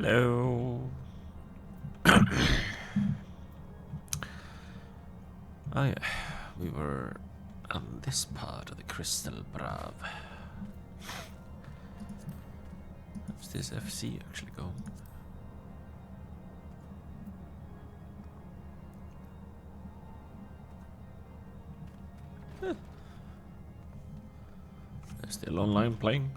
Hello. Oh yeah, we were on this part of the Crystal Brav. How's this FC actually going? They're still online playing.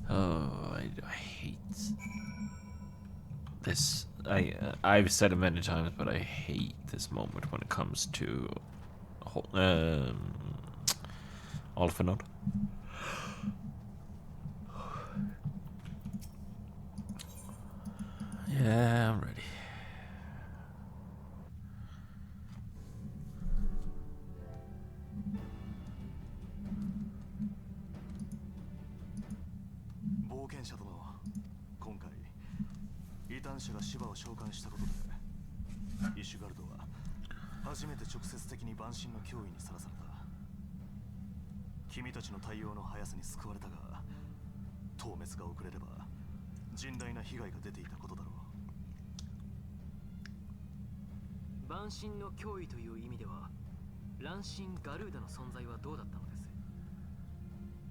Oh, I hate this. I've said it many times, but I hate this moment when it comes to Alpha Node. Yeah, I'm ready.万神の脅威という意味では、乱神ガルーダの存在はどうだったのです。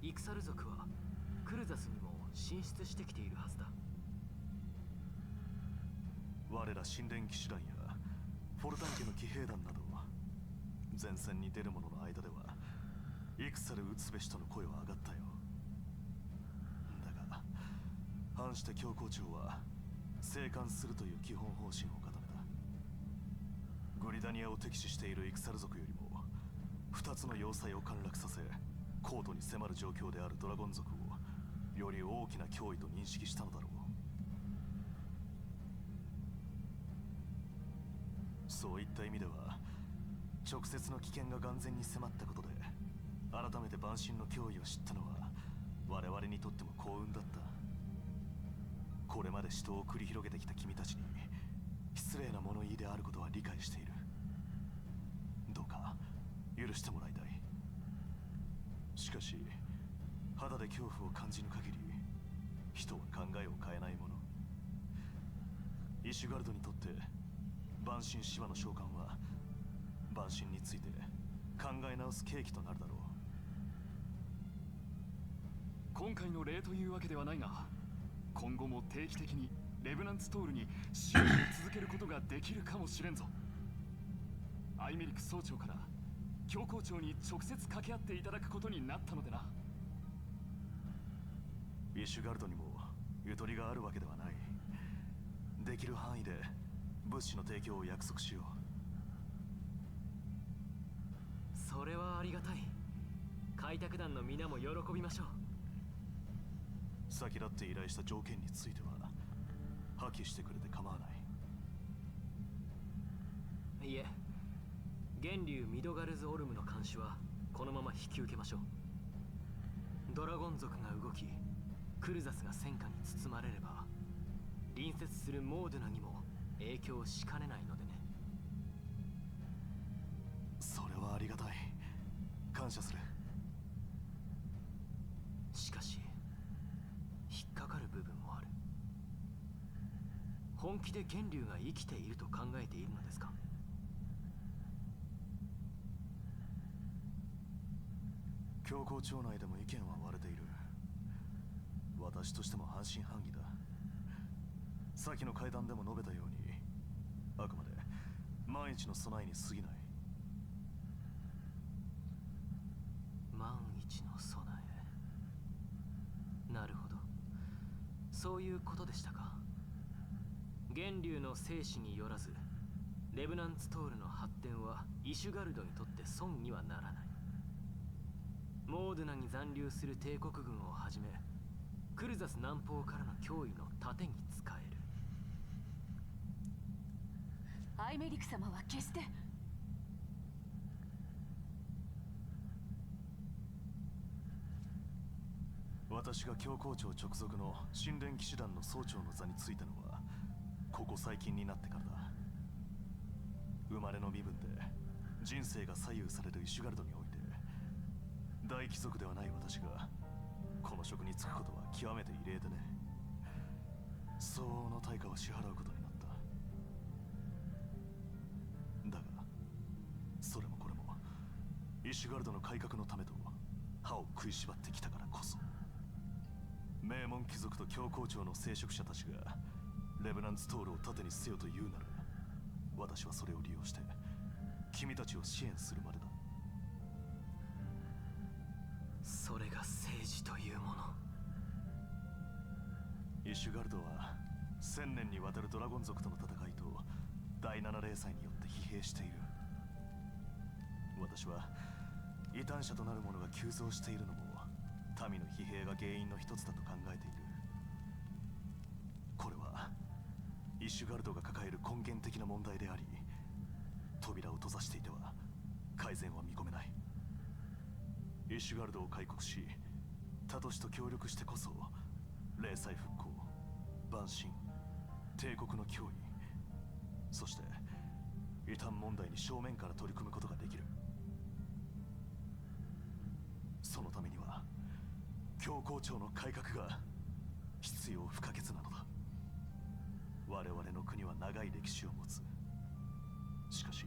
イクサル族はクルザスにも進出してきているはずだ。我ら神殿騎士団やフォルタン家の騎兵団など前線に出る者の間では戦で討つべしとの声は上がったよ。だが反して教皇庁は静観するという基本方針を固めた。グリダニアを敵視しているイクサル族よりも2つの要塞を陥落させ高度に迫る状況であるドラゴン族をより大きな脅威と認識したのだろう。そういった意味では直接の危険が眼前に迫ったことで改めて万神の脅威を知ったのは我々にとっても幸運だった。これまで死闘を繰り広げてきた君たちに失礼な物言いであることは理解している。どうか許してもらいたい。しかし肌で恐怖を感じぬ限り人は考えを変えないもの。イシュガルドにとって万神シワの召喚は万神について考え直す契機となるだろう。今回の例というわけではないが、今後も定期的にレブナンツトールに支援を続けることができるかもしれんぞ。アイメリク総長から教皇庁に直接掛け合っていただくことになったのでな。イシュガルドにもゆとりがあるわけではない。できる範囲で物資の提供を約束しよう。それはありがたい。開拓団の皆も喜びましょう。先立って依頼した条件については破棄してくれて構わない。いえ、源流ミドガルズ・オルムの監視はこのまま引き受けましょう。ドラゴン族が動きクルザスが戦火に包まれれば隣接するモードゥナにも影響しかねないのでね。それはありがたい。感謝する。しかし引っかかる部分もある。本気で源流が生きていると考えているのですか？教皇庁内でも意見は割れている。私としても半信半疑だ。先の会談でも述べたようにあくまで万一の備えに過ぎない。万一の備え。なるほど、そういうことでしたか。源流の生死によらずレブナンツトールの発展はイシュガルドにとって損にはならない。モードゥナに残留する帝国軍をはじめクルザス南方からの脅威の盾に使える。アイメリク様は決して。私が教皇庁直属の神殿騎士団の総長の座に就いたのはここ最近になってからだ。生まれの身分で人生が左右されるイシュガルドにおいて大貴族ではない私がこの職に就くことは極めて異例でね、相応の対価を支払うことになった。だがそれもこれもイシュガルドの改革のためと歯を食いしばってきたからこそ、名門貴族と教皇庁の聖職者たちがレブナンツトールを盾にせよと言うなら、私はそれを利用して君たちを支援するまでだ。それが政治というもの。イシュガルドは1000年にわたるドラゴン族との戦いと第7霊祭によって疲弊している。私は異端者となる者が急増しているのも民の疲弊が原因の一つだと考えている。これはイシュガルドが抱える根源的な問題であり、扉を閉ざしていては改善は見込めない。イシュガルドを開国し他都市と協力してこそ霊祭復興、蛮神、帝国の脅威、そして異端問題に正面から取り組むことができる。そのためには教皇庁の改革が必要不可欠なのだ。我々の国は長い歴史を持つ。しかし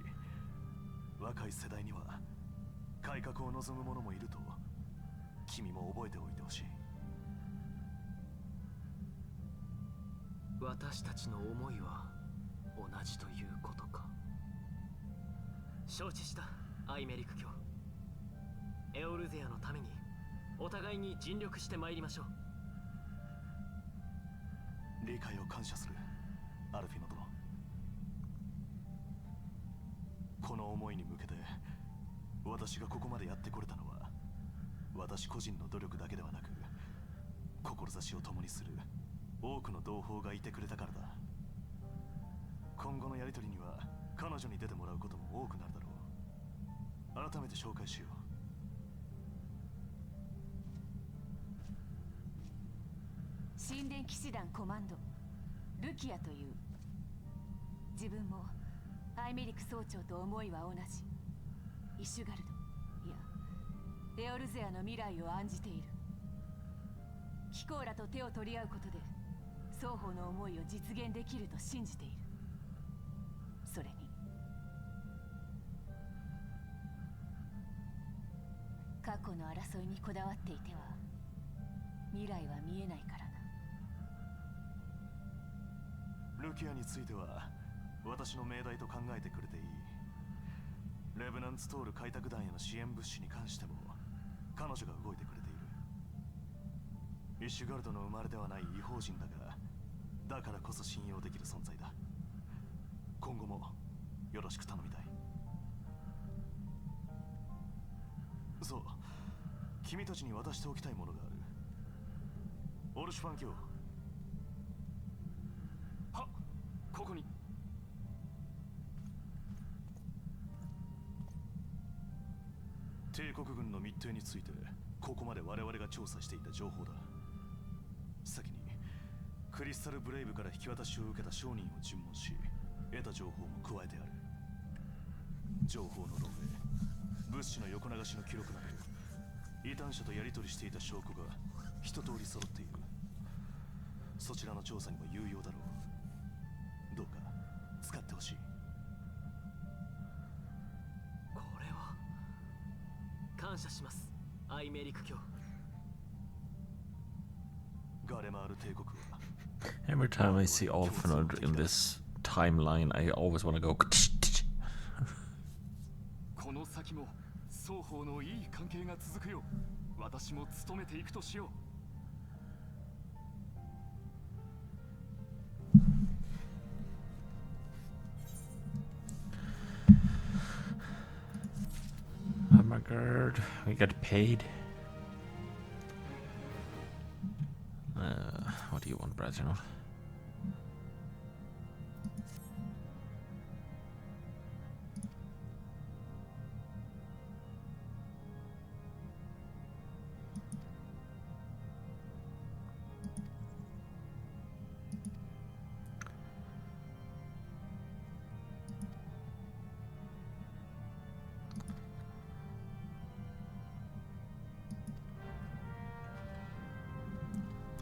若い世代には改革を望む者もいると君も覚えておいてほしい。私たちの思いは同じということか。承知した、アイメリク卿。エオルゼアのためにお互いに尽力してまいりましょう。理解を感謝する、アルフィノ殿。この思いに向けて私がここまでやってこれたのは私個人の努力だけではなく、志を共にする多くの同胞がいてくれたからだ。今後のやりとりには彼女に出てもらうことも多くなるだろう。改めて紹介しよう。神殿騎士団コマンドルキアという。自分もアイメリク総長と思いは同じ。イシュガルド、いやエオルゼアの未来を案じている。貴公らと手を取り合うことで双方の思いを実現できると信じている。それに過去の争いにこだわっていては未来は見えないからな。ルキアについては私の命題と考えてくれていい。レブナンツトール開拓団への支援物資に関しても彼女が動いてくれている。イシュガルドの生まれではない異邦人だが、だからこそ信用できる存在だ。今後もよろしく頼みたい。そう、君たちに渡しておきたいものがある。オルシュファン卿。はっ、ここに。帝国軍の密偵についてここまで我々が調査していた情報だ。先にクリスタルブレイブから引き渡しを受けた商人を尋問し得た情報も加えてある。情報の漏洩、物資の横流しの記録など異端者とやり取りしていた証拠が一通り揃っている。そちらの調査にも有用だろう。どうか使ってほしい。これは感謝します、アイメリク卿。ガレマール帝国は Every time I see Alfred in this timeline, I always want to go. この先も双方のいい関係が続くよう私も努めていくとしよう。 Oh my god, we got paid. What do you want, Brethren?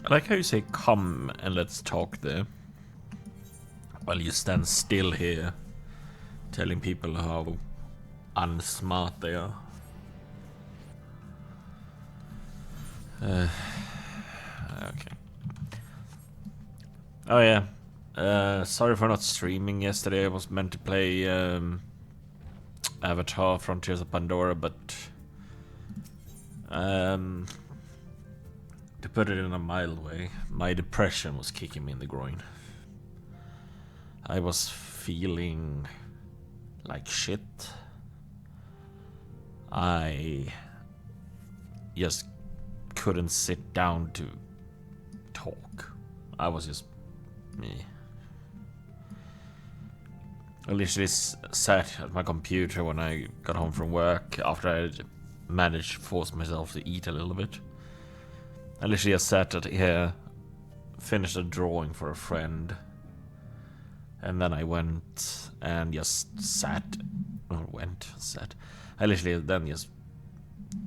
I like how you say come and let's talk there, while you stand still here, telling people how unsmart they are. Okay. Oh yeah. Sorry for not streaming yesterday. I was meant to play Avatar Frontiers of Pandora, but to put it in a mild way, my depression was kicking me in the groin. I was feeling like shit. I just couldn't sit down to talk. I was just me. I literally sat at my computer when I got home from work after I had managed to force myself to eat a little bit. I literally just sat at here, finished a drawing for a friend, and then I went and just sat. I literally then just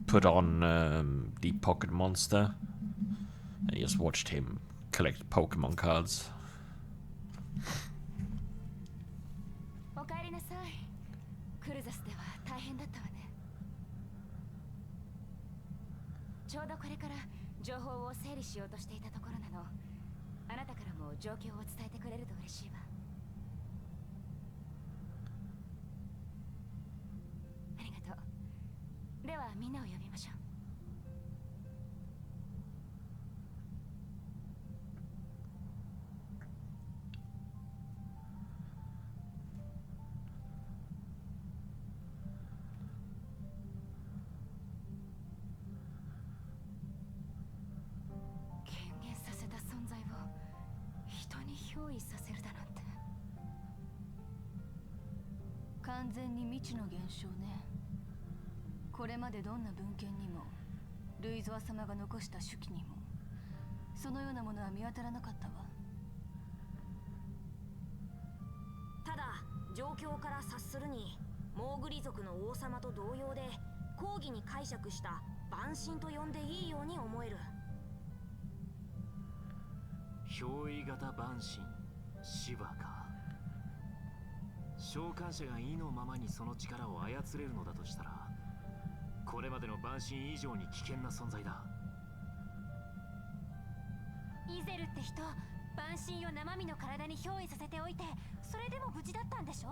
put on Deep Pocket Monster and just watched him collect Pokemon cards. おかえりなさい。クルザスでは大変だったわね。ちょうどこれから情報を整理しようとしていたところなの。あなたからも状況を伝えてくれると嬉しいわ。ありがとう。ではみんなを呼びましょう。憑依させるだなんて。完全に未知の現象ね。これまでどんな文献にもルイゾア様が残した手記にもそのようなものは見当たらなかったわ。ただ状況から察するにモーグリ族の王様と同様で公義に解釈した万神と呼んでいいように思える。憑依型万神シバか。召喚者が意のままにその力を操れるのだとしたら、これまでの万神以上に危険な存在だ。イゼルって人、万神を生身の体に憑依させておいて、それでも無事だったんでしょ。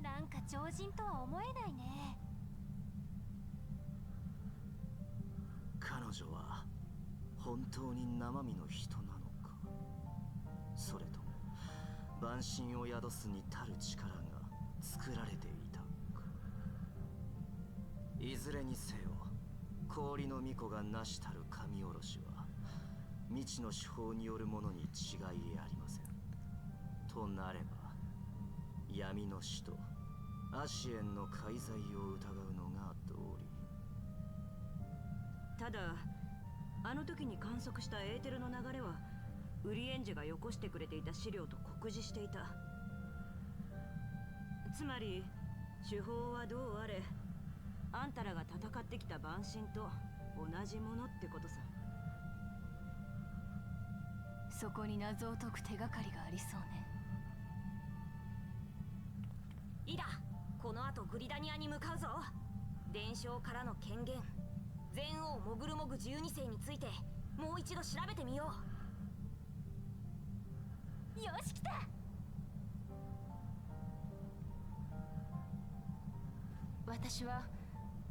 なんか超人とは思えないね。彼女は本当に生身の人なのか、それとも万神を宿すに足る力が作られていたか。いずれにせよ氷の巫女が成したる神おろしは未知の手法によるものに違いありません。となれば闇の使徒アシエンの介在を疑うのが道理。ただあの時に観測したエーテルの流れはウリエンジェがよこしてくれていた資料と酷似していた。つまり手法はどうあれあんたらが戦ってきた万神と同じものってことさ。そこに謎を解く手がかりがありそうね。イラ、この後グリダニアに向かうぞ。伝承からの権限、全王モグルモグ12世についてもう一度調べてみよう。よし、来た。私は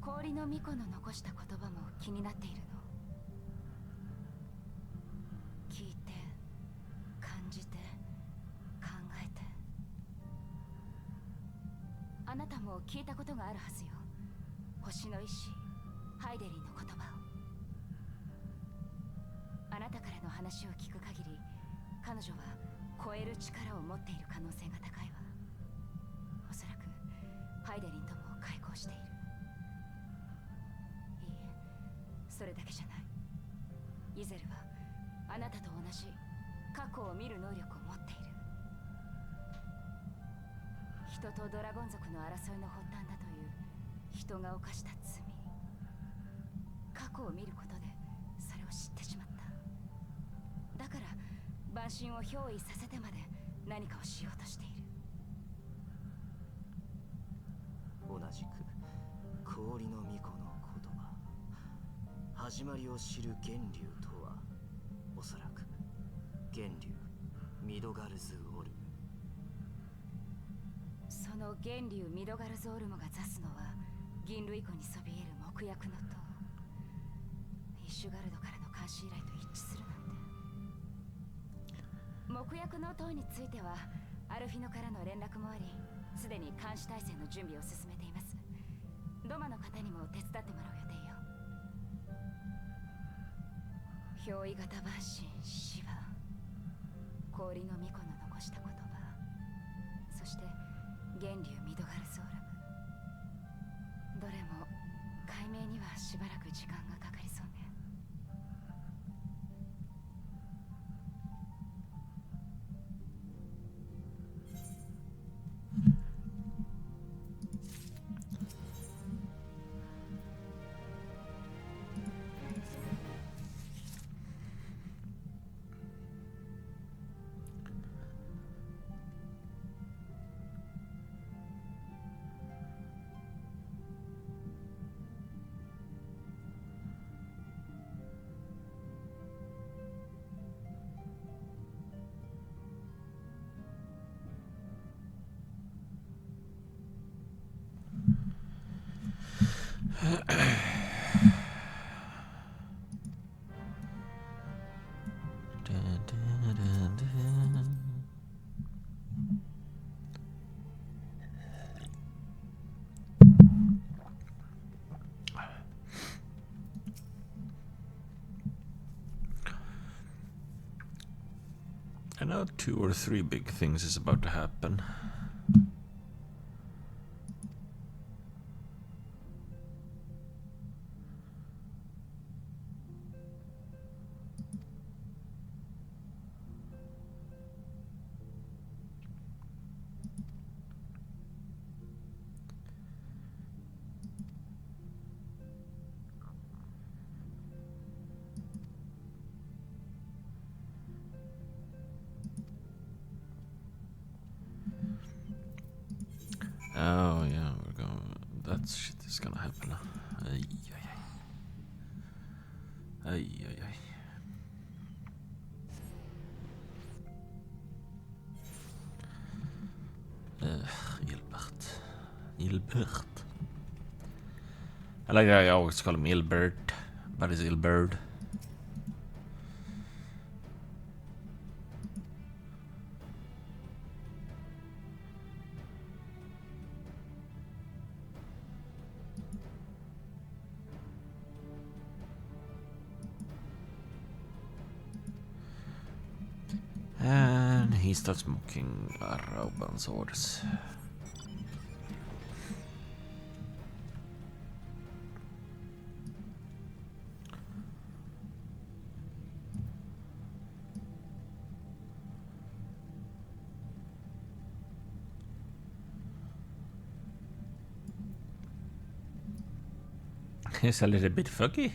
氷の巫女の残した言葉も気になっているの。聞いて、感じて、考えて。あなたも聞いたことがあるはずよ。星の意志ハイデリンの言葉を。あなたからの話を聞く限り、彼女は超える力を持っている可能性が高いわ。おそらくハイデリンとも開口している。いいえ、それだけじゃない。イゼルはあなたと同じ過去を見る能力を持っている。人とドラゴン族の争いの発端だという人が犯した罪。過去を見ることでそれを知ってしまった。神を憑依させてまで何かをしようとしている。同じく氷の巫女の言葉、始まりを知る源流とはおそらく源流ミドガルズオルム。その源流ミドガルズオルムが指すのは銀類湖にそびえる木薬の塔。イシュガルドからの監視依頼と一致するなんて。木薬の塔についてはアルフィノからの連絡もあり、すでに監視体制の準備を進めています。ドマの方にも手伝ってもらう予定よ。憑依型万神シヴァ、氷の巫女の残した言葉、そして源流ミドガルズオルム、どれも解明にはしばらく時間がかかりそうね。I know 2 or 3 big things is about to happen. Oh yeah, we're going. That shit is gonna happen. Ay, ay, ay. Ay, ay, ay. Ilbert. Ilbert. I like that I always call him Ilbert, but it's Ilbert. And he starts mocking Rauban's orders. He's a little bit foggy.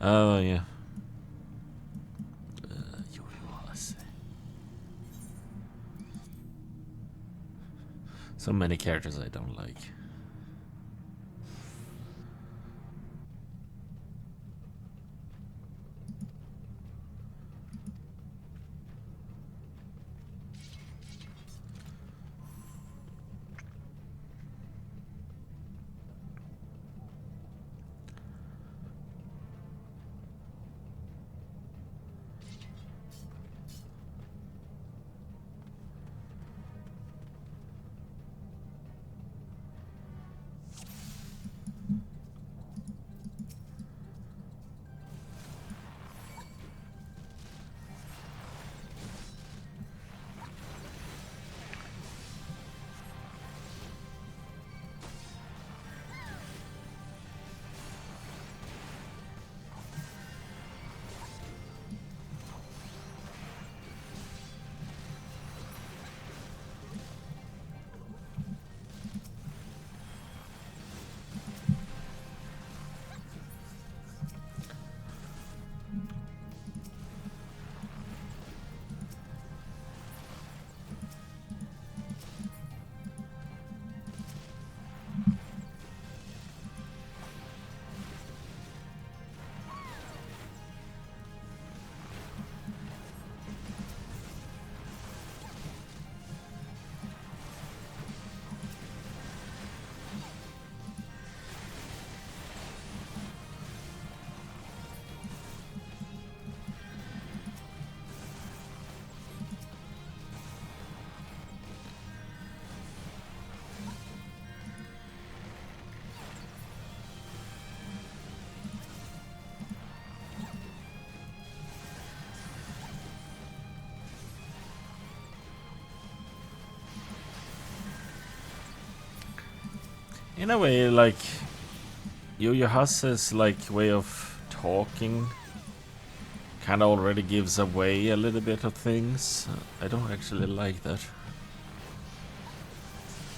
Oh yeah. So many characters I don't like. In a way, like Yoyohase's like way of talking kind of already gives away a little bit of things. I don't actually like that.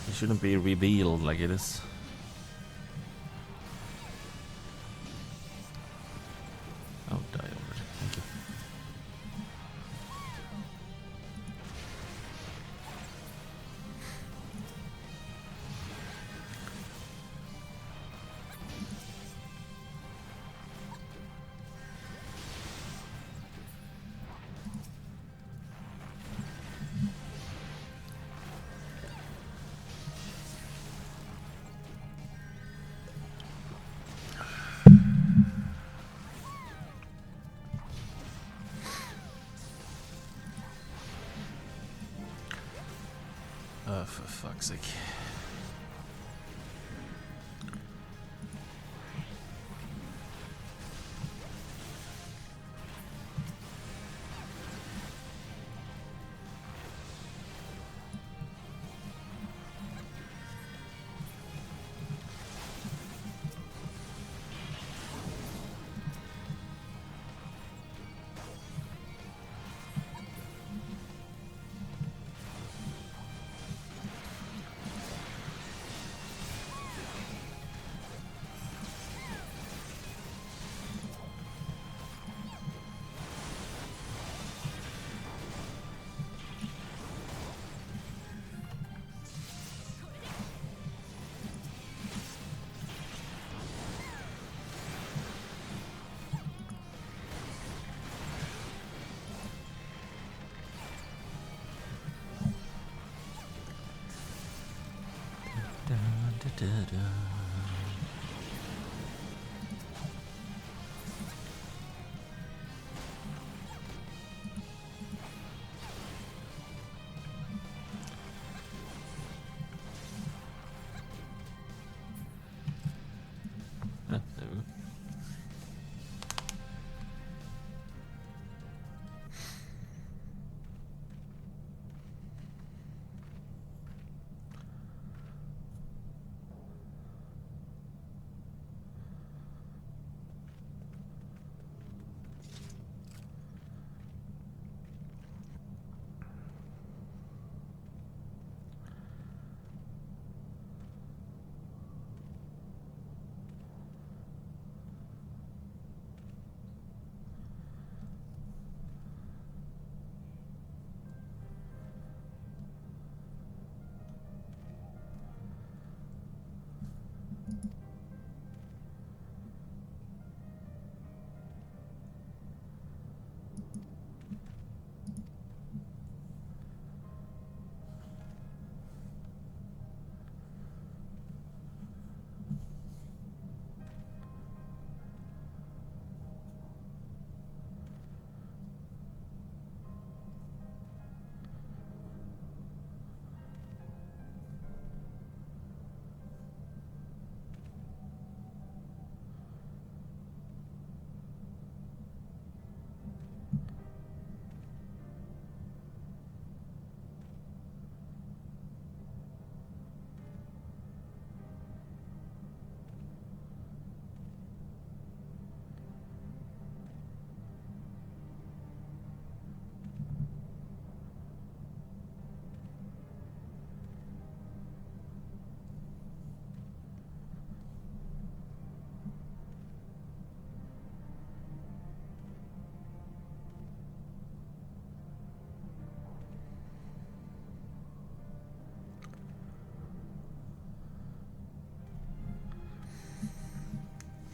It shouldn't be revealed like it is. Oh, die already. Thank you. For fuck's sake.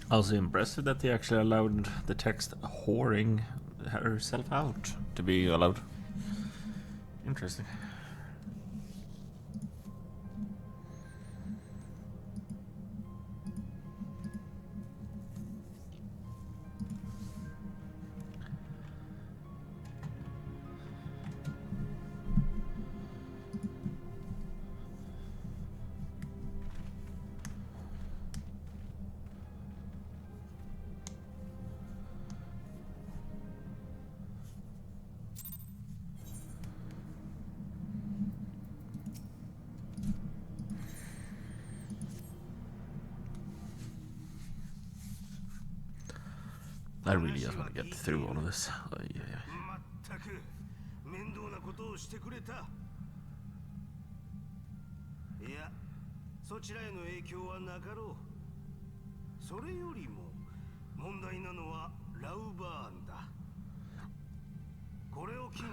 I was impressed that they actually allowed the text whoring herself out to be allowed. Interesting. I really just want to get through all of this. 全く面倒なことをしてくれた。いや、そちらへの影響はなかろう。それよりも問題なのはラウバーンだ。これを機に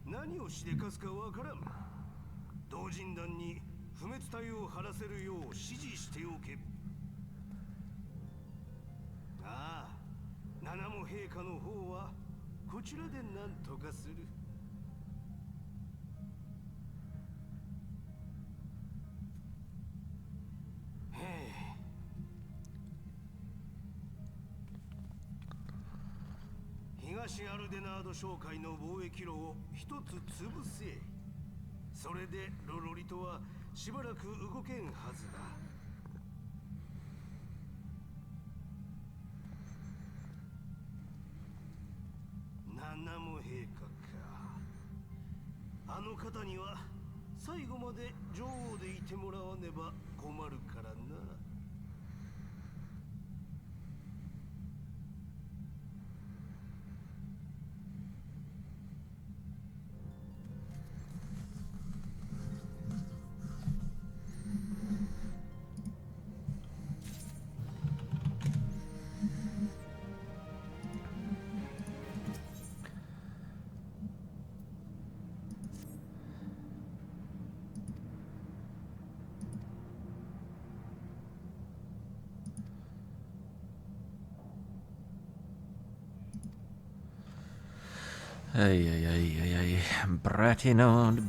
何をしでかすかわからん。同人団に不滅体を張らせるよう指示しておけ。ああ、七も陛下の方はこちらで何とかする。東アルデナード商会の貿易路を一つ潰せ。それでロロリとはしばらく動けんはずだ。七も陛下か。あの方には最後まで女王でいてもらわねば困るからな。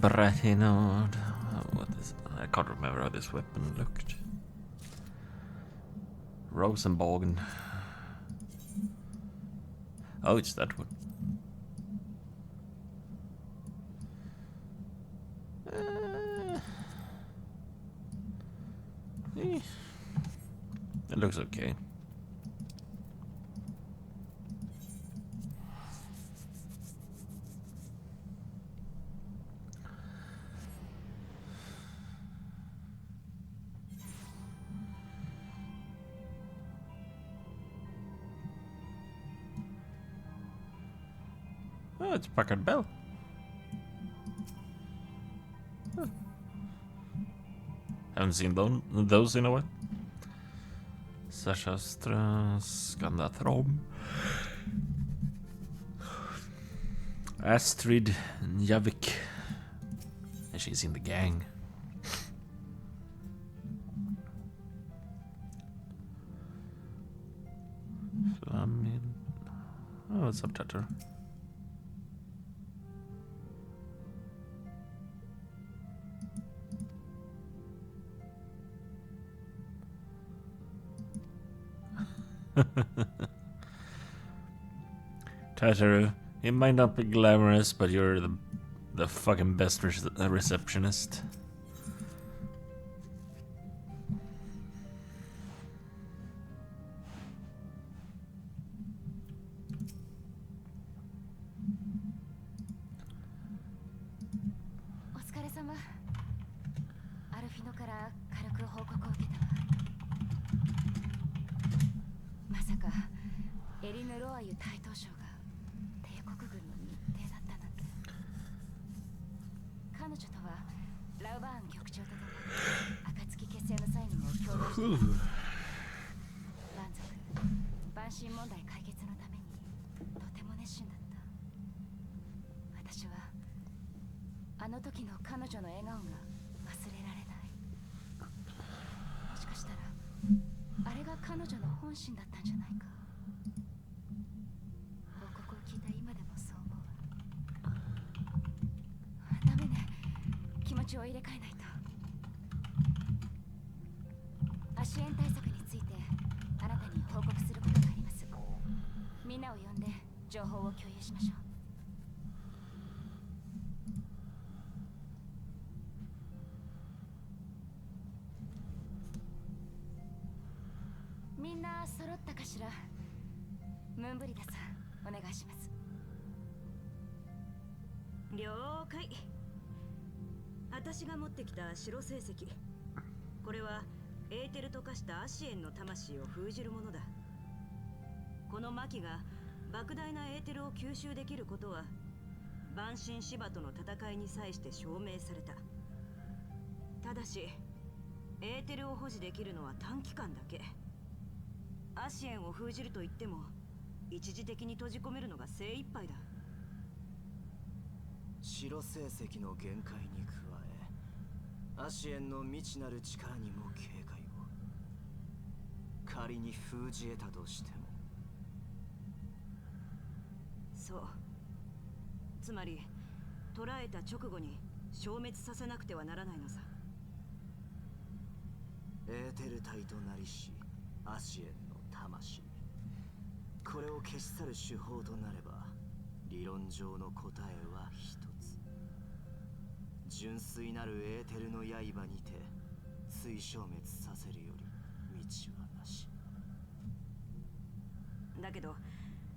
Bratinod. What is? I can't remember how this weapon looked. Rosenbogen. Oh, it's that one. It looks okay. Oh, it's Packard Bell. Huh. Haven't seen those in a while. Sashastra, Skandathrom, Astrid Njavik. And she's in the gang. Flamin. Oh, it's subtitle. Tataru, it might not be glamorous, but you're the fucking best receptionist.了解。私が持ってきた白星石。これはエーテルと化したアシエンの魂を封じるものだ。この魔気が莫大なエーテルを吸収できることは万神芝との戦いに際して証明された。ただしエーテルを保持できるのは短期間だけ。アシエンを封じると言っても一時的に閉じ込めるのが精一杯だ。白成績の限界に加えアシエンの未知なる力にも警戒を。仮に封じ得たとしても。そう、つまり捕らえた直後に消滅させなくてはならないのさ。エーテル体となりしアシエンの魂、これを消し去る手法となれば理論上の答えは一つ。純粋なるエーテルの刃にて追消滅させるより道はなし。だけど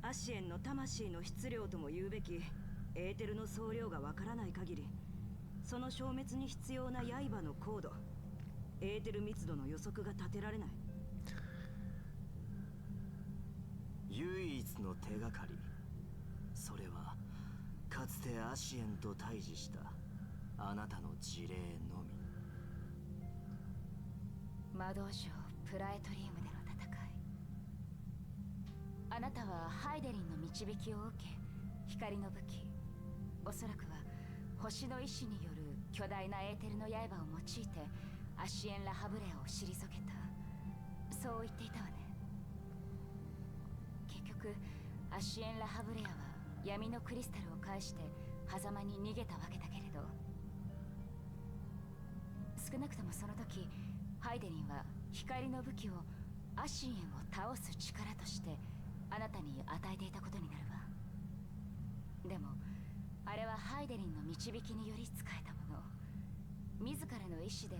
アシエンの魂の質量とも言うべきエーテルの総量がわからない限り、その消滅に必要な刃の高度、エーテル密度の予測が立てられない。唯一の手がかり、それはかつてアシエンと対峙したあなたの事例のみ。魔導城プラエトリウムでの戦い、あなたはハイデリンの導きを受け、光の武器、おそらくは星の意志による巨大なエーテルの刃を用いてアシエン・ラハブレアを退けた、そう言っていたわね。結局アシエン・ラハブレアは闇のクリスタルを介して狭間に逃げたわけだけれど、少なくともその時ハイデリンは光の武器をアシエンを倒す力としてあなたに与えていたことになるわ。でもあれはハイデリンの導きにより使えたもの、自らの意志で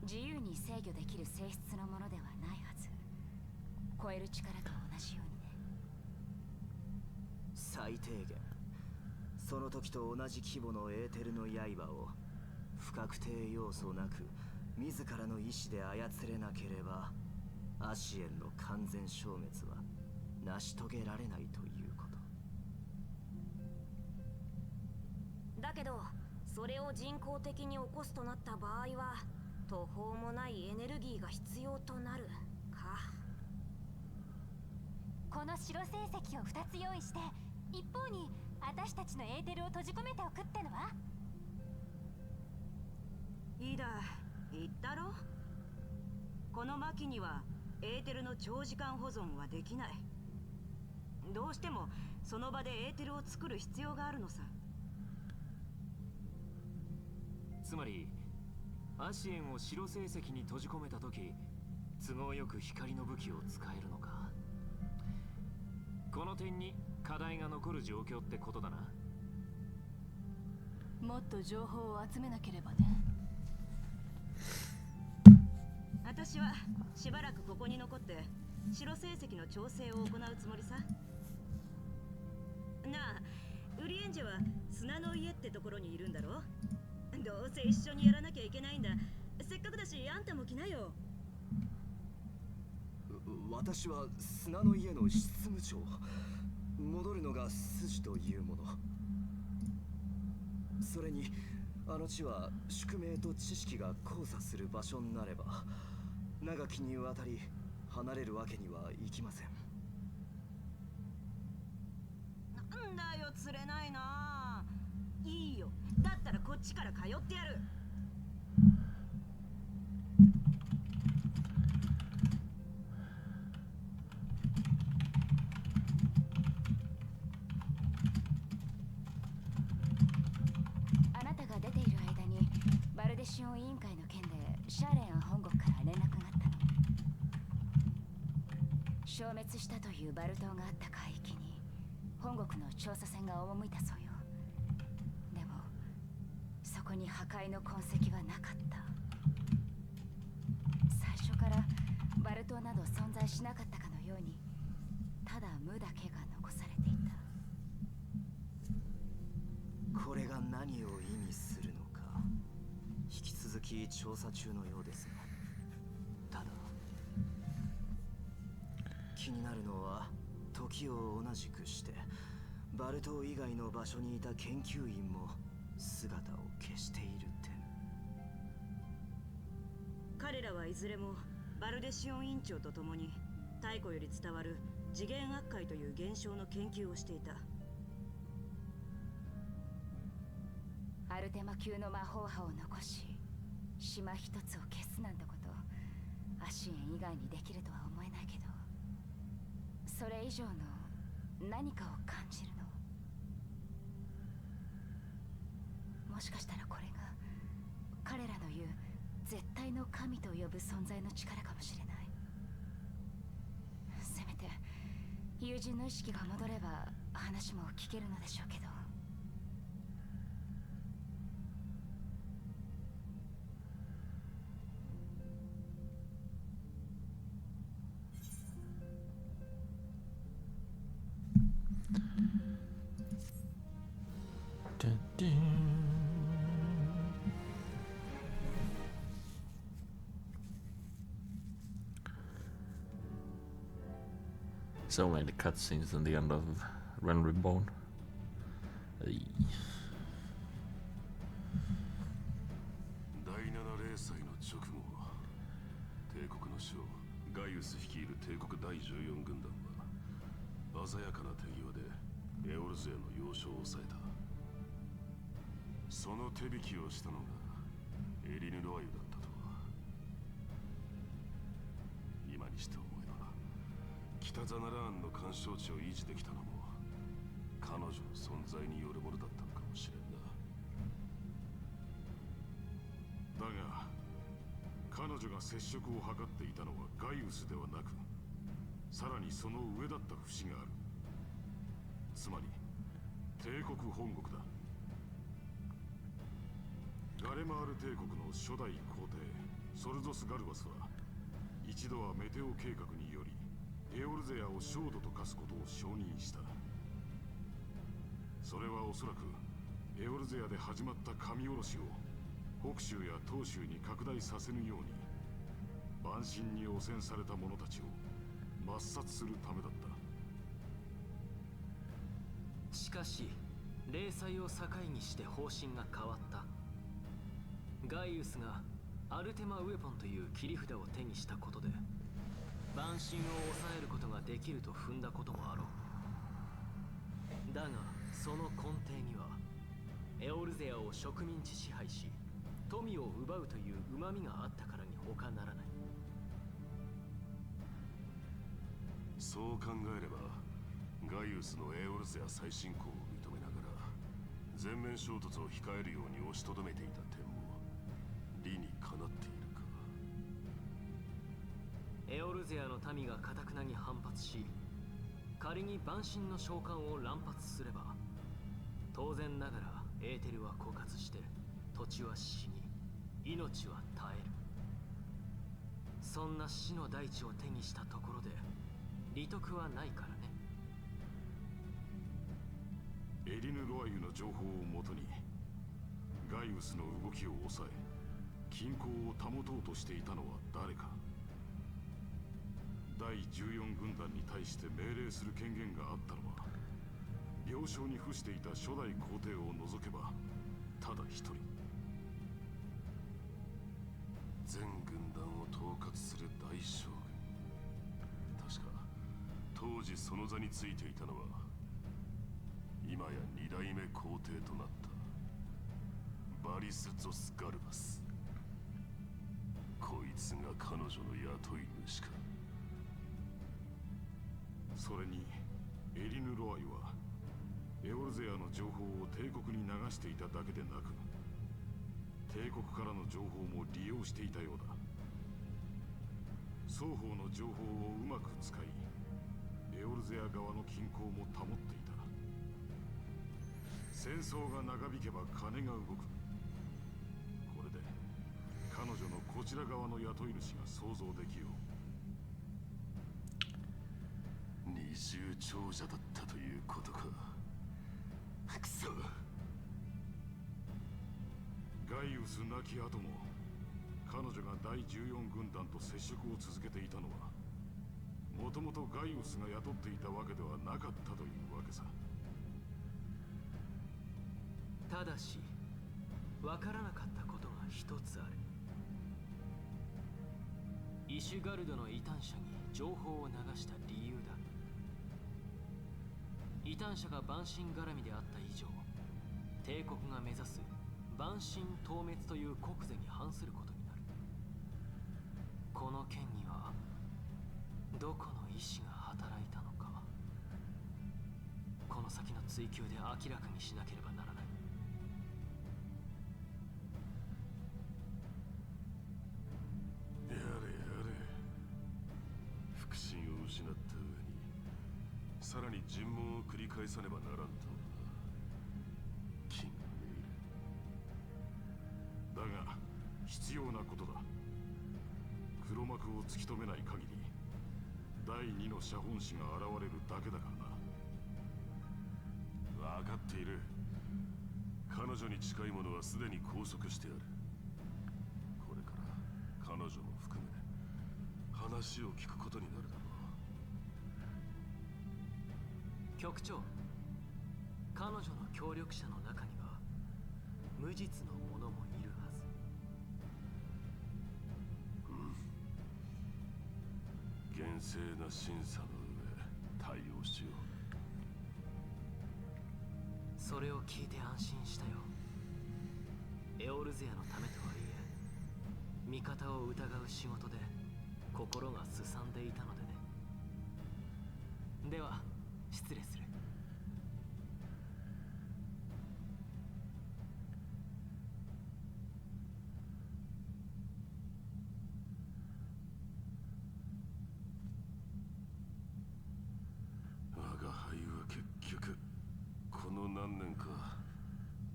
自由に制御できる性質のものではないはず。超える力と同じようにね。最低限その時と同じ規模のエーテルの刃を不確定要素なく自らの意志で操れなければアシエンの完全消滅は成し遂げられないということだけどそれを人工的に起こすとなった場合は途方もないエネルギーが必要となるか。この白成績を2つ用意して、一方に私たちのエーテルを閉じ込めておくってのは。いいだ、言ったろ。この魔器にはエーテルの長時間保存はできない。どうしてもその場でエーテルを作る必要があるのさ。つまりアシエンを白成績に閉じ込めた時、都合よく光の武器を使えるのか。この点に課題が残る状況ってことだな。もっと情報を集めなければね。私はしばらくここに残って白成績の調整を行うつもりさ。なあ、ウリエンジェは砂の家ってところにいるんだろ。どうせ一緒にやらなきゃいけないんだ。せっかくだしあんたも来なよ。私は砂の家の執務長。戻るのが筋というもの。それにあの地は宿命と知識が交差する場所になれば長きにわたり離れるわけにはいきません。なんだよ、釣れないな。いいよ、だったらこっちから通ってやる。あなたが出ている間にバルデシオン委員会の件でシャーレン本国から連絡があったの。消滅したというバル島があった海域に本国の調査船が赴いたそうよ。でもそこに破壊の痕跡はなかった。最初からバル島など存在しなかったかのように、ただ無だけが残されていた。これが何を意味するのか引き続き調査中のようですが、ただ気になるのは当時を同じくしてバル島以外の場所にいた研究員も姿を消している点。彼らはいずれもバルデシオン院長と共に太古より伝わる次元悪界という現象の研究をしていた。アルテマ級の魔法波を残し島一つを消すなんてことアシエン以外にできるとは思えないけど、それ以上の何かを感じるの。もしかしたらこれが彼らの言う絶対の神と呼ぶ存在の力かもしれない。せめて友人の意識が戻れば話も聞けるのでしょうけど。So many cutscenes in the end of Ren Reborn. Ay. 第7零祭の直後、帝国の将ガイウス率いる帝国第14軍団は鮮やかな手際でエオルゼアの要衝を抑えた。その手引きをしたのがエリヌ・ロワユだったとは。今にして思えば北ザナラーンの干渉地を維持できたのも彼女の存在によるものだったのかもしれんな。だが彼女が接触を図っていたのはガイウスではなく、さらにその上だった節がある。つまり帝国本国だ。ガレマール帝国の初代皇帝ソルゾス・ガルバスは一度はメテオ計画によりエオルゼアを焦土と化すことを承認した。それはおそらくエオルゼアで始まった神殺しを北州や東州に拡大させぬように万神に汚染された者たちを抹殺するためだった。しかし霊祭を境にして方針が変わった。ガイウスがアルテマ・ウェポンという切り札を手にしたことで万神を抑えることができると踏んだこともあろう。だがその根底にはエオルゼアを植民地支配し富を奪うという旨味があったからに他ならない。そう考えればガイウスのエオルゼア再侵攻を認めながら全面衝突を控えるように押しとどめていた点も理にかなっているか。エオルゼアの民が堅くなに反発し、仮に万神の召喚を乱発すれば当然ながらエーテルは枯渇して土地は死に命は絶える。そんな死の大地を手にしたところで利得はないからね。エリヌ・ロワユの情報をもとにガイウスの動きを抑え均衡を保とうとしていたのは誰か。第14軍団に対して命令する権限があったのは病床に伏していた初代皇帝を除けばただ一人。全軍団を統括する大将軍。確か当時その座についていたのは今や2代目皇帝となったバリス・ゾス・ガルバス。こいつが彼女の雇い主か。それにエリヌ・ロワイはエオルゼアの情報を帝国に流していただけでなく帝国からの情報も利用していたようだ。双方の情報をうまく使いエオルゼア側の均衡も保っていた。戦争が長引けば金が動く。これで彼女のこちら側の雇い主が想像できよう。二重長者だったということか。くそ。ガイウス亡き後も彼女が第14軍団と接触を続けていたのはもともとガイウスが雇っていたわけではなかったというわけさ。ただしわからなかったことが一つある。イシュガルドの異端者に情報を流した理由だ。異端者が蛮神絡みであった以上、帝国が目指す蛮神討滅という国是に反することになる。この件にはどこの意志が働いたのか、この先の追及で明らかにしなければならない。やれやれ、腹心を失った上にさらに尋問を繰り返さねばならんとは気がめいる。だが必要なことだ。黒幕を突き止めない限り第二の写本師が現れるだけだからな。分かっている。彼女に近い者はすでに拘束してある。これから彼女も含め話を聞くことになるだろう。局長、彼女の協力者の中には無実の者もいるはず。厳正な審査の上対応しよう。それを聞いて安心したよ。エオルゼアのためとはいえ、味方を疑う仕事で心がすさんでいたのでね。では失礼する。我が輩は結局この何年か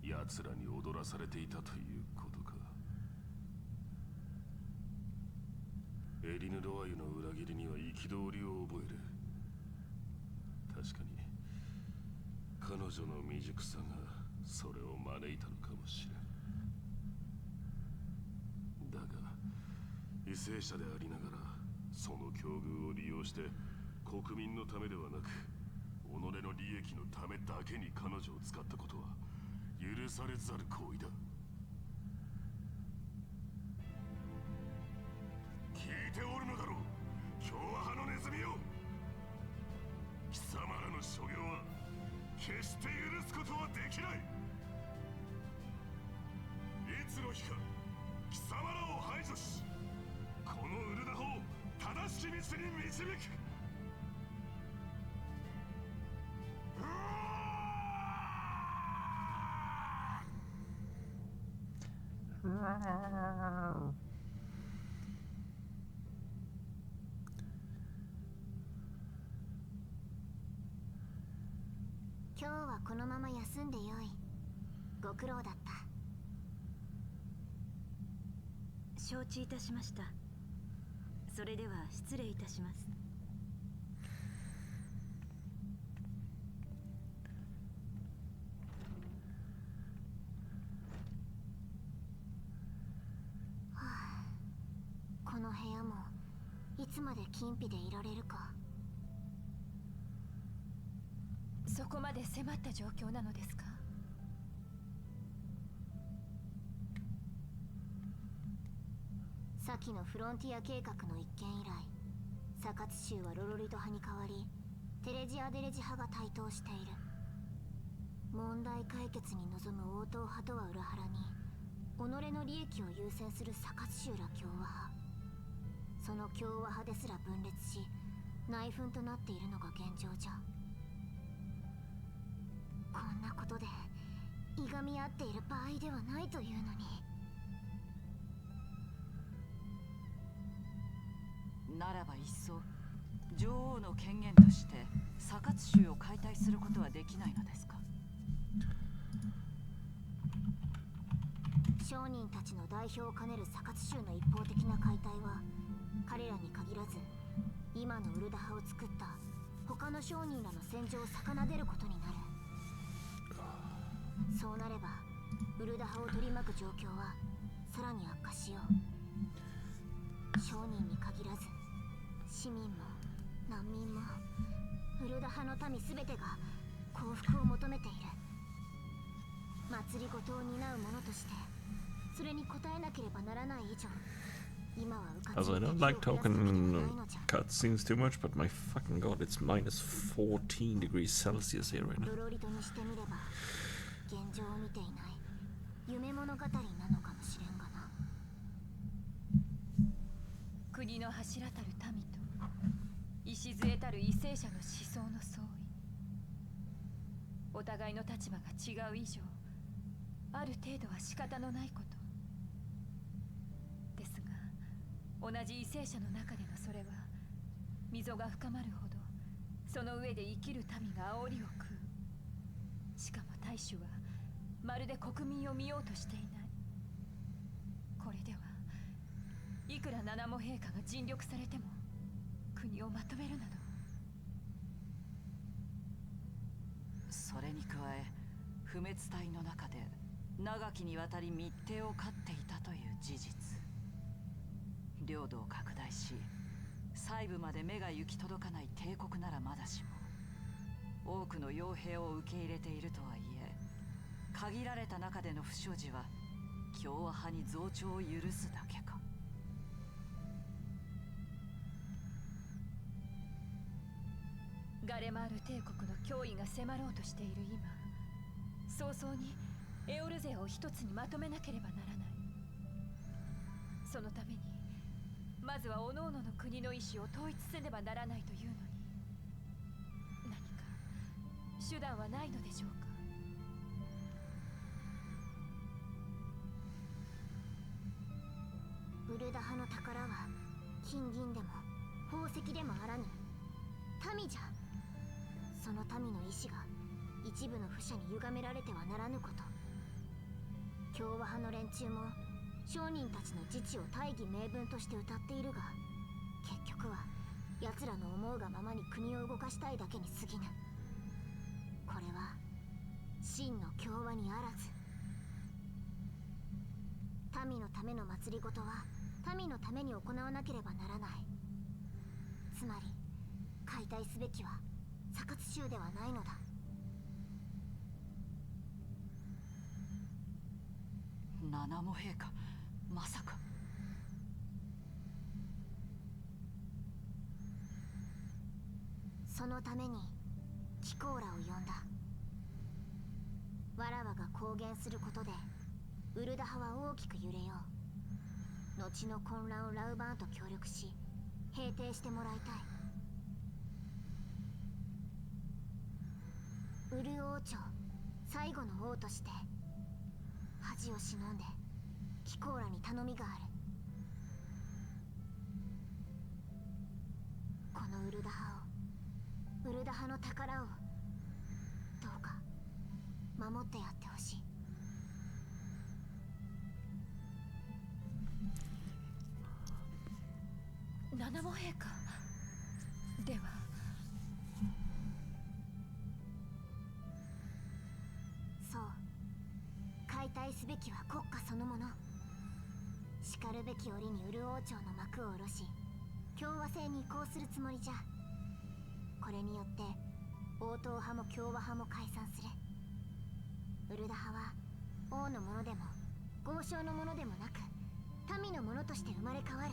奴らに踊らされていたということか。エリヌ・ロワイユの裏切りには憤りを覚える。確かに彼女の未熟さがそれを招いたのかもしれん。だが為政者でありながらその境遇を利用して国民のためではなく己の利益のためだけに彼女を使ったことは許されざる行為だ。聞いておるのだろう、共和派のネズミよ。貴様らの所業は決して許すことはできない。いつの日か貴様らを排除し、このウルダハを正しき道に導く。今日はこのまま休んでよい。ご苦労だった。承知いたしました。それでは失礼いたします。この部屋もいつまで禁閉でいられるか。そこまで迫った状況なのですか？先のフロンティア計画の一件以来、サカツ州はロロリト派に代わりテレジアデレジ派が台頭している。問題解決に臨む応答派とは裏腹に己の利益を優先するサカツ州ら共和派。その共和派ですら分裂し内紛となっているのが現状じゃ。こんなことでいがみ合っている場合ではないというのに。ならばいっそ女王の権限としてサカツ州を解体することはできないのですか？商人たちの代表を兼ねるサカツ州の一方的な解体は彼らに限らず今のウルダ派を作った他の商人らの戦場を逆なでることになる。そうなればウルダ派を取り巻く状況はさらに悪化しよう。商人に限らず市民もな万民もウルダ派の民すべてが幸福を求めている。祭りごとを担う者としてそれに応えなければならない以上、今はうかつ Also, I に don't 敵を like 増やすべきではない talking のじゃ。 cutscenes too much, but my fucking god, it's minus 14 degrees Celsius here right now. ロロリトにしてみれば現状を見ていない夢物語なのかもしれんがな。国の柱たる民と礎たる為政者の思想の相違、お互いの立場が違う以上、ある程度は仕方のないことですが、同じ為政者の中でのそれは溝が深まるほどその上で生きる民が煽りを食う。しかも大衆はまるで国民を見ようとしていない。これではいくら七も陛下が尽力されても国をまとめるなど。それに加え不滅隊の中で長きにわたり密偵を飼っていたという事実、領土を拡大し細部まで目が行き届かない帝国ならまだしも、多くの傭兵を受け入れているとはいえ、限られた中での不祥事は共和派に増長を許すだけか。ガレマール帝国の脅威が迫ろうとしている今、早々にエオル勢を一つにまとめなければならない。そのためにまずは各々の国の意志を統一せねばならないというのに、何か手段はないのでしょうか。ウルダ派の宝は金銀でも宝石でもあらぬ民じゃ。その民の意志が一部の不者に歪められてはならぬこと。共和派の連中も商人たちの自治を大義名分として歌っているが、結局は奴らの思うがままに国を動かしたいだけに過ぎぬ。これは真の共和にあらず。民のための祭りごとは民のために行わなければならない。つまり解体すべきはサカツ州ではないのだ。七も陛下、まさか。そのためにキコーラを呼んだ。わらわが公言することでウルダ派は大きく揺れよう。後の混乱をラウバーンと協力し平定してもらいたい。ウル王朝最後の王として恥を忍んでキコーラに頼みがある。このウルダ派を、ウルダ派の宝をどうか守ってやってほしい。七も陛下では。そう、解体すべきは国家そのもの。しかるべき折にウル王朝の幕を下ろし共和制に移行するつもりじゃ。これによって王党派も共和派も解散する。ウルダ派は王のものでも豪商のものでもなく民のものとして生まれ変わる。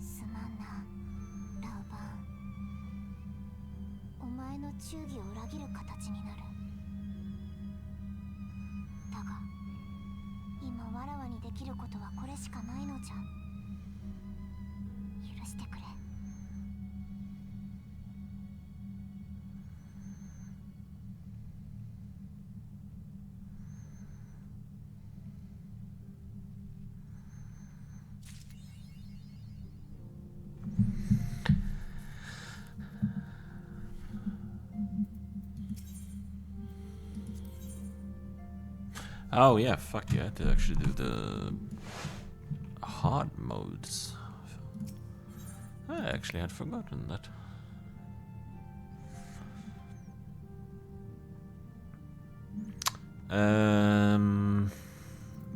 すまんな、ラウバーン。お前の忠義を裏切る形になる。だが今わらわにできることはこれしかないのじゃ。許してくれ。Oh yeah, fuck, you had to actually do the hard modes. I actually had forgotten that.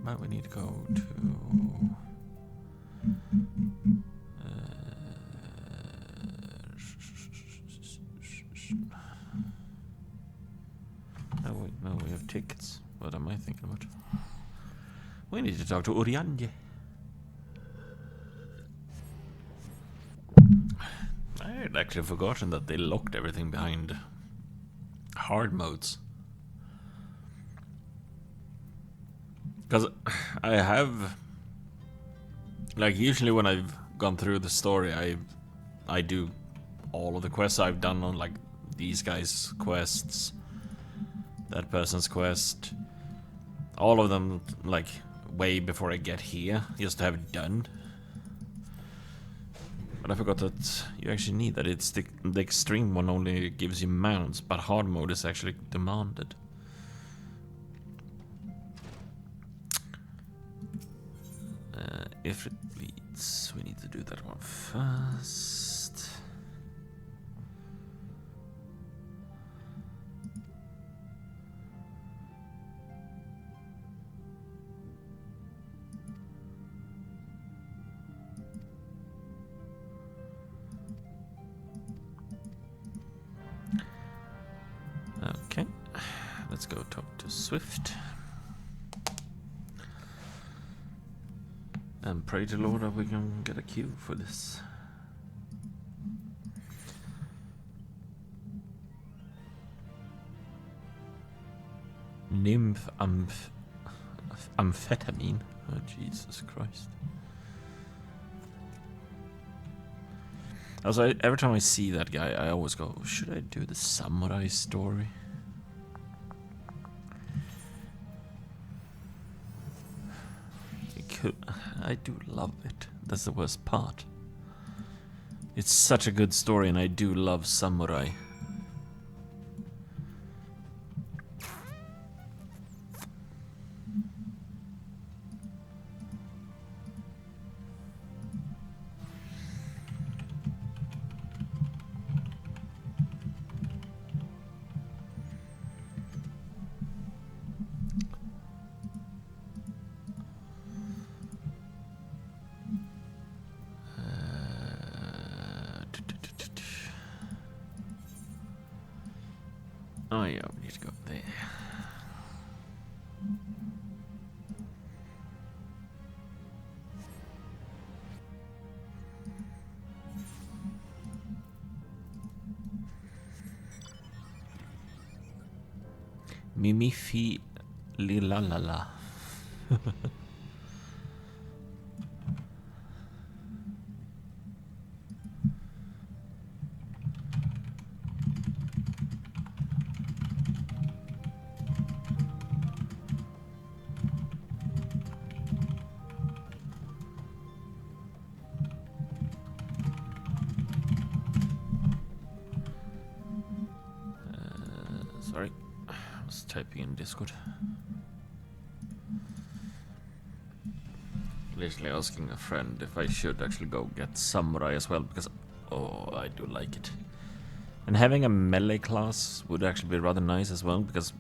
But we need to go to. No, we have tickets. What am I thinking about? We need to talk to Urianje. I had actually forgotten that they locked everything behind hard modes. Because I have, like, usually when I've gone through the story, I do all of the quests I've done on, like, these guys' quests, that person's quest, all of them, like, way before I get here, just to have it done. But I forgot that you actually need that. It's the extreme one only gives you mounts, but hard mode is actually demanded. If it bleeds, we need to do that one first. Okay, let's go talk to Swift. And pray to Lord that we can get a queue for this. Nymph amphetamine. Oh, Jesus Christ. Also, every time I see that guy, I always go, should I do the samurai story? I do love it. That's the worst part. It's such a good story, and I do love samurai. Oh yeah, we need to go there. Mimifi lilalala. Sorry, I was typing in Discord. Literally asking a friend if I should actually go get samurai as well, because oh, I do like it. And having a melee class would actually be rather nice as well, because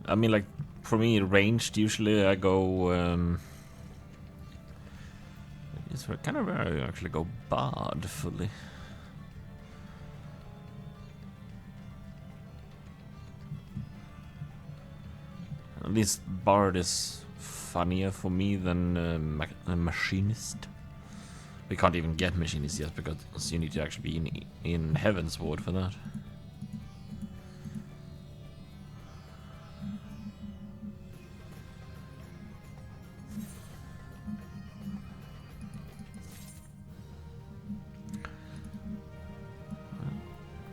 I mean, like, for me, ranged, usually I go it's kind of rare I actually go Bard fully. At least Bard is funnier for me than a Machinist. We can't even get Machinist yet because you need to actually be in Heaven's Ward for that.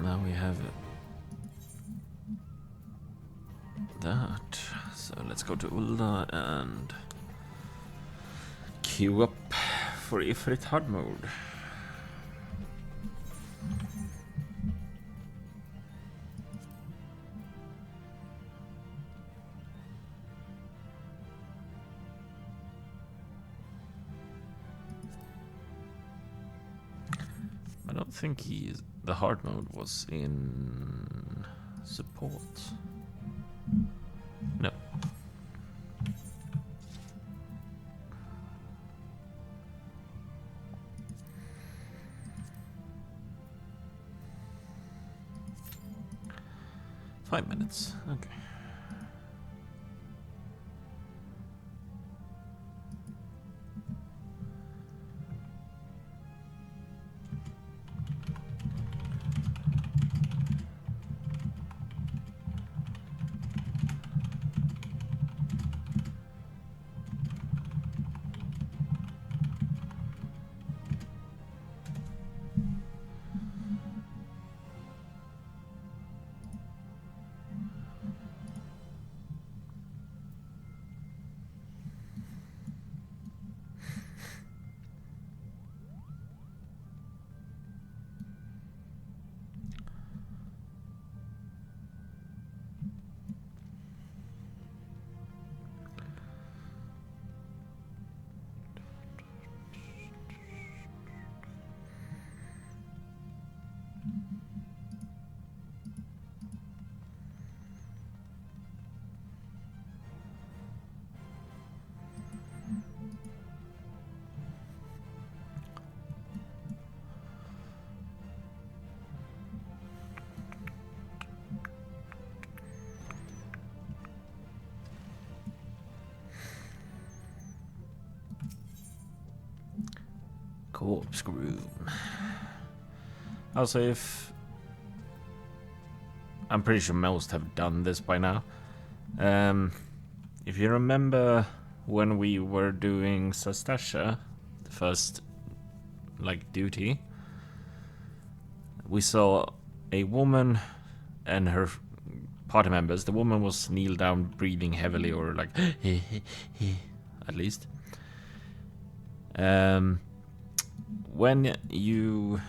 Now we have that. So let's go to Ulda and queue up for Ifrit hard mode. I don't think the hard mode was in support. 5 minutes. Okay. Corpse room. Also, if I'm pretty sure most have done this by now. If you remember when we were doing Sastasha, the first like duty, we saw a woman and her party members. The woman was kneeled down, breathing heavily, or like at least. When you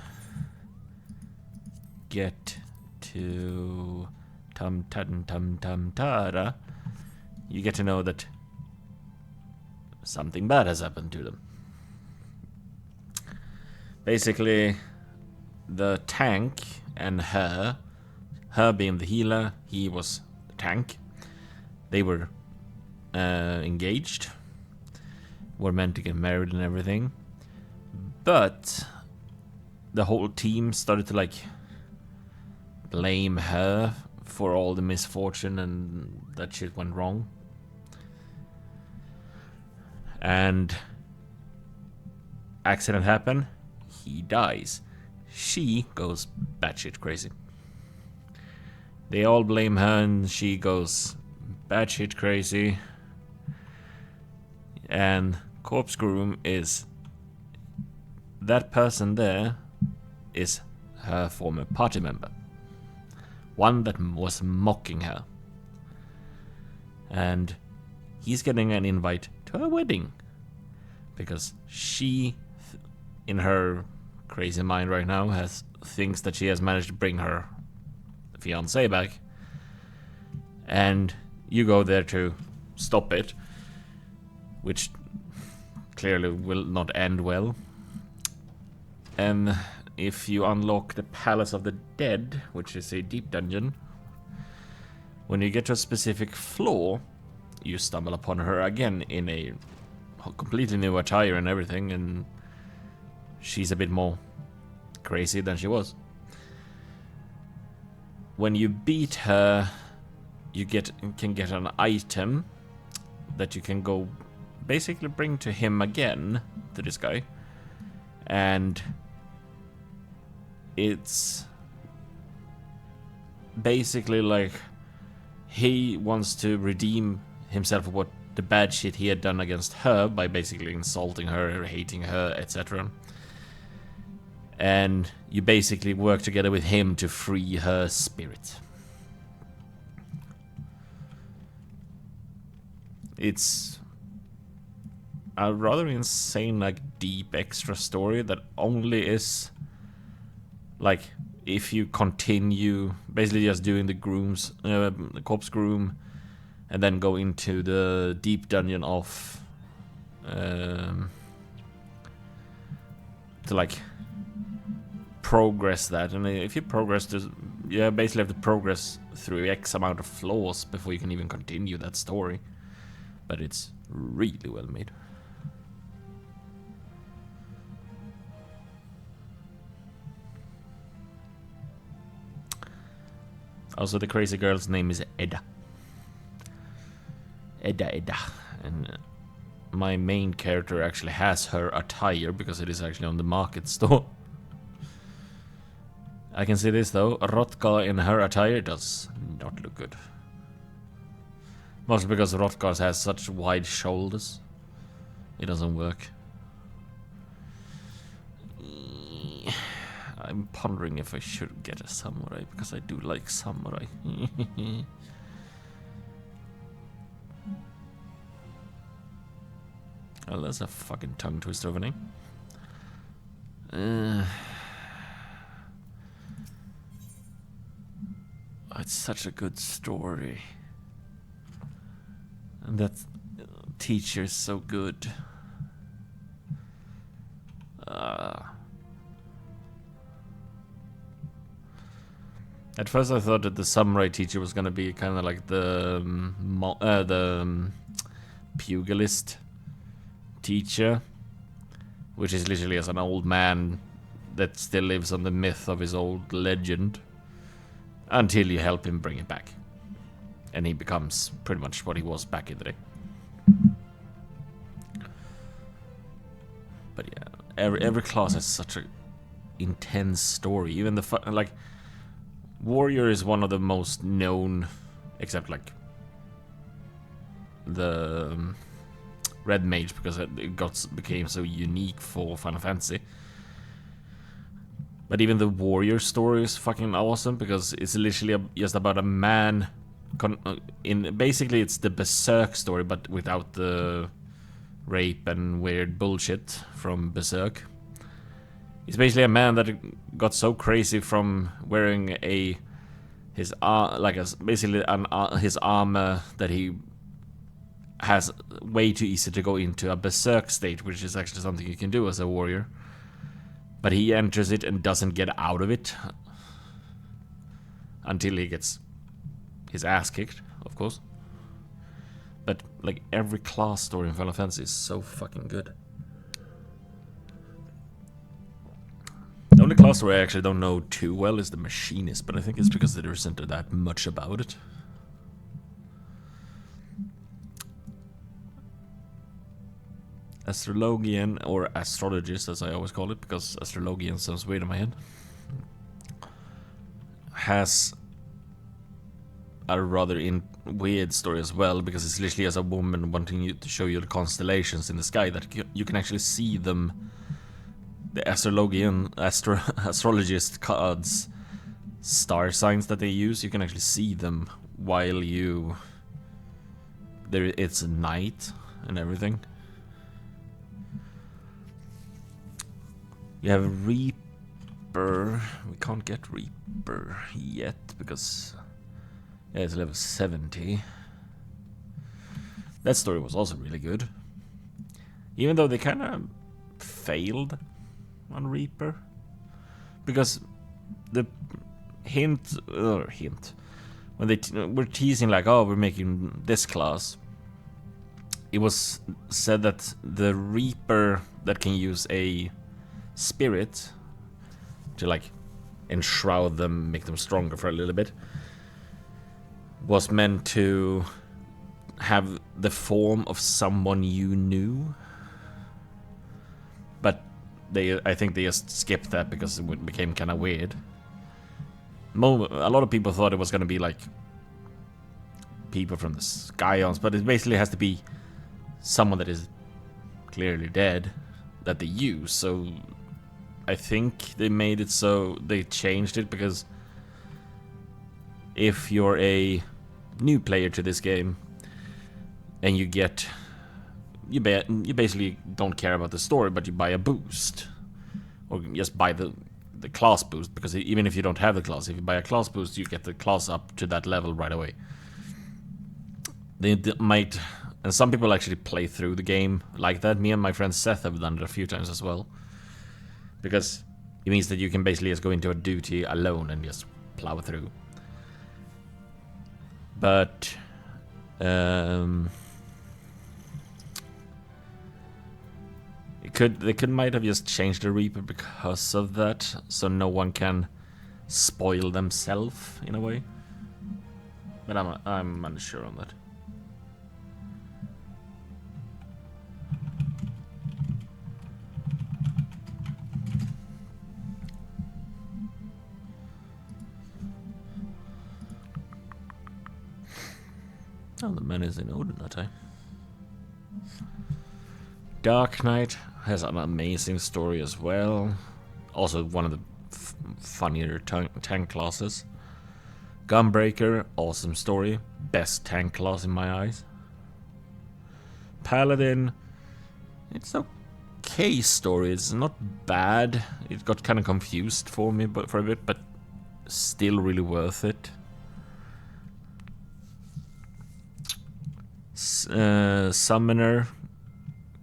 get to Tum Tara, you get to know that something bad has happened to them. Basically, the tank and her being the healer, he was the tank. They were engaged, were meant to get married and everything. But the whole team started to like blame her for all the misfortune and that shit went wrong. And accident happened, he dies. She goes batshit crazy. They all blame her and she goes batshit crazy. And corpse groom is that person there is her former party member. One that was mocking her. And he's getting an invite to her wedding. Because she, in her crazy mind right now, thinks that she has managed to bring her fiancé back. And you go there to stop it. Which clearly will not end well. And if you unlock the Palace of the Dead, which is a deep dungeon, when you get to a specific floor, you stumble upon her again in a completely new attire and everything, and she's a bit more crazy than she was. When you beat her, you can get an item that you can go basically bring to him again, to this guy, and it's basically like he wants to redeem himself for what the bad shit he had done against her by basically insulting her, hating her, etc. And you basically work together with him to free her spirit. It's a rather insane, like, deep extra story that only is like if you continue basically just doing the the corpse groom, and then go into the deep dungeon of to like progress that. And if you progress, you basically have to progress through X amount of floors before you can even continue that story. But it's really well made. Also, the crazy girl's name is Edda. Edda. And my main character actually has her attire because it is actually on the market store. I can see this though. Rotka in her attire does not look good. Mostly because Rotgar has such wide shoulders. It doesn't work. I'm pondering if I should get a samurai because I do like samurai. Oh, that's a fucking tongue twister of a name. It's such a good story. And that teacher is so good. At first I thought that the samurai teacher was gonna be kind of like the pugilist teacher, which is literally as an old man that still lives on the myth of his old legend, until you help him bring it back, and he becomes pretty much what he was back in the day. But yeah, every class has such a intense story. Even the like warrior is one of the most known, except like the red mage, because it became so unique for Final Fantasy. But even the warrior story is fucking awesome because it's literally just about a man. Basically, it's the Berserk story, but without the rape and weird bullshit from Berserk. He's basically a man that got so crazy from wearing his armor that he has way too easy to go into a Berserk state, which is actually something you can do as a warrior. But he enters it and doesn't get out of it until he gets his ass kicked, of course. But like every class story in Final Fantasy is so fucking good. The only class story I actually don't know too well is the Machinist, but I think it's because there isn't that much about it. Astrologian, or astrologist as I always call it, because astrologian sounds weird in my head, has a rather weird story as well, because it's literally as a woman wanting you to show you the constellations in the sky, that you can actually see them. The astrologist cards, star signs that they use, you can actually see them while it's night and everything. You have Reaper. We can't get Reaper yet because it's level 70. That story was also really good, even though they kind of failed on Reaper, because the hint when they were teasing like, oh, we're making this class, it was said that the Reaper that can use a spirit to like enshroud them, make them stronger for a little bit, was meant to have the form of someone you knew. But I think they just skipped that because it became kind of weird. A lot of people thought it was going to be like people from the Scions, but it basically has to be someone that is clearly dead that they use. So I think they made it so they changed it, because if you're a new player to this game and you basically don't care about the story, but you buy a boost, or just buy the class boost, because even if you don't have the class, if you buy a class boost, you get the class up to that level right away. They might, and some people actually play through the game like that. Me and my friend Seth have done it a few times as well, because it means that you can basically just go into a duty alone and just plow through. But they might have just changed the Reaper because of that, so no one can spoil themselves in a way. but I'm unsure on that. Oh, the man is in Odin that time. Dark Knight has an amazing story as well. Also one of the funnier tank classes. Gunbreaker, awesome story. Best tank class in my eyes. Paladin, it's okay story. It's not bad. It got kind of confused for me for a bit, but still really worth it. Summoner,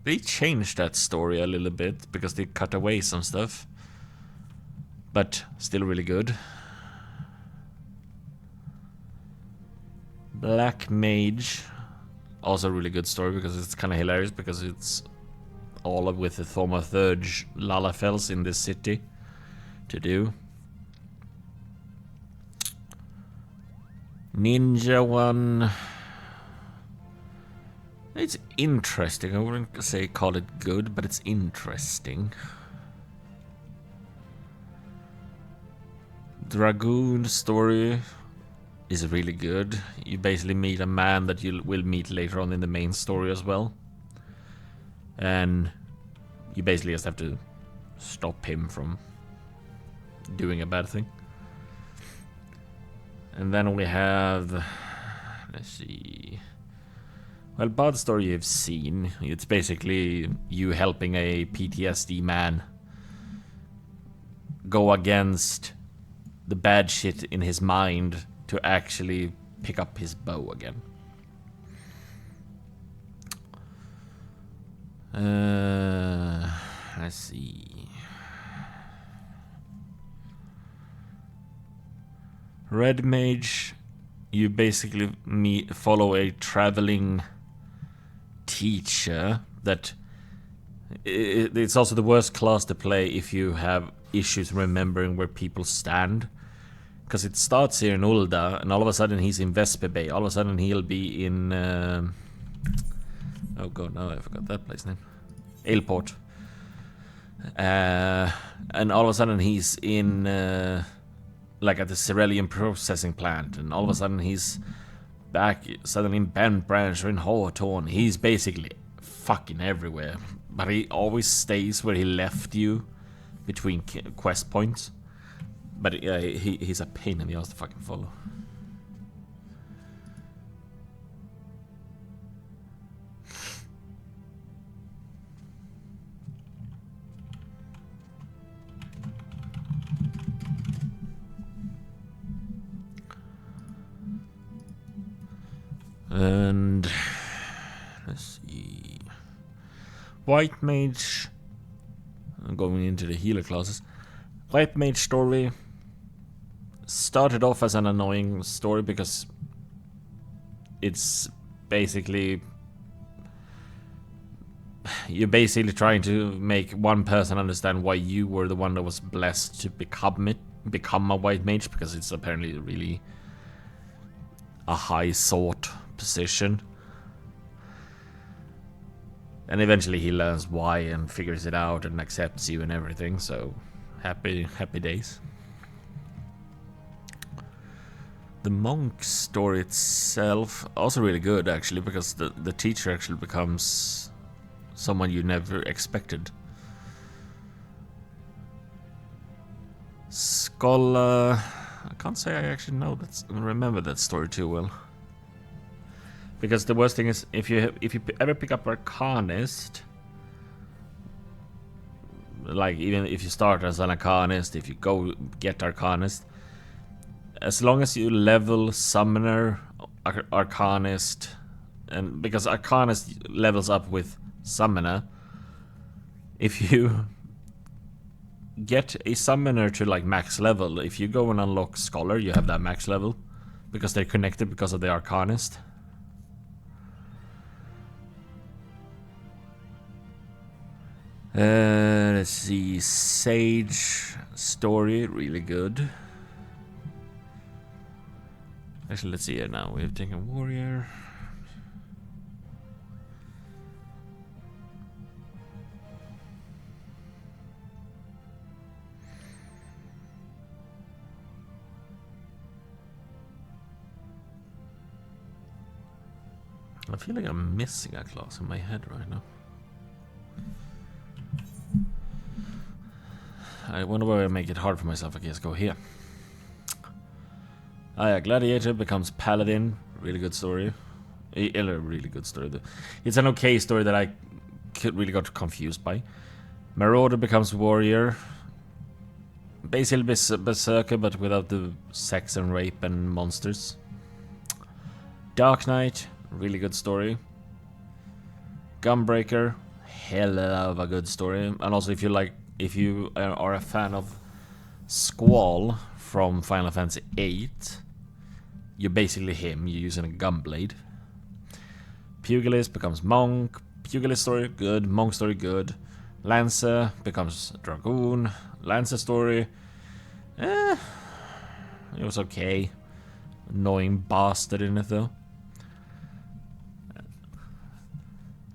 they changed that story a little bit because they cut away some stuff, but still really good. Black Mage, also a really good story because it's kind of hilarious because it's all with the Thaumaturge Lalafels in this city to do. Ninja one, it's interesting. I wouldn't say call it good, but it's interesting. Dragoon story is really good. You basically meet a man that you will meet later on in the main story as well. And you basically just have to stop him from doing a bad thing. And then we have, let's see. Well, Bards story you've seen. It's basically you helping a PTSD man go against the bad shit in his mind to actually pick up his bow again. Let's see. Red Mage, you basically follow a traveling teacher that it's also the worst class to play if you have issues remembering where people stand, because it starts here in Ulda and all of a sudden he's in Vesper Bay, all of a sudden he'll be in oh god, no, I forgot that place name, Ailport, and all of a sudden he's in like at the Cerulean processing plant, and all of a sudden he's back suddenly in Bent Branch or in Hawthorne. He's basically fucking everywhere, but he always stays where he left you between quest points. But he's a pain in the ass to fucking follow. And let's see. White Mage. I'm going into the healer classes. White Mage story started off as an annoying story because it's basically you're basically trying to make one person understand why you were the one that was blessed to become a White Mage, because it's apparently really a high sought position. And eventually he learns why and figures it out and accepts you and everything, so happy days. The monk story itself also really good actually, because the teacher actually becomes someone you never expected. Scholar, I can't say I actually remember that story too well. Because the worst thing is, if you ever pick up Arcanist, like even if you start as an Arcanist, if you go get Arcanist, as long as you level Summoner, Arcanist, and because Arcanist levels up with Summoner, if you get a Summoner to like max level, if you go and unlock Scholar, you have that max level, because they're connected because of the Arcanist. Let's see, Sage story, really good. Actually, let's see here now. We've taken warrior. I feel like I'm missing a class in my head right now. I wonder why I make it hard for myself. I guess go here. Ah, yeah, Gladiator becomes Paladin. Really good story. A really good story. It's an okay story that I really got confused by. Marauder becomes Warrior. Basically Berserker, but without the sex and rape and monsters. Dark Knight. Really good story. Gunbreaker. Hell of a good story. And also if you are a fan of Squall from Final Fantasy VIII, you're basically him. You're using a gunblade. Pugilist becomes Monk. Pugilist story, good. Monk story, good. Lancer becomes Dragoon. Lancer story, it was okay. Annoying bastard in it though.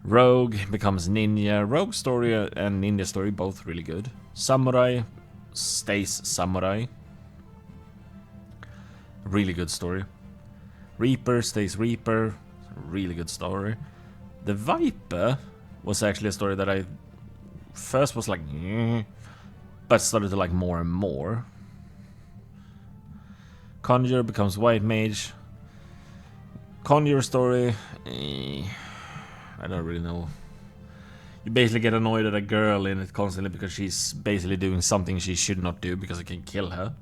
Rogue becomes Ninja. Rogue story and Ninja story both really good. Samurai stays Samurai. Really good story. Reaper stays Reaper. Really good story. The Viper was actually a story that I first was like, but started to like more and more. Conjurer becomes White Mage. Conjurer story, I don't really know. You basically get annoyed at a girl in it constantly because she's basically doing something she should not do because it can kill her.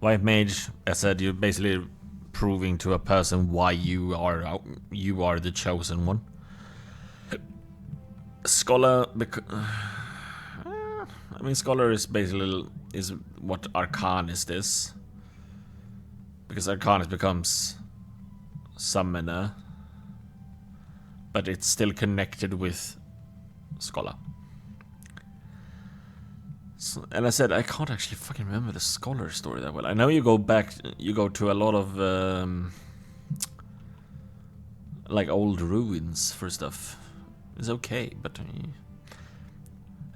White Mage, as I said, you're basically proving to a person why you are the chosen one. Scholar, I mean, Scholar is basically what Arcanist is, because Arcanist becomes Summoner, but it's still connected with Scholar. So, and I said I can't actually fucking remember the Scholar story that well. I know you go to a lot of like old ruins for stuff. It's okay, but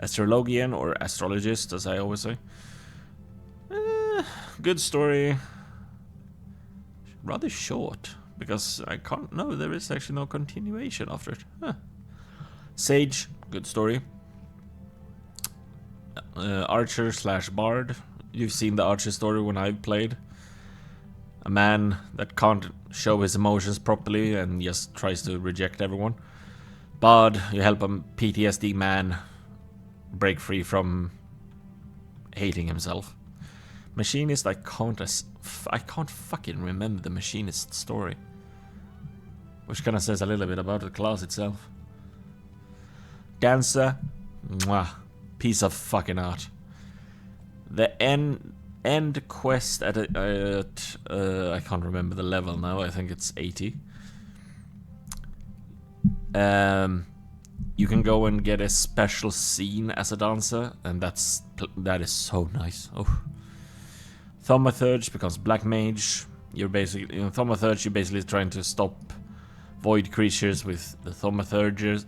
astrologian or astrologist, as I always say. Good story. Rather short, because I can't know, there is actually no continuation after it. Sage, good story. Archer / Bard. You've seen the Archer story when I've played. A man that can't show his emotions properly and just tries to reject everyone. Bard, you help a PTSD man break free from hating himself. Machinist, I can't fucking remember the Machinist story, which kind of says a little bit about the class itself. Dancer, mwah, piece of fucking art. The end quest at I can't remember the level now. I think it's 80. You can go and get a special scene as a dancer, and that is so nice. Oh. Thaumaturge becomes Black Mage. You're basically in Thaumaturge. You're basically trying to stop void creatures with the Thaumaturge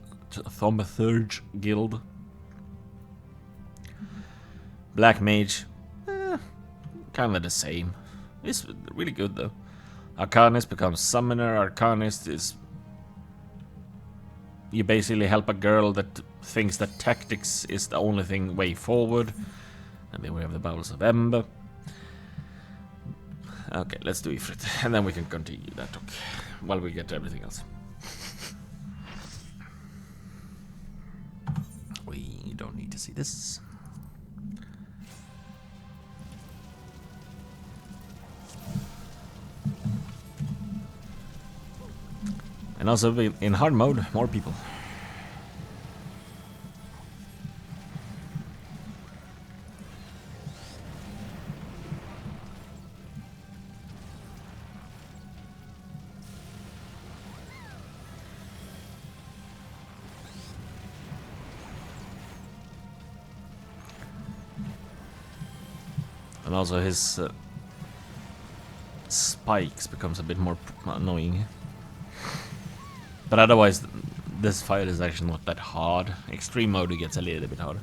guild. Black Mage, kind of the same. It's really good though. Arcanist becomes Summoner. Arcanist is you basically help a girl that thinks that tactics is the only way forward. And then we have the Bowels of Ember. Okay, let's do Ifrit, and then we can continue that talk while we get to everything else. We don't need to see this. And also in hard mode, more people. And also his spikes becomes a bit more annoying. But otherwise, this fight is actually not that hard. Extreme mode gets a little bit harder.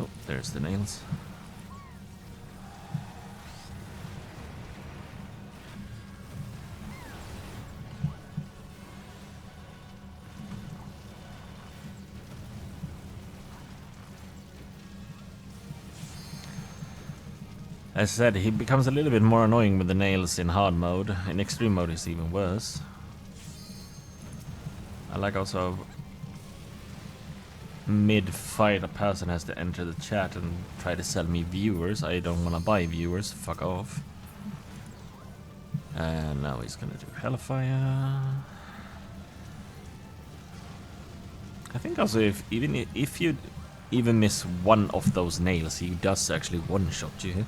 Oh, there's the nails. As I said, he becomes a little bit more annoying with the nails in hard mode. In extreme mode, it's even worse. I like also mid-fight a person has to enter the chat and try to sell me viewers. I don't want to buy viewers. Fuck off. And now he's gonna do Hellfire. I think also if you even miss one of those nails, he does actually one-shot you.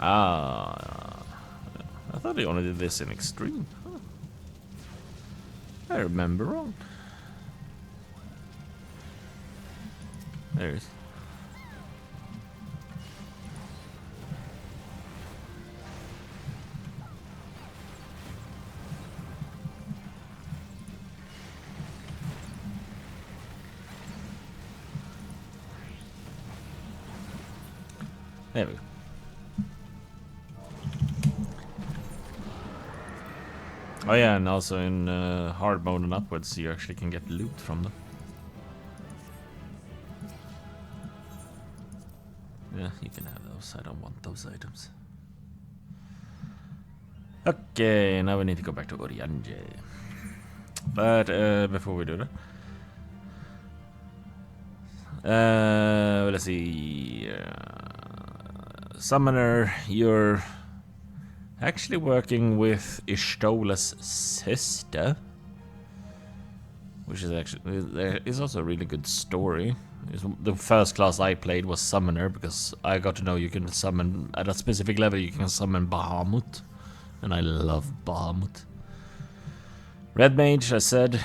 Ah, I thought he only did this in extreme. Huh. I remember wrong. There it is. There we go. Oh yeah, and also in hard mode and upwards, you actually can get loot from them. Yeah, you can have those. I don't want those items. Okay, now we need to go back to Orianje. But before we do that, let's see. Summoner, you're actually working with Ishtola's sister, which is actually is also a really good story. The first class I played was Summoner because I got to know you can summon at a specific level. You can summon Bahamut, and I love Bahamut. Red Mage, I said,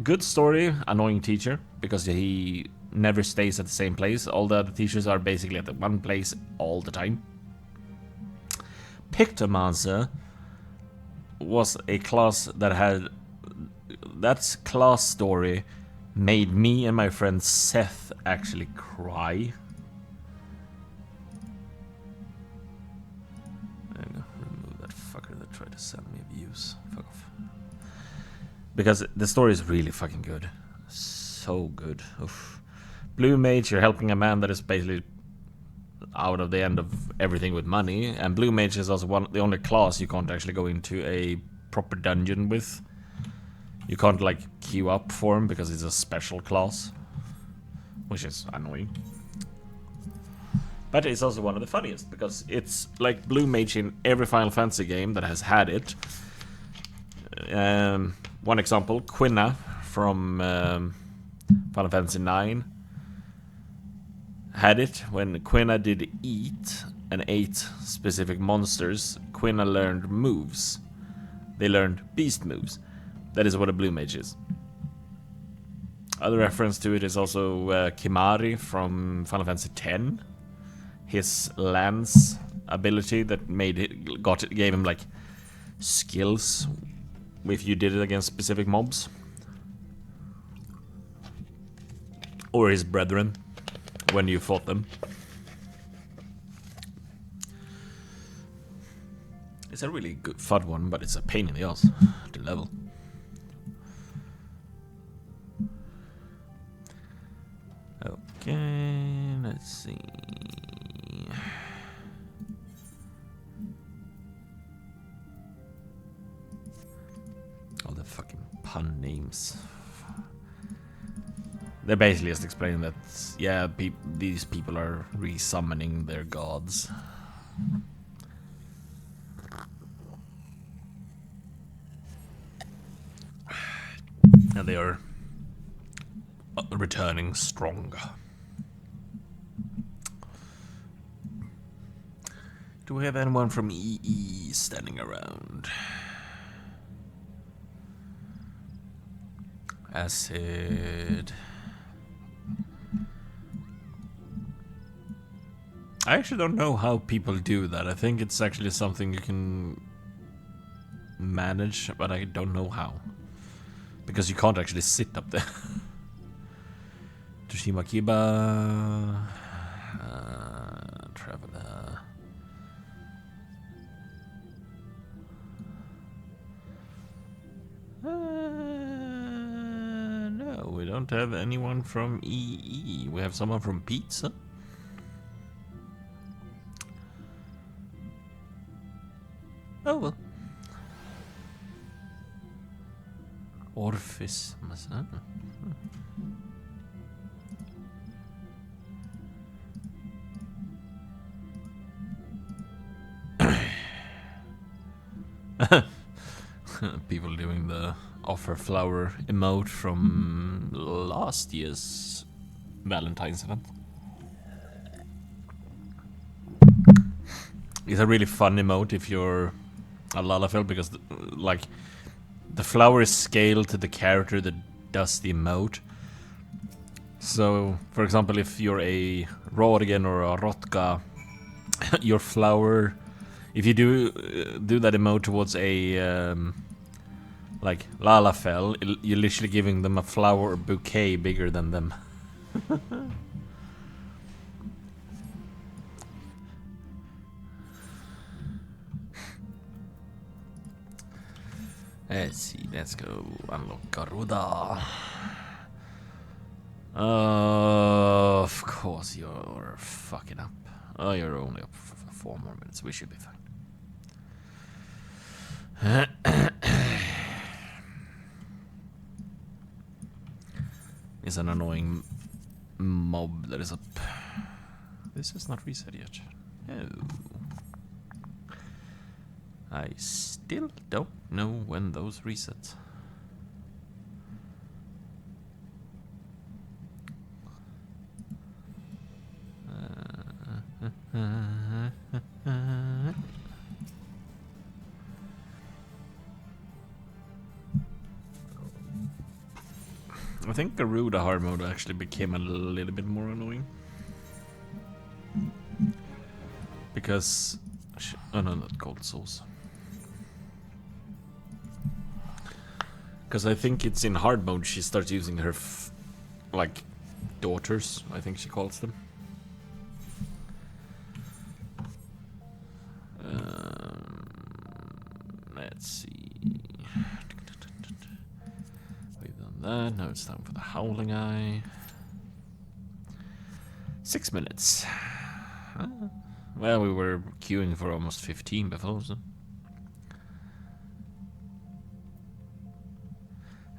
good story, annoying teacher because he never stays at the same place. All the other teachers are basically at the one place all the time. Pictomancer was a class that had... That class story made me and my friend Seth actually cry. There you go. Remove that fucker that tried to sell me views. Fuck off. Because the story is really fucking good. So good. Oof. Blue Mage, you're helping a man that is basically out of the end of everything with money, and Blue Mage is also the only class you can't actually go into a proper dungeon with. You can't like queue up for him because it's a special class, which is annoying. But it's also one of the funniest because it's like Blue Mage in every Final Fantasy game that has had it. One example, Quina from Final Fantasy IX had it. When Quina did eat and ate specific monsters, Quina learned moves. They learned beast moves. That is what a Blue Mage is. Other reference to it is also Kimari from Final Fantasy X. His lance ability that gave him like skills if you did it against specific mobs. Or his brethren when you fought them. It's a really good fun one, but it's a pain in the ass to level. Okay, let's see. seems. They're basically just explaining that, yeah, these people are resummoning their gods. And they are returning stronger. Do we have anyone from EE standing around? Acid. I actually don't know how people do that. I think it's actually something you can manage, but I don't know how. Because you can't actually sit up there. Toshima Kiba. Traveler. No, we don't have anyone from EE. We have someone from Pizza. Oh well. Orphis. People doing the offer flower emote from last year's Valentine's event. It's a really fun emote if you're a Lalafell, because the flower is scaled to the character that does the emote. So, for example, if you're a Rorigen or a Rotka, your flower, if you do that emote towards a like Lalafell, you're literally giving them a flower bouquet bigger than them. Let's see, let's go unlock Garuda. Of course you're fucking up. Oh, you're only up for 4 more minutes. We should be fine. It's an annoying mob that is up. This is not reset yet. No. I still don't know when those reset. I think Garuda hard mode actually became a little bit more annoying. Because... oh no, not Gold Souls. Because I think it's in hard mode she starts using her, like, daughters, I think she calls them. Let's see. We've done that. Now it's time for the Howling Eye. 6 minutes. Well, we were queuing for almost 15 before, so.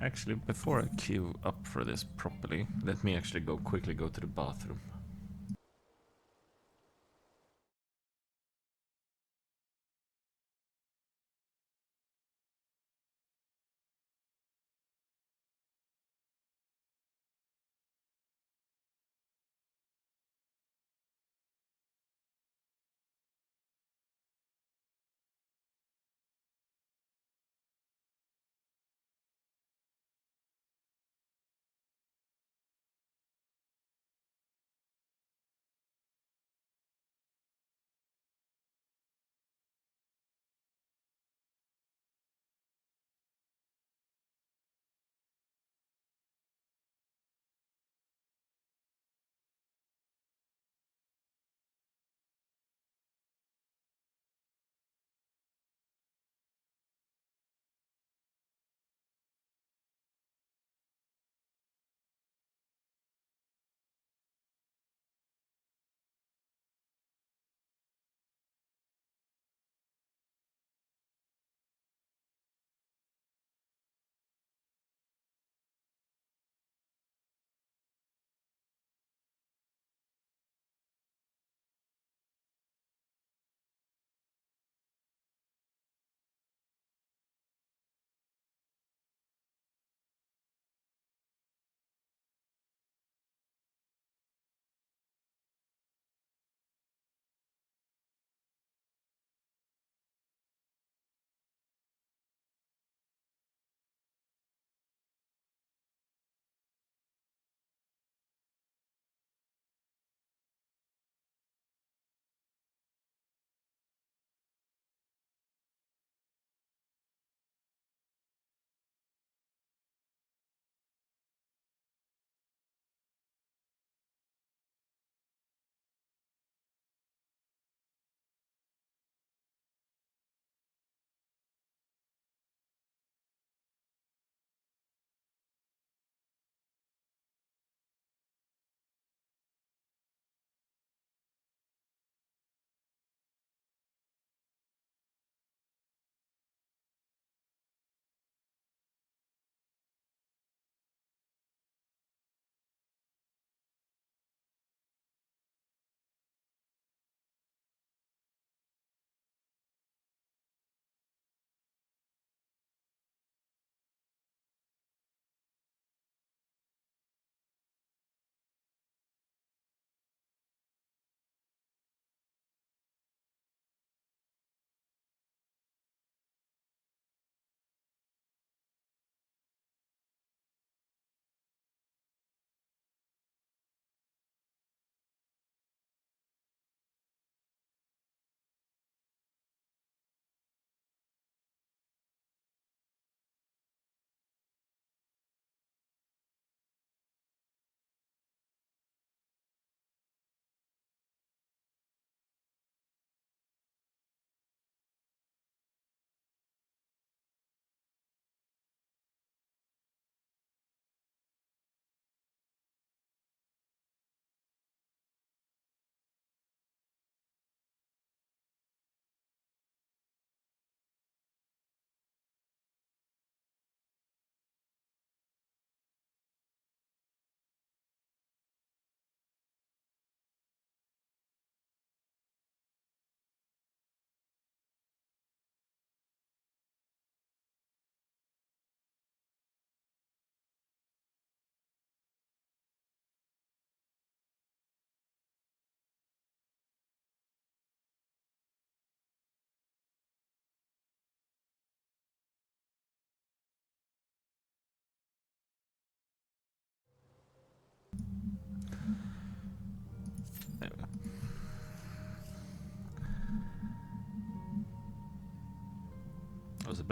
Actually, before I queue up for this properly, let me actually quickly go to the bathroom.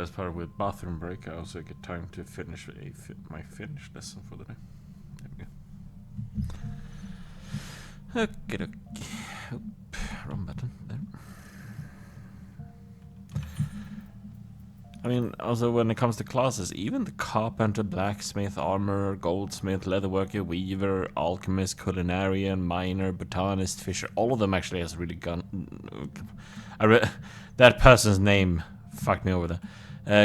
best part with bathroom break, I also get time to finish my Finnish lesson for the day. There we go. Okay, okay. Oop, wrong button. There. I mean, also when it comes to classes, even the carpenter, blacksmith, armorer, goldsmith, leatherworker, weaver, alchemist, culinarian, miner, botanist, fisher, all of them actually has really that person's name fucked me over there.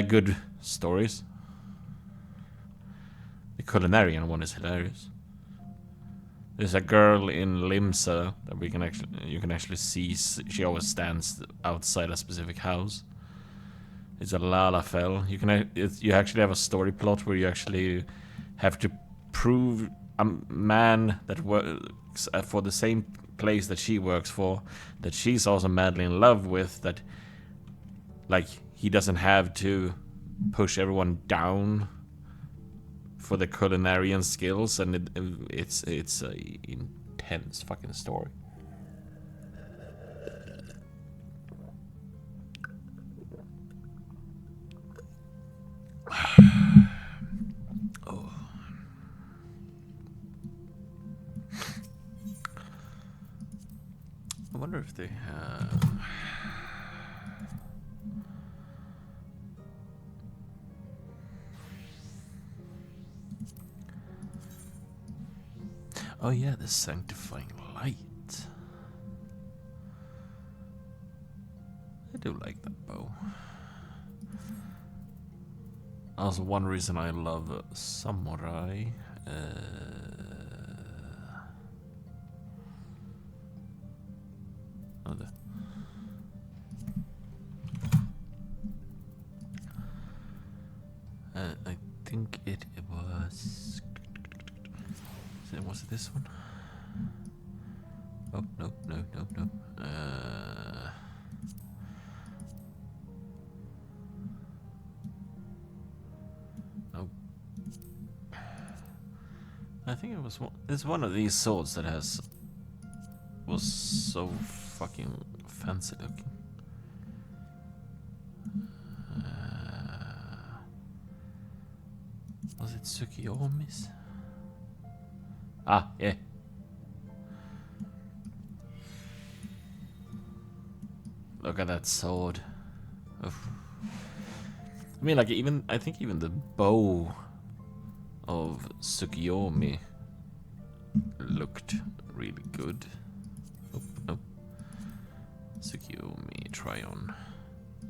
Good stories. The culinarian one is hilarious. There's a girl in Limsa that you can actually see. She always stands outside a specific house. It's a Lalafell. You actually have a story plot where you actually have to prove a man that works for the same place that she works for, that she's also madly in love with, that like he doesn't have to push everyone down for the culinarian skills, and it's a intense fucking story. Oh. I wonder if they have. Oh yeah, the sanctifying light. I do like that bow. Also, one reason I love samurai. I think it was. Was it this one? Oh no. No. I think it was one. It's one of these swords that was so fucking fancy looking. Was it Tsukiyomi's? Ah, yeah. Look at that sword. Oof. I mean, like, I think even the bow of Tsukiyomi looked really good. Oh, no. Tsukiyomi, try on.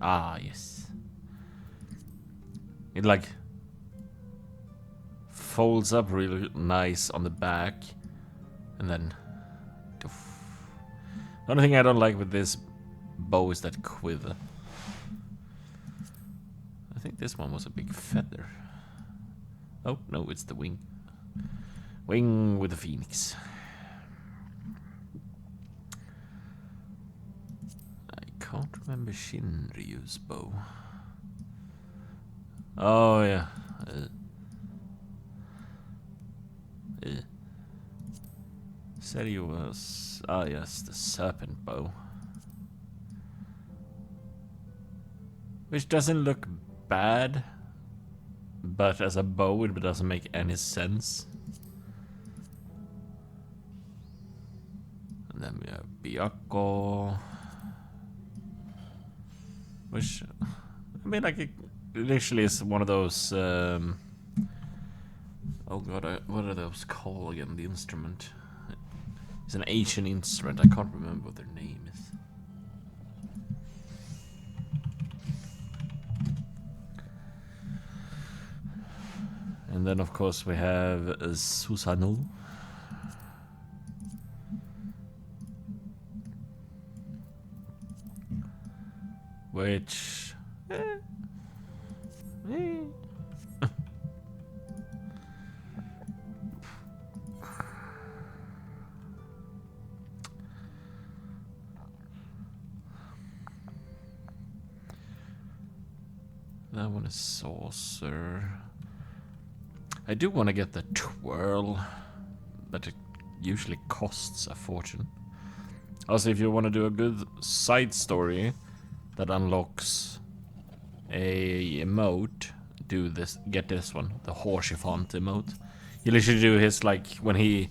Ah, yes. It, like, folds up really nice on the back, and then the only thing I don't like with this bow is that quiver. I think this one was a big feather. Oh no, it's the wing. Wing with the phoenix. I can't remember Shinryu's bow. Oh yeah. Said he was. Ah, yes, the serpent bow. Which doesn't look bad, but as a bow, it doesn't make any sense. And then we have Byakuo. Which, I mean, like, it literally is one of those. Oh god, what are those called again? The instrument. It's an Asian instrument. I can't remember what their name is. And then, of course, we have Susanoo. Which... That one is saucer. I do want to get the twirl, but it usually costs a fortune. Also, if you want to do a good side story that unlocks a emote, do this, get this one, the horsey font emote. You literally do his, like, when he,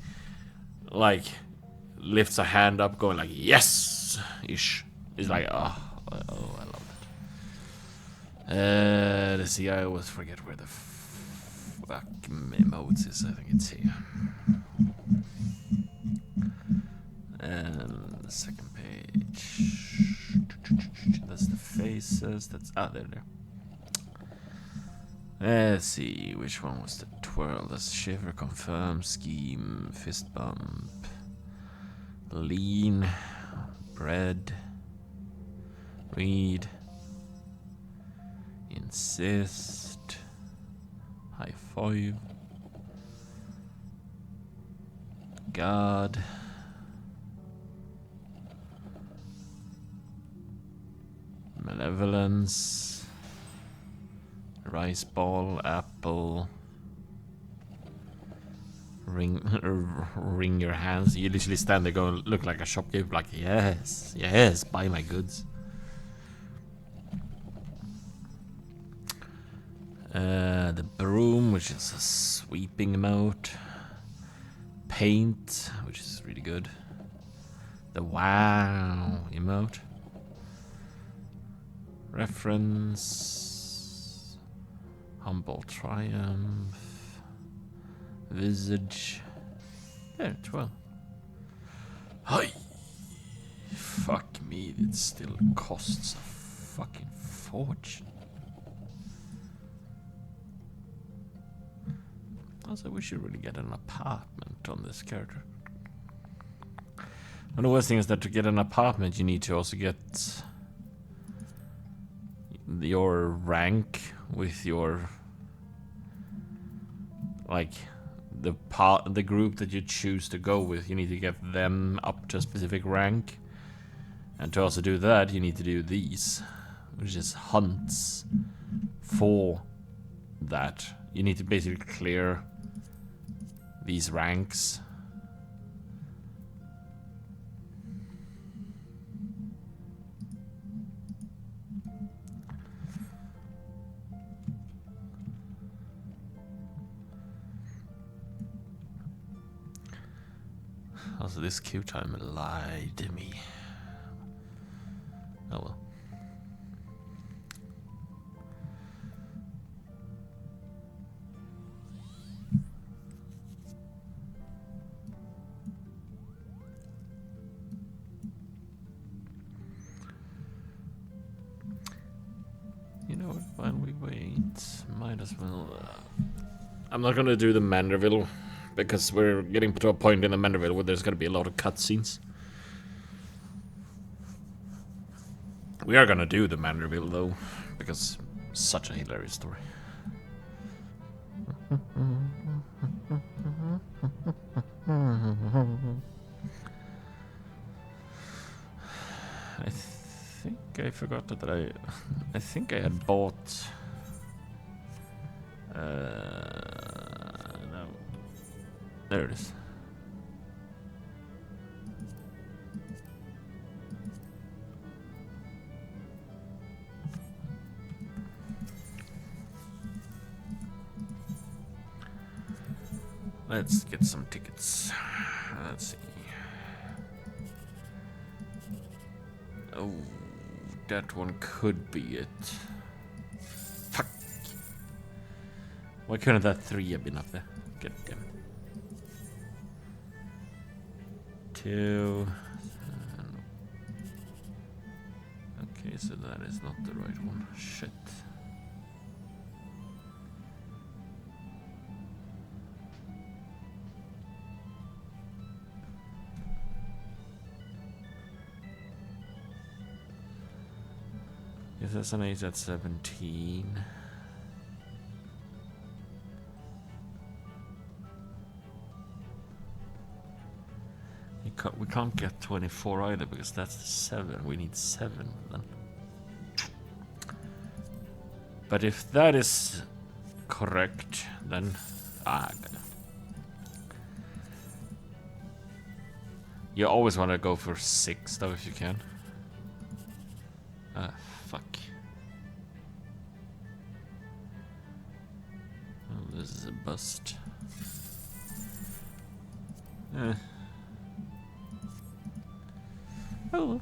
like, lifts a hand up, going like, yes! Ish. It's like, oh, I love it. Let's see, I always forget where the fuck emotes is. I think it's here. And the second page. That's the faces. That's there. Let's see, which one was the twirl? That's shiver, confirm, scheme, fist bump, lean, bread, read, insist, high five, God, malevolence, rice ball, apple, wring your hands. You literally stand there going, look like a shopkeeper, like, yes, yes, buy my goods. The broom, which is a sweeping emote. Paint, which is really good. The wow emote. Reference. Humble triumph. Visage. There, 12. Hi. Fuck me, it still costs a fucking fortune. Also, we should really get an apartment on this character. And the worst thing is that to get an apartment, you need to also get your rank with your, like, the group that you choose to go with. You need to get them up to a specific rank, and to also do that, you need to do these, which is hunts for that. You need to basically clear these ranks. Also, this queue time lied to me. Oh well. You know what, while we wait, might as well... I'm not gonna do the Manderville, because we're getting to a point in the Manderville where there's gonna be a lot of cutscenes. We are gonna do the Manderville though, because such a hilarious story. I think I forgot that I think I had bought no. There it is. Let's get some tickets. Let's see. Oh, that one could be it. Fuck. Why couldn't that 3 have been up there? Get them. 2. Okay, so that is not the right one. Shit. SNA is at 17. We can't get 24 either because that's the 7. We need 7 then. But if that is correct, then you always want to go for 6 though if you can. Fuck. this is a bust. Eh. Oh well.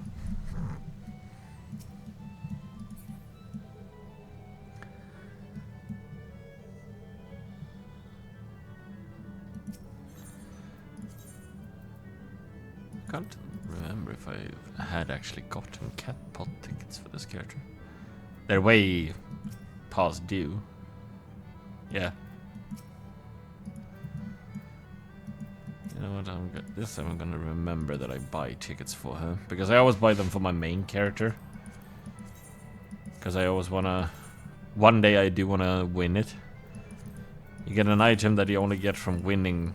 Can't remember if I had actually gotten cat pot tickets for this character. They're way past due. Yeah. You know what? This time I'm gonna remember that I buy tickets for her, because I always buy them for my main character. Because I always wanna. One day I do wanna win it. You get an item that you only get from winning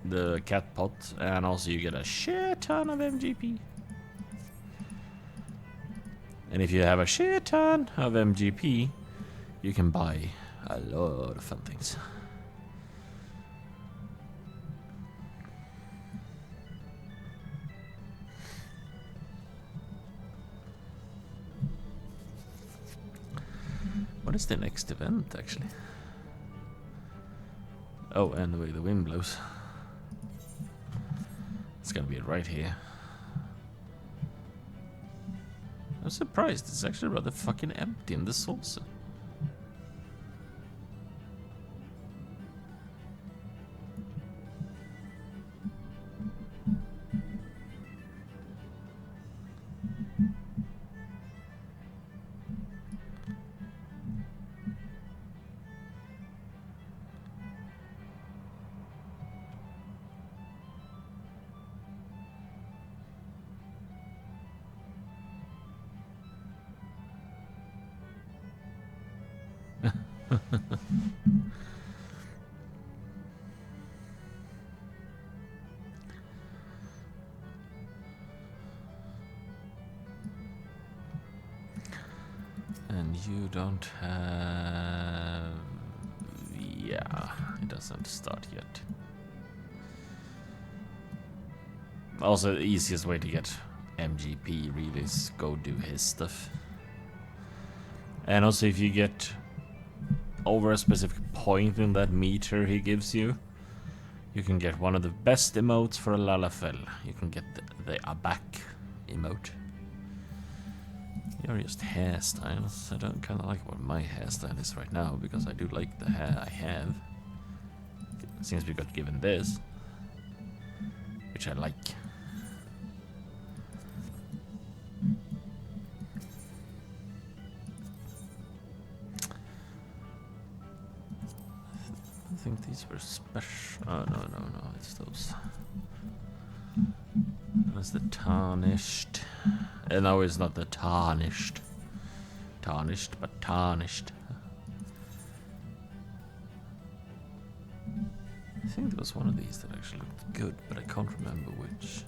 the cat pot, and also you get a shit ton of MGP. And if you have a shit ton of MGP, you can buy a lot of fun things. What is the next event, actually? Oh, and the way the wind blows. It's gonna be right here. I'm surprised, it's actually rather fucking empty in this saucer. And you don't have... Yeah, it doesn't start yet. Also, the easiest way to get MGP really is go do his stuff. And also, if you get over a specific point in that meter he gives you, you can get one of the best emotes for a Lalafell. You can get the Abak emote. You're just hairstyles. I don't kind of like what my hairstyle is right now, because I do like the hair I have. Since we got given this, which I like. I think these were special. Oh, no, it's those. That's the tarnished. And no, it's not the tarnished. Tarnished, but tarnished. I think there was one of these that actually looked good, but I can't remember which.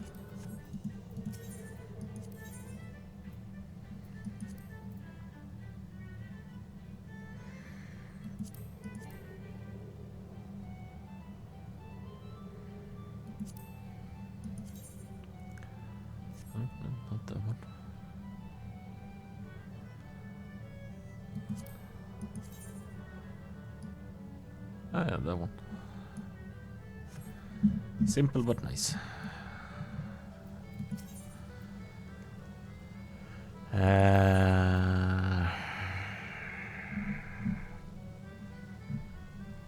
Not that one. Ah, yeah, that one. Simple but nice.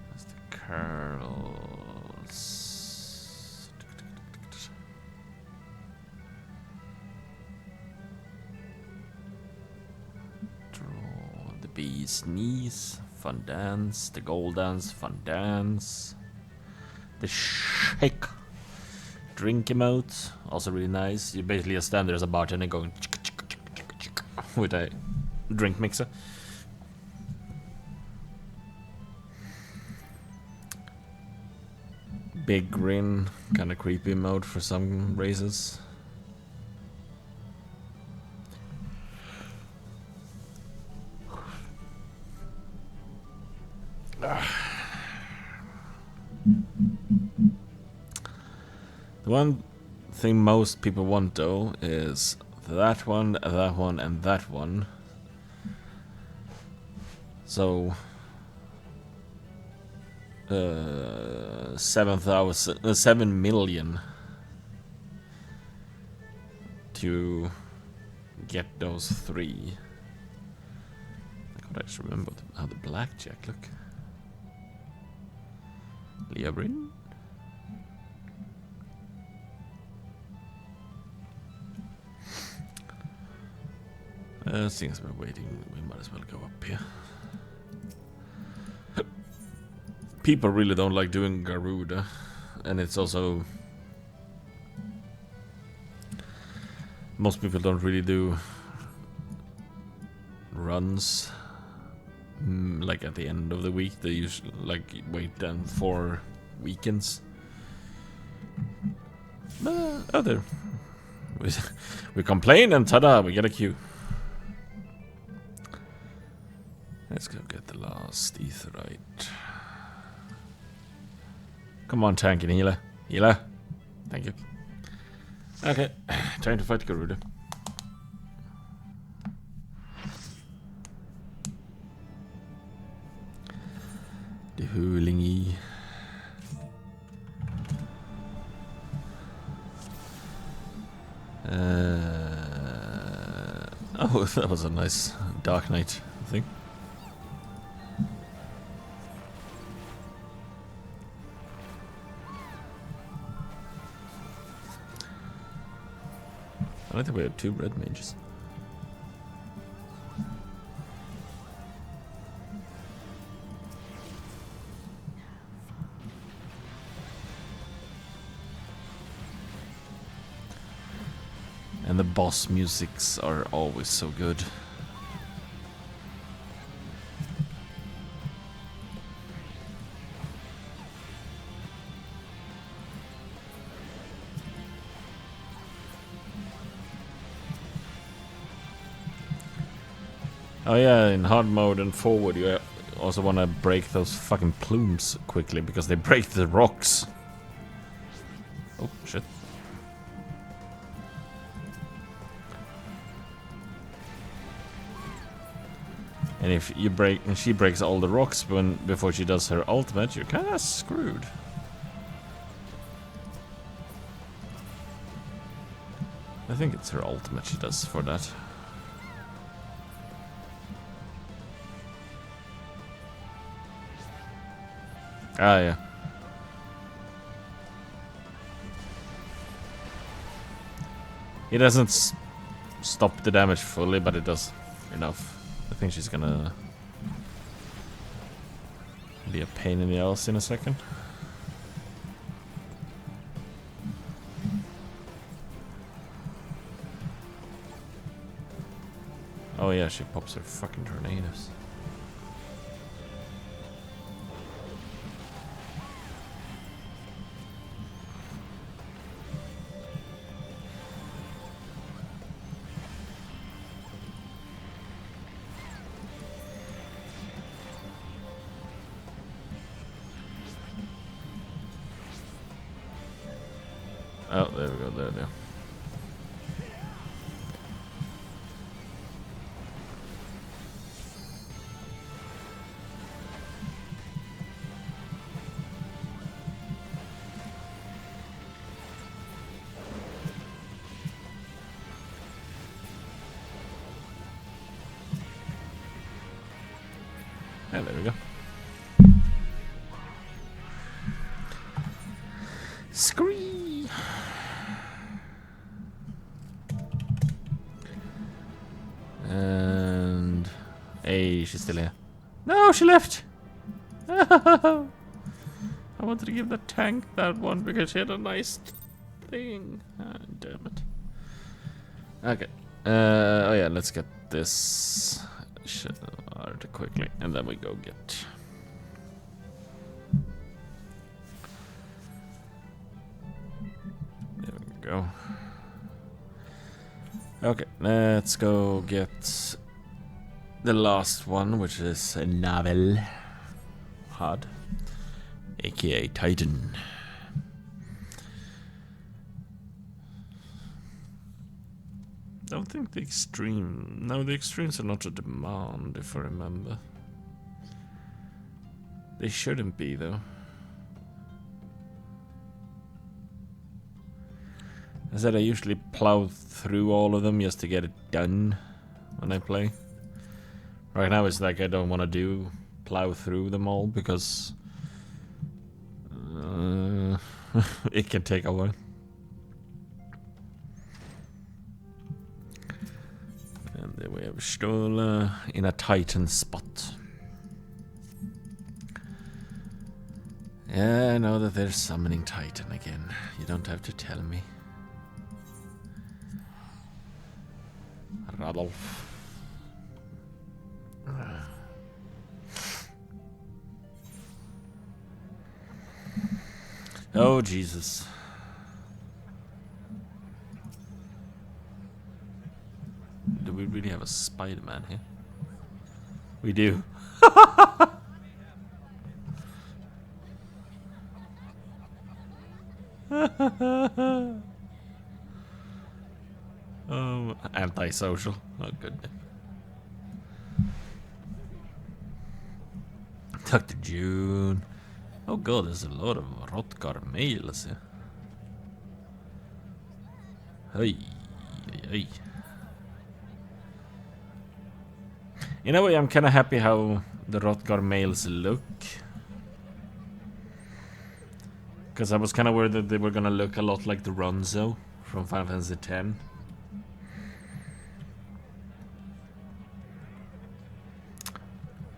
That's the curls. Draw the bee's knees. Fun dance. The gold dance. Fun dance. The shake drink emote, also really nice. You basically just stand there as a bartender going with a drink mixer. Big grin, kind of creepy mode for some races. The one thing most people want though is that one, and that one. So 7 million to get those 3. I can't actually remember how the blackjack look. Leobrin? Since we're waiting, we might as well go up here. People really don't like doing Garuda, and it's also... most people don't really do runs like at the end of the week. They usually like wait then for weekends. Oh, there. We complain and tada, we get a queue. Let's go get the last etherite. Come on, tank and healer. Healer. Thank you. Okay, time to fight Garuda. The Hulingi. Oh, that was a nice Dark Knight thing. I think we have 2 red mages. And the boss musics are always so good. Oh yeah, in hard mode and forward you also want to break those fucking plumes quickly because they break the rocks. Oh shit. And if you break, and she breaks all the rocks before she does her ultimate, you're kinda screwed. I think it's her ultimate she does for that. Ah, yeah. It doesn't stop the damage fully, but it does enough. I think she's gonna be a pain in the ass in a second. Oh yeah, she pops her fucking tornadoes. Oh, there we go, there. And there we go. Scree! And... hey, she's still here. No, she left! I wanted to give the tank that one because she had a nice thing. Ah, damn it. Okay. Oh yeah, let's get this shit out quickly, and then we go get... there we go. Okay, let's go get the last one, which is a Navel Hard, aka Titan. I don't think the extreme... no, the extremes are not a demand, if I remember. They shouldn't be, though. I said I usually plow through all of them just to get it done when I play. Right now it's like I don't want to plow through them all because it can take a while. And then we have Stola in a Titan spot. Yeah, I know that they're summoning Titan again. You don't have to tell me. Radolf. Oh, Jesus. Do we really have a Spider-Man here? We do. Oh, antisocial. Oh, goodness. Dr. June. Oh god, there's a lot of Rotgar males here. Hey, hey. In a way, I'm kind of happy how the Rotgar males look. Because I was kind of worried that they were gonna look a lot like the Ronzo from Final Fantasy X.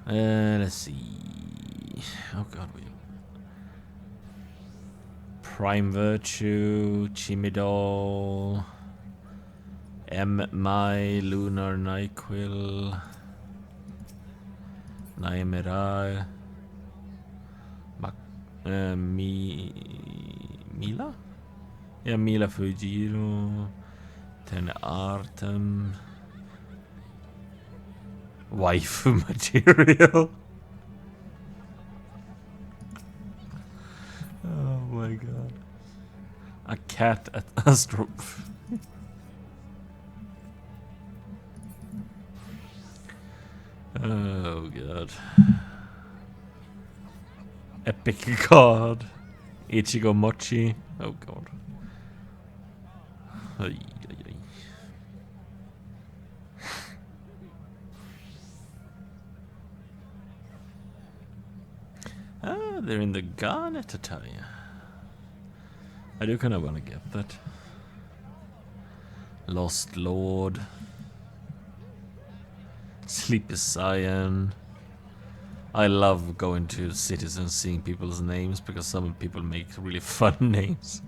Let's see. Oh god, we Prime Virtue, Chimidol, Mai, Lunar Nyquil, Naimera, Mila? Yeah, Mila Fujiro, Ten Artem, Waifu material. Oh my god. A cat at Astro. Oh god. Epic card. Ichigo Mochi. Oh god. Ay, ay, ay. Ah, they're in the Garnet attire. I do kind of want to get that. Lost Lord. Sleepy Cyan. I love going to cities and seeing people's names because some people make really fun names.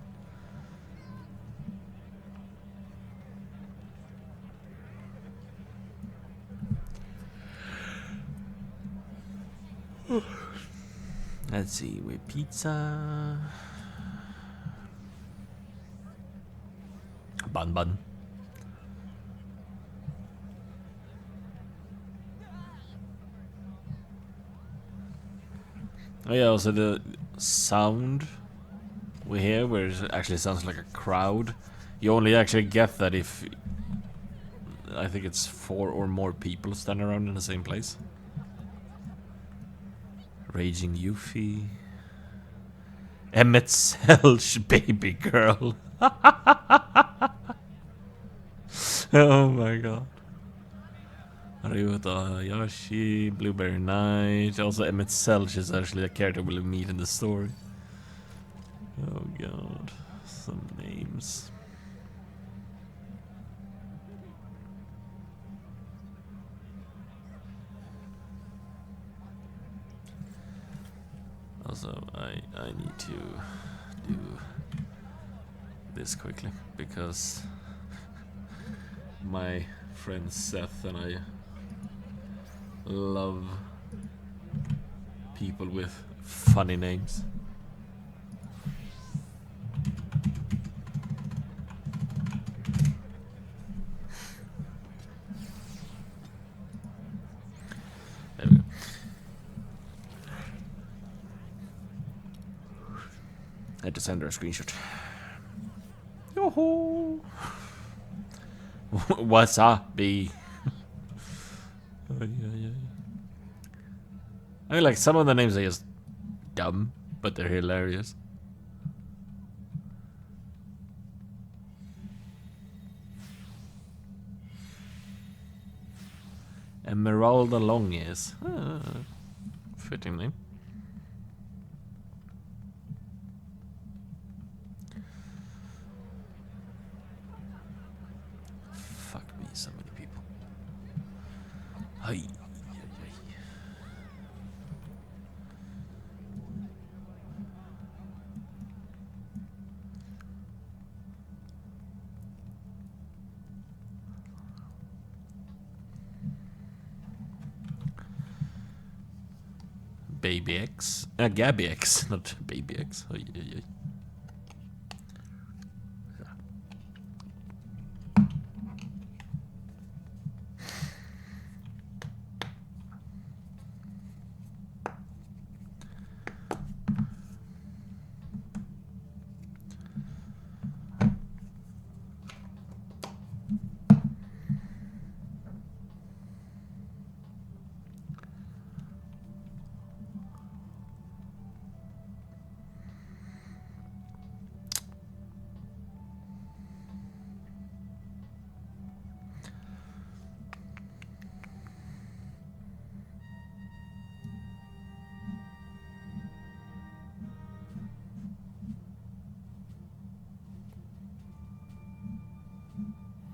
Let's see, with pizza. Bun bun. Oh yeah, also the sound we hear, where it actually sounds like a crowd. You only actually get that if I think it's 4 or more people standing around in the same place. Raging Yuffie. Emmett Selch, baby girl. Oh my god. Ryuta Yashi, Blueberry Knight. Also, Emmett Selch is actually a character we'll meet in the story. Oh god. Some names. Also, I need to do this quickly because my friend Seth and I love people with funny names. There we go. I had to send her a screenshot. Yoo-hoo! Wasabi. I mean, like, some of the names are just dumb, but they're hilarious. Emeralda Longears. Fitting name. Fuck me, so many people. Hi. Baby X. Gabby X, not Baby X. Oj, oj, oj.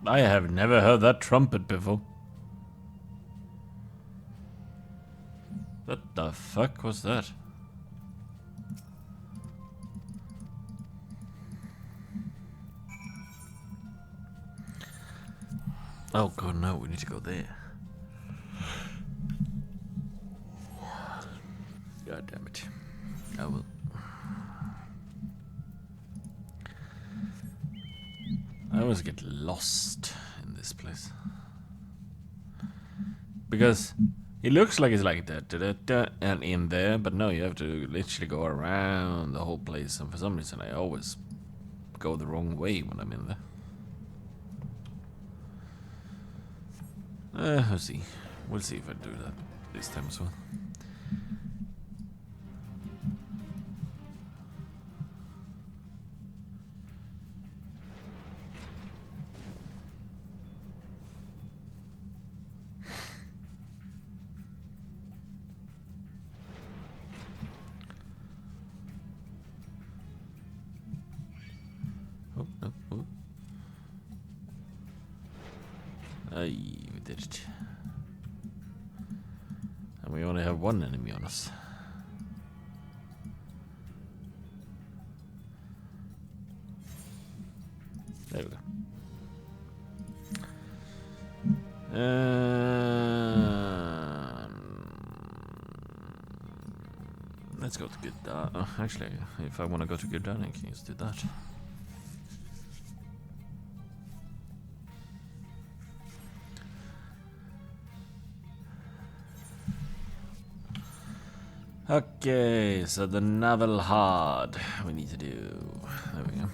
I have never heard that trumpet before. What the fuck was that? Oh god, no, we need to go there. God damn it. I will. I always get lost in this place. Because it looks like it's like that, and in there, but no, you have to literally go around the whole place, and for some reason I always go the wrong way when I'm in there. We'll see. We'll see if I do that this time as well. Oh, no, oh. Aye, we did it. And we only have one enemy on us. There we go. Let's go to Gudda. Actually, if I want to go to Gudda, I can just do that. Okay, so the navel hard we need to do. There we go.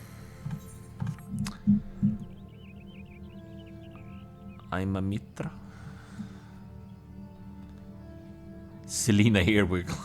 I'm a Mitra. Selena Earwiggle.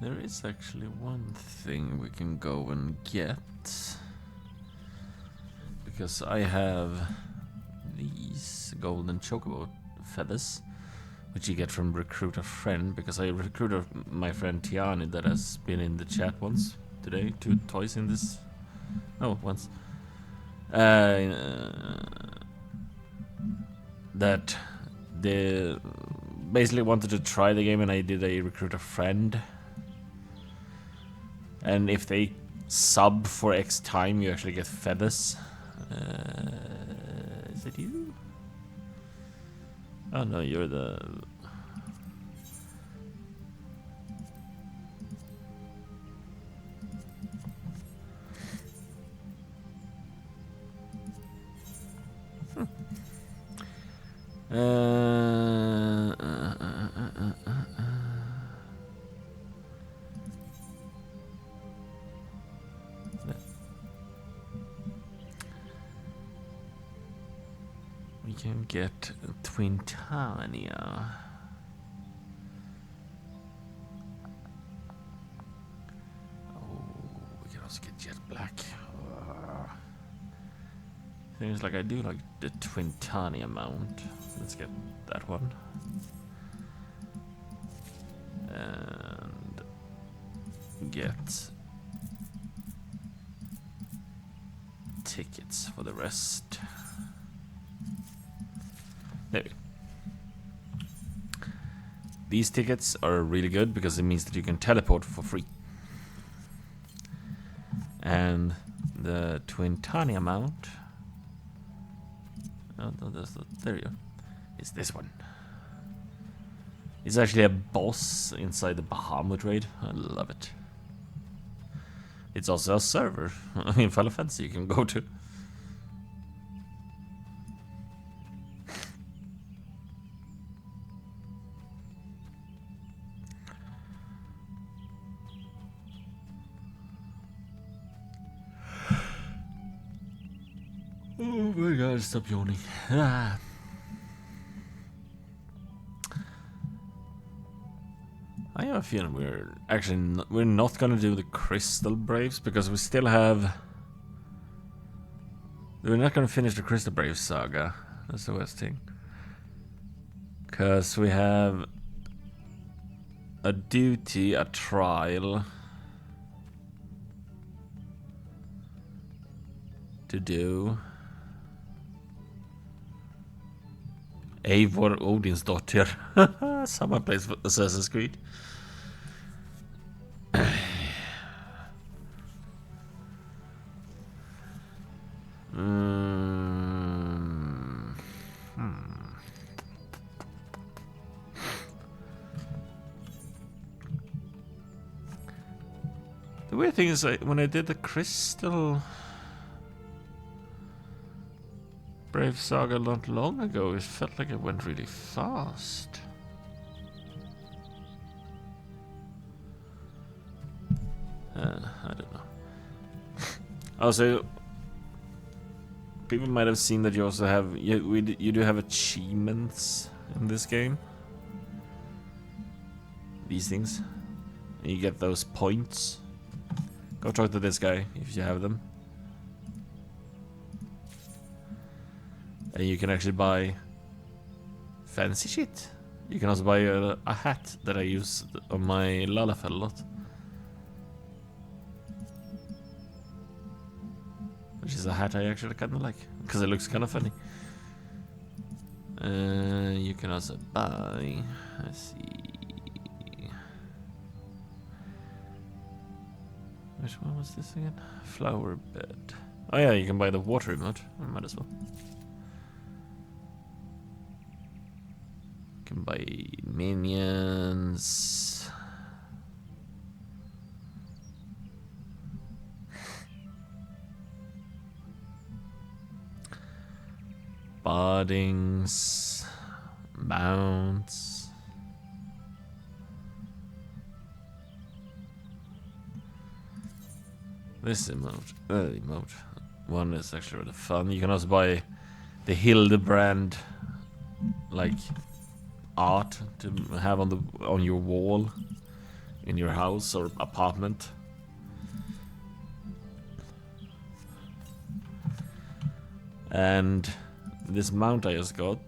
There is actually one thing we can go and get. Because I have these golden chocobo feathers, which you get from recruit a friend, because I recruited my friend Tiani that has been in the chat once today, twice in this. No, once. That they basically wanted to try the game, and I did a recruit a friend. And if they sub for X time, you actually get feathers. Is it you? Oh no, you're the... We can get Twintania. Oh, we can also get Jet Black. Seems like I do like the Twintania mount. Let's get that one. And get tickets for the rest. There we go. These tickets are really good because it means that you can teleport for free. And the Twintania mount. Oh, no, that's not, there you go. It's this one. It's actually a boss inside the Bahamut raid. I love it. It's also a server in Final Fantasy you can go to. Oh my god, stop yawning. Ah. I have a feeling we're not gonna do the Crystal Braves because we still have. We're not gonna finish the Crystal Braves saga. That's the worst thing. Cause we have a duty, a trial to do. Eivor Odinsdottir. Someone plays Assassin's Creed. The weird thing is, when I did the Crystal Brave Saga not long ago, it felt like it went really fast. I don't know. Also, people might have seen that you also have you do have achievements in this game. These things, and you get those points. Go talk to this guy if you have them. And you can actually buy fancy shit. You can also buy a hat that I use on my Lalafell a lot. Which is a hat I actually kind of like, because it looks kind of funny. You can also buy, let's see. Which one was this again? Flower bed. Oh yeah, you can buy the water emote. I might as well. Can buy minions. Bardings. Mounts. This emote one is actually really fun. You can also buy the Hildebrand like art to have on your wall in your house or apartment. And this mount I just got,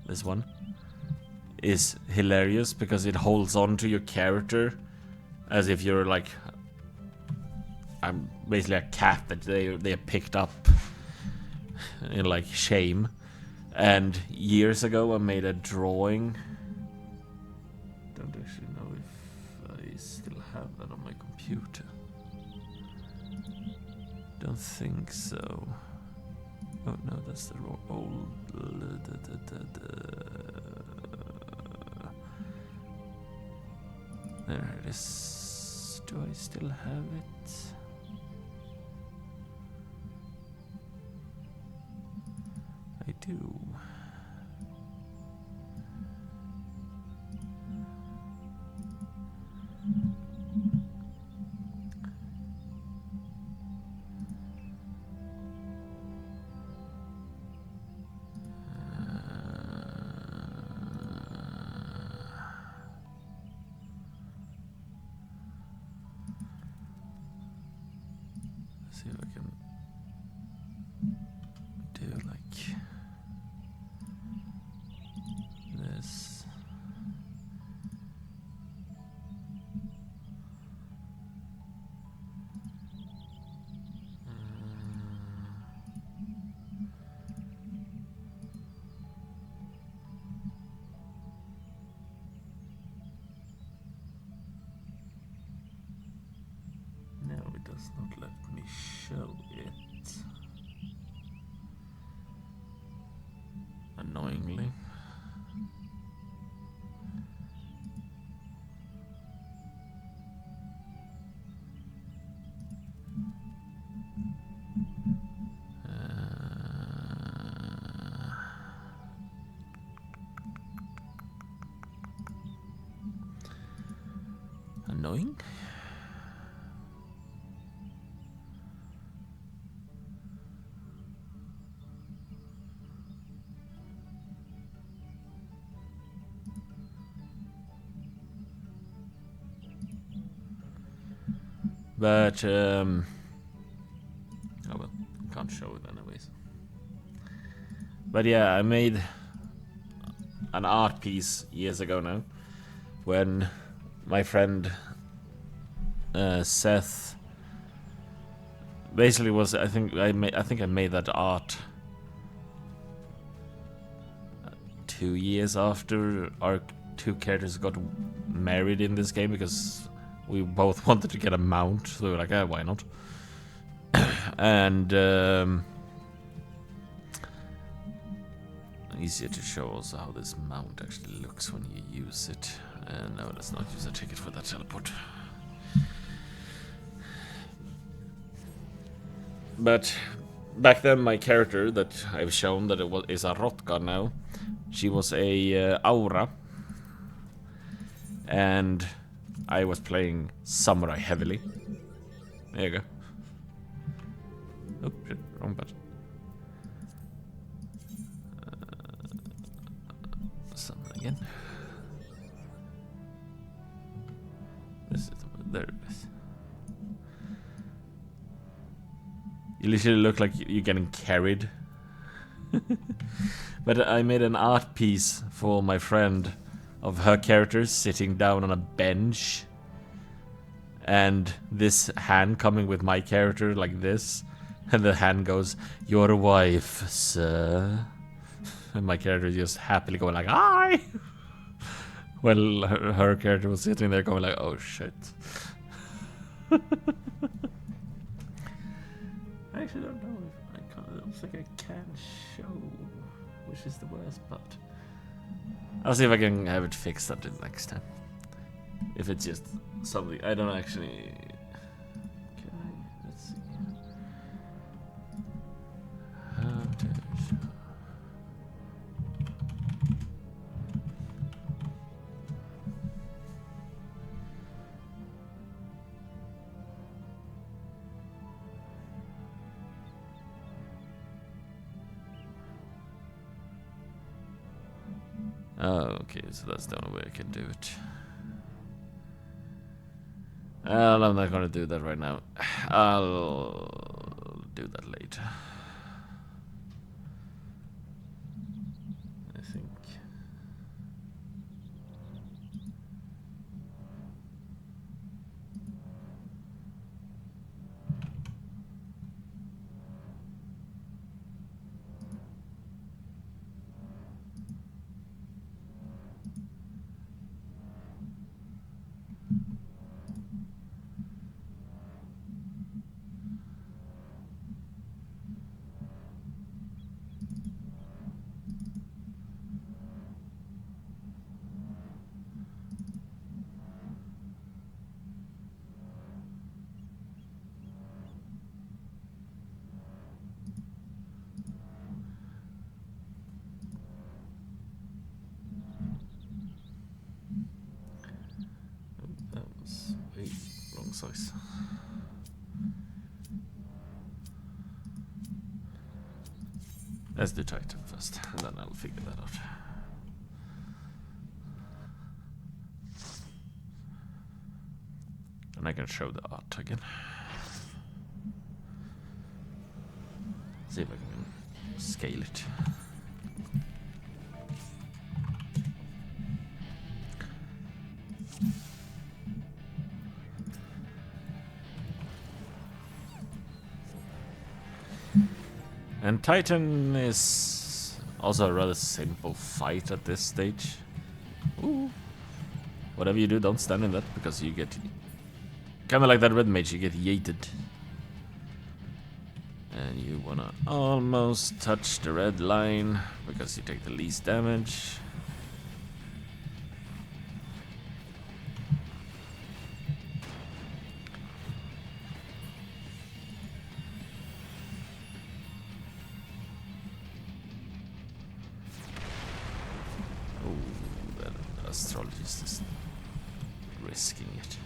this one, is hilarious because it holds on to your character as if you're like I'm basically a cat that they picked up in like shame. And years ago I made a drawing. Don't actually know if I still have that on my computer. Don't think so. Oh no, that's the wrong old. There it is. Do I still have it? I do. see if I can do like this. No, it does not let me show it. Annoyingly. Annoying. But oh well, can't show it anyways. But yeah, I made an art piece years ago now, when my friend Seth basically was. I think I made that art 2 years after our two characters got married in this game, because we both wanted to get a mount, so we were like, why not? And easier to show also how this mount actually looks when you use it. No, let's not use a ticket for that teleport. But back then, my character that I've shown that is a Rotka now, she was a Aura, and I was playing Samurai heavily. There you go. Oh shit, wrong button. Summon again. This is there it is. You literally look like you're getting carried. But I made an art piece for my friend of her character sitting down on a bench, and this hand coming with my character like this, and the hand goes, "Your wife, sir." And my character is just happily going like, "Hi!" Well, her character was sitting there going like, "Oh shit." I actually don't know if I don't think I can show, which is the worst part. I'll see if I can have it fixed until next time. If it's just something I don't actually. Can I? Let's see. How to show. Oh, okay, so that's the only way I can do it. Well, I'm not gonna do that right now. I'll do that later. I think. That was way wrong size. Let's do Titan first, and then I'll figure that out. And I can show the art again. see if I can scale it. And Titan is also a rather simple fight at this stage. Ooh. Whatever you do, don't stand in that because you get kind of like that red mage, you get yeeted. And you wanna almost touch the red line because you take the least damage. Oh, that astrologist is risking it.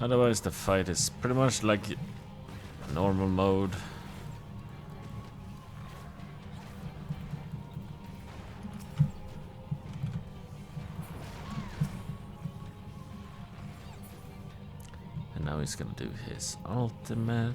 Otherwise the fight is pretty much like normal mode. And now he's gonna do his ultimate.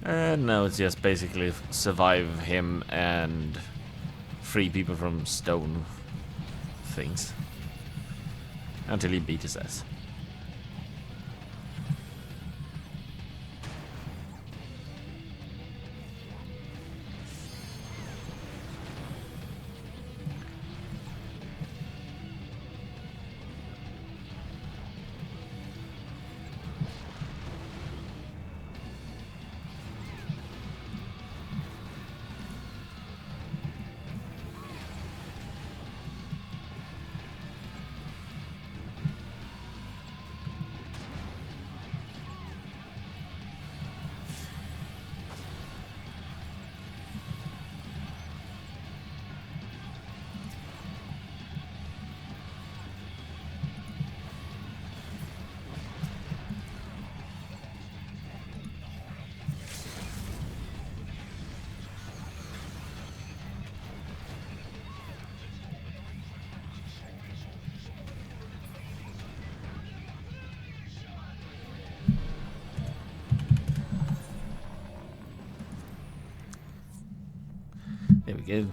And now it's just basically survive him and free people from stone things until he beat his ass. There we go.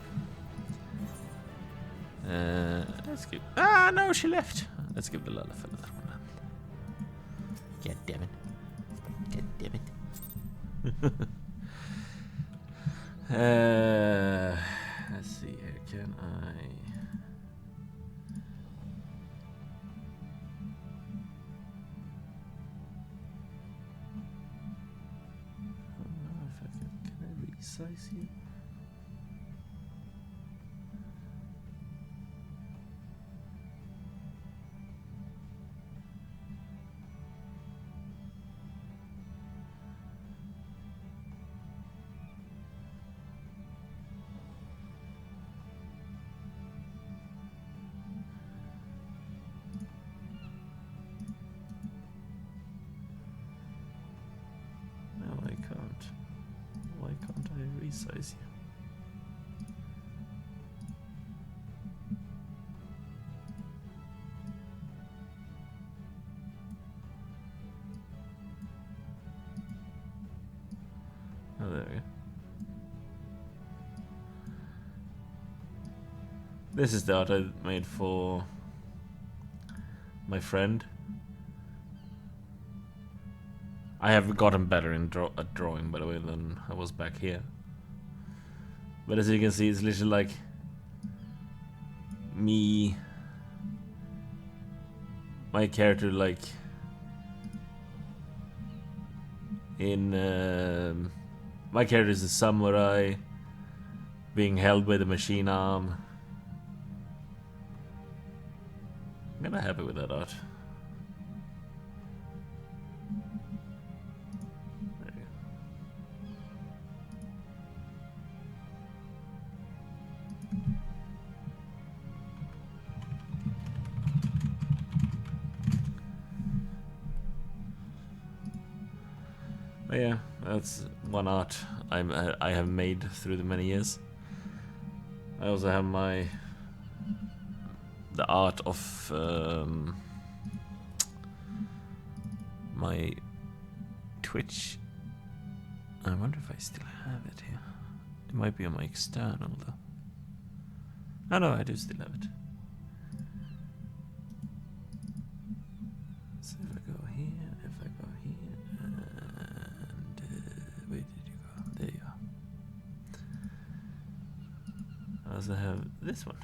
Let's give. Ah, no, she left. Let's give the Lala fella that one. God damn it. God damn it. Let's see here. Can I? I don't know if I can I resize you? Why can't I resize you? Oh, there we go. This is the art I made for my friend. I have gotten better at drawing, by the way, than I was back here. But as you can see, it's literally like my character, like in my character is a samurai being held by the machine arm. I'm kinda happy with that art. There you go. But yeah, that's one art I have made through the many years. I also have the art of my Twitch. I wonder if I still have it here. It might be on my external though. Oh no, I do still have it. So if I go here, and where did you go? There you are. I also have this one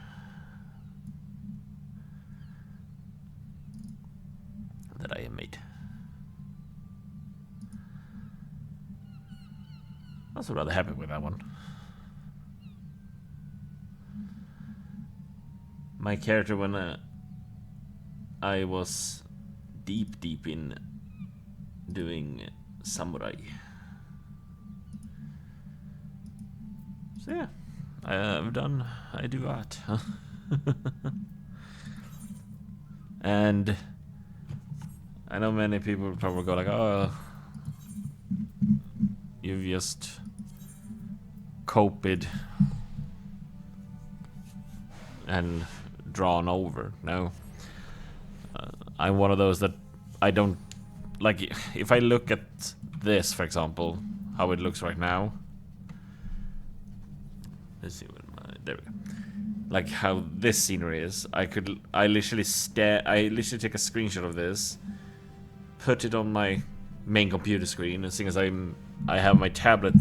that I have made. I was rather happy with that one. My character when I was deep in doing samurai. So yeah, I do art. And I know many people would probably go like, oh, you've just copied and drawn over. No. I'm one of those that I don't like. If I look at this, for example, how it looks right now. Let's see there we go. Like how this scenery is. I literally take a screenshot of this, put it on my main computer screen, and seeing as I have my tablet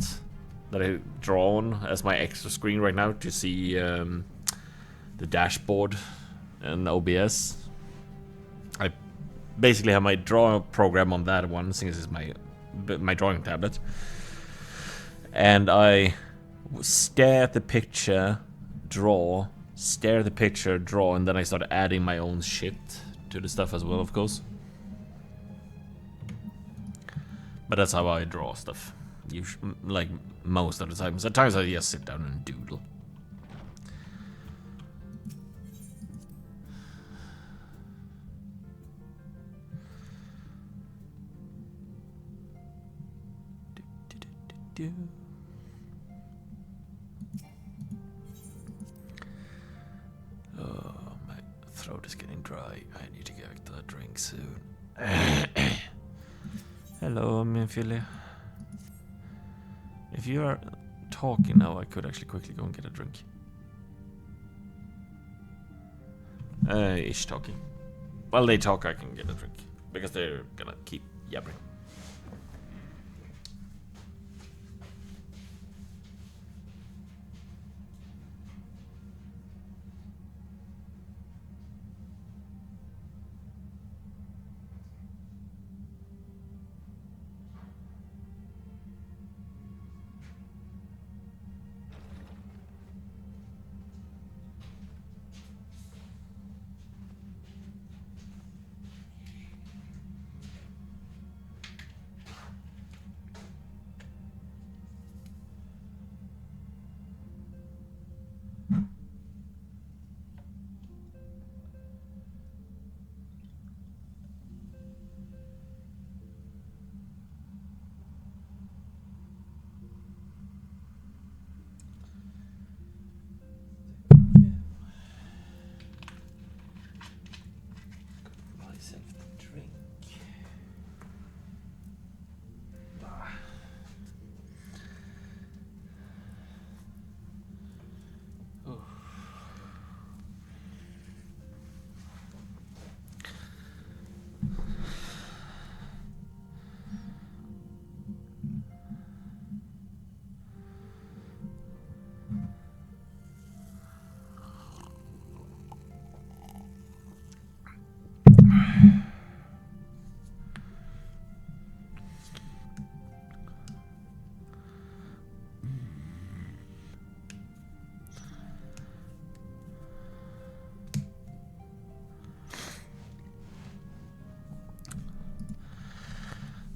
that I draw on as my extra screen right now to see the dashboard and OBS. I basically have my draw program on that one, seeing as it's my drawing tablet, and I stare at the picture, draw, and then I start adding my own shit to the stuff as well, of course. But that's how I draw stuff. Like most of the time. Sometimes I just sit down and doodle. Oh, my throat is getting dry. I need to get a drink soon. Hello, Minfilia. If you are talking now, I could actually quickly go and get a drink. Ish talking. While they talk, I can get a drink. Because they're gonna keep yabbering.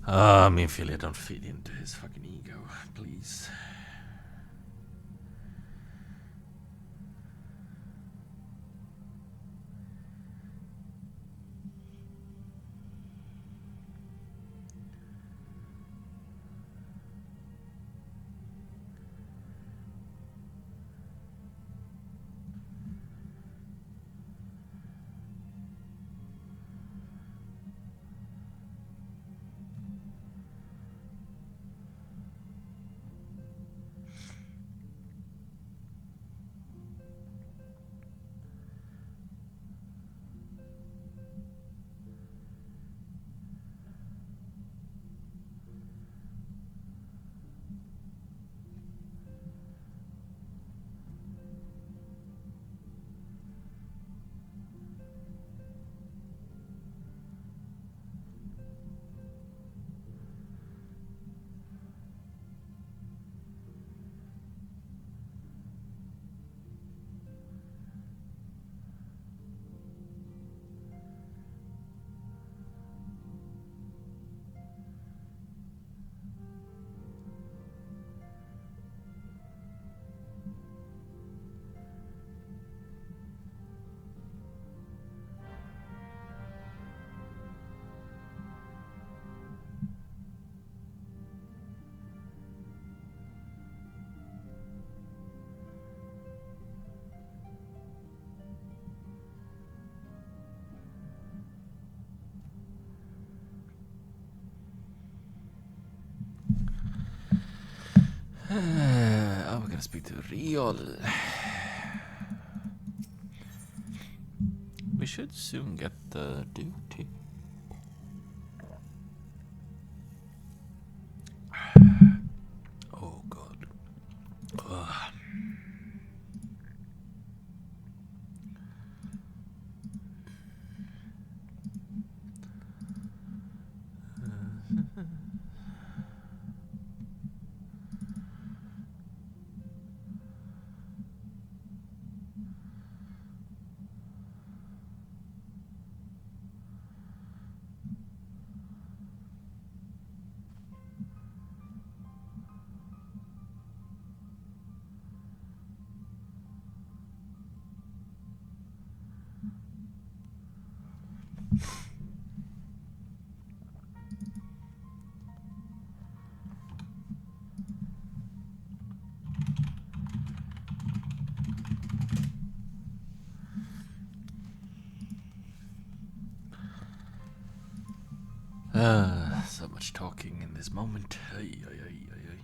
Me and Philly don't fit into his fucking ego, please. Oh, we're gonna speak to Riol. We should soon get the duty. Oh god. Ugh. So much talking in this moment. Ay, ay, ay, ay, ay.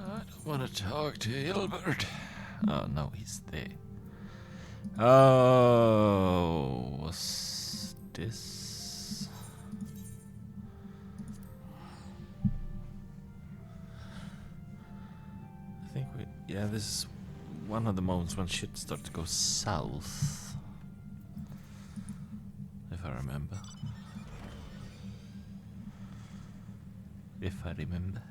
I don't want to talk to Hilbert. Oh no, he's there. Oh, what's this? I think yeah, this is one of the moments when shit starts to go south. If I remember. If I remember.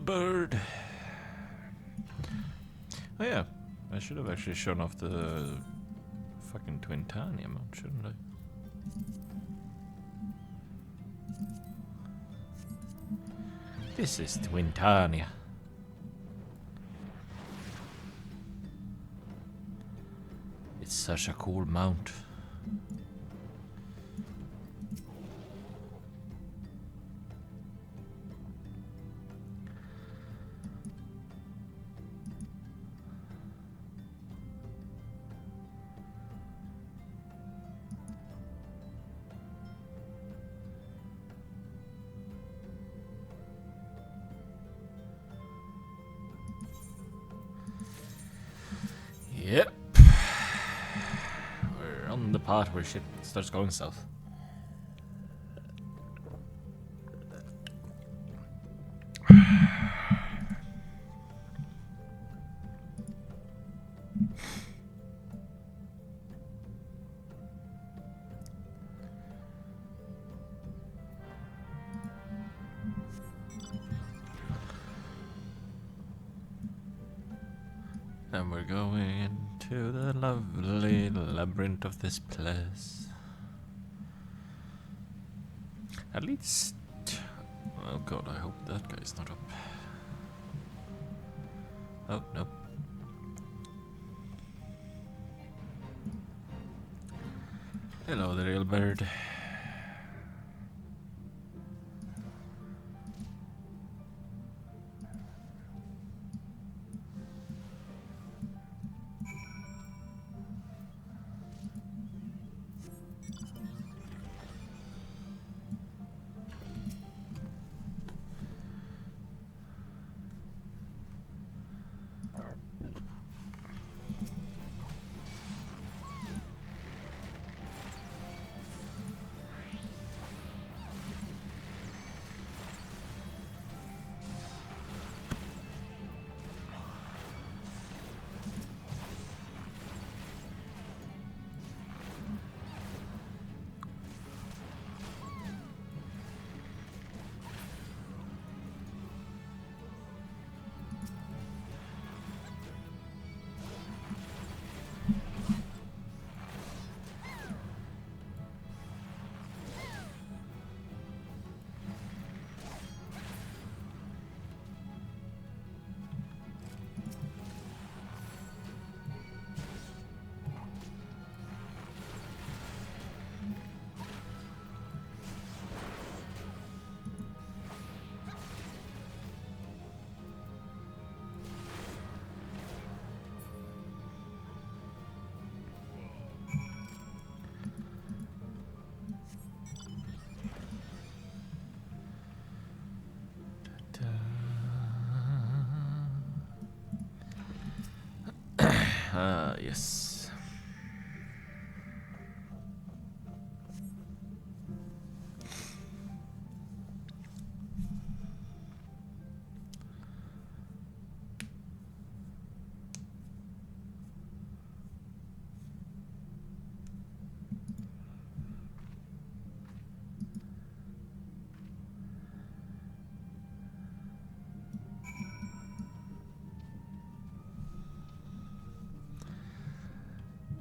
Bird. Oh yeah, I should have actually shown off the fucking Twintanium, shouldn't I? This is Twintania. It's such a cool mount. Yep. We're on the part where shit starts going south. And we're going into the lovely labyrinth of this place. At least... Oh god, I hope that guy's not up. Oh, nope. Hello there, little bird. Yes.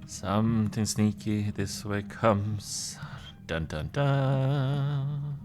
Something sneaky this way comes. Dun dun dun.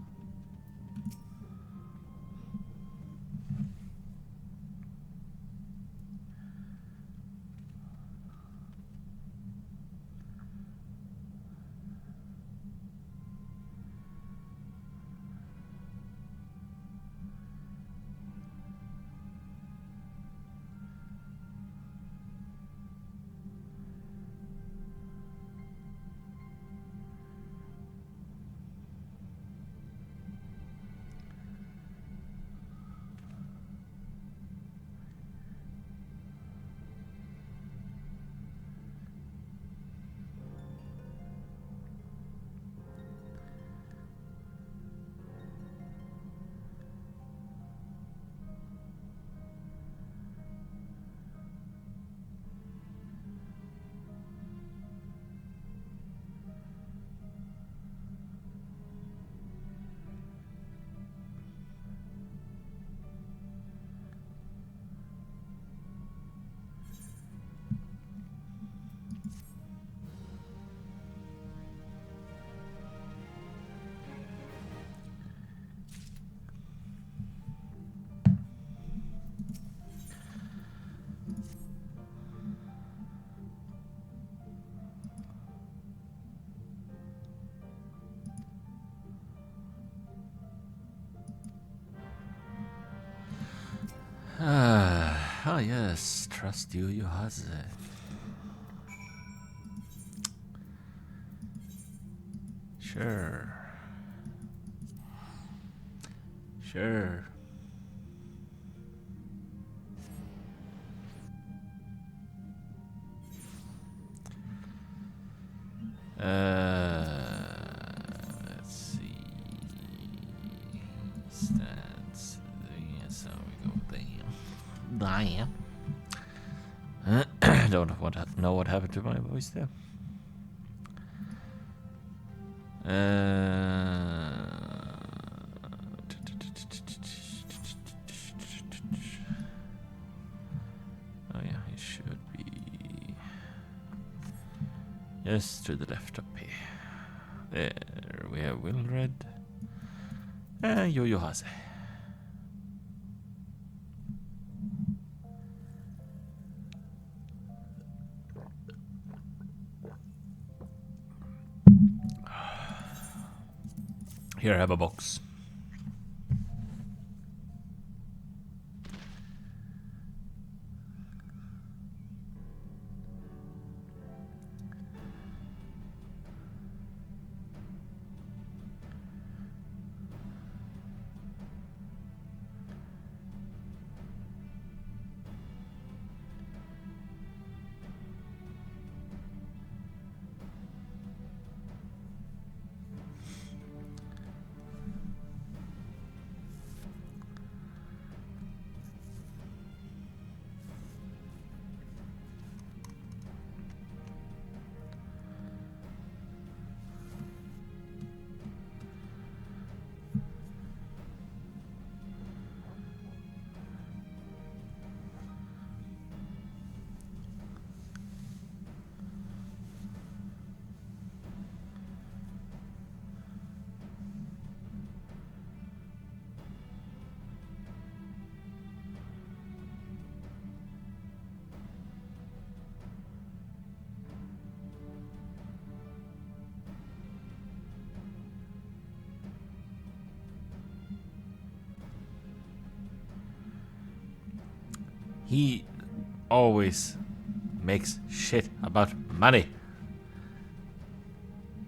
Ah, yes, trust you, Yohaze. Sure. Sure. Let's see. Stats. Yes, so we go there. Damn. Don't know what happened to my voice there. Oh yeah, it should be. Yes, to the left up here. There we have Wilred. And Yoyohase. Here I have a box. He always makes shit about money.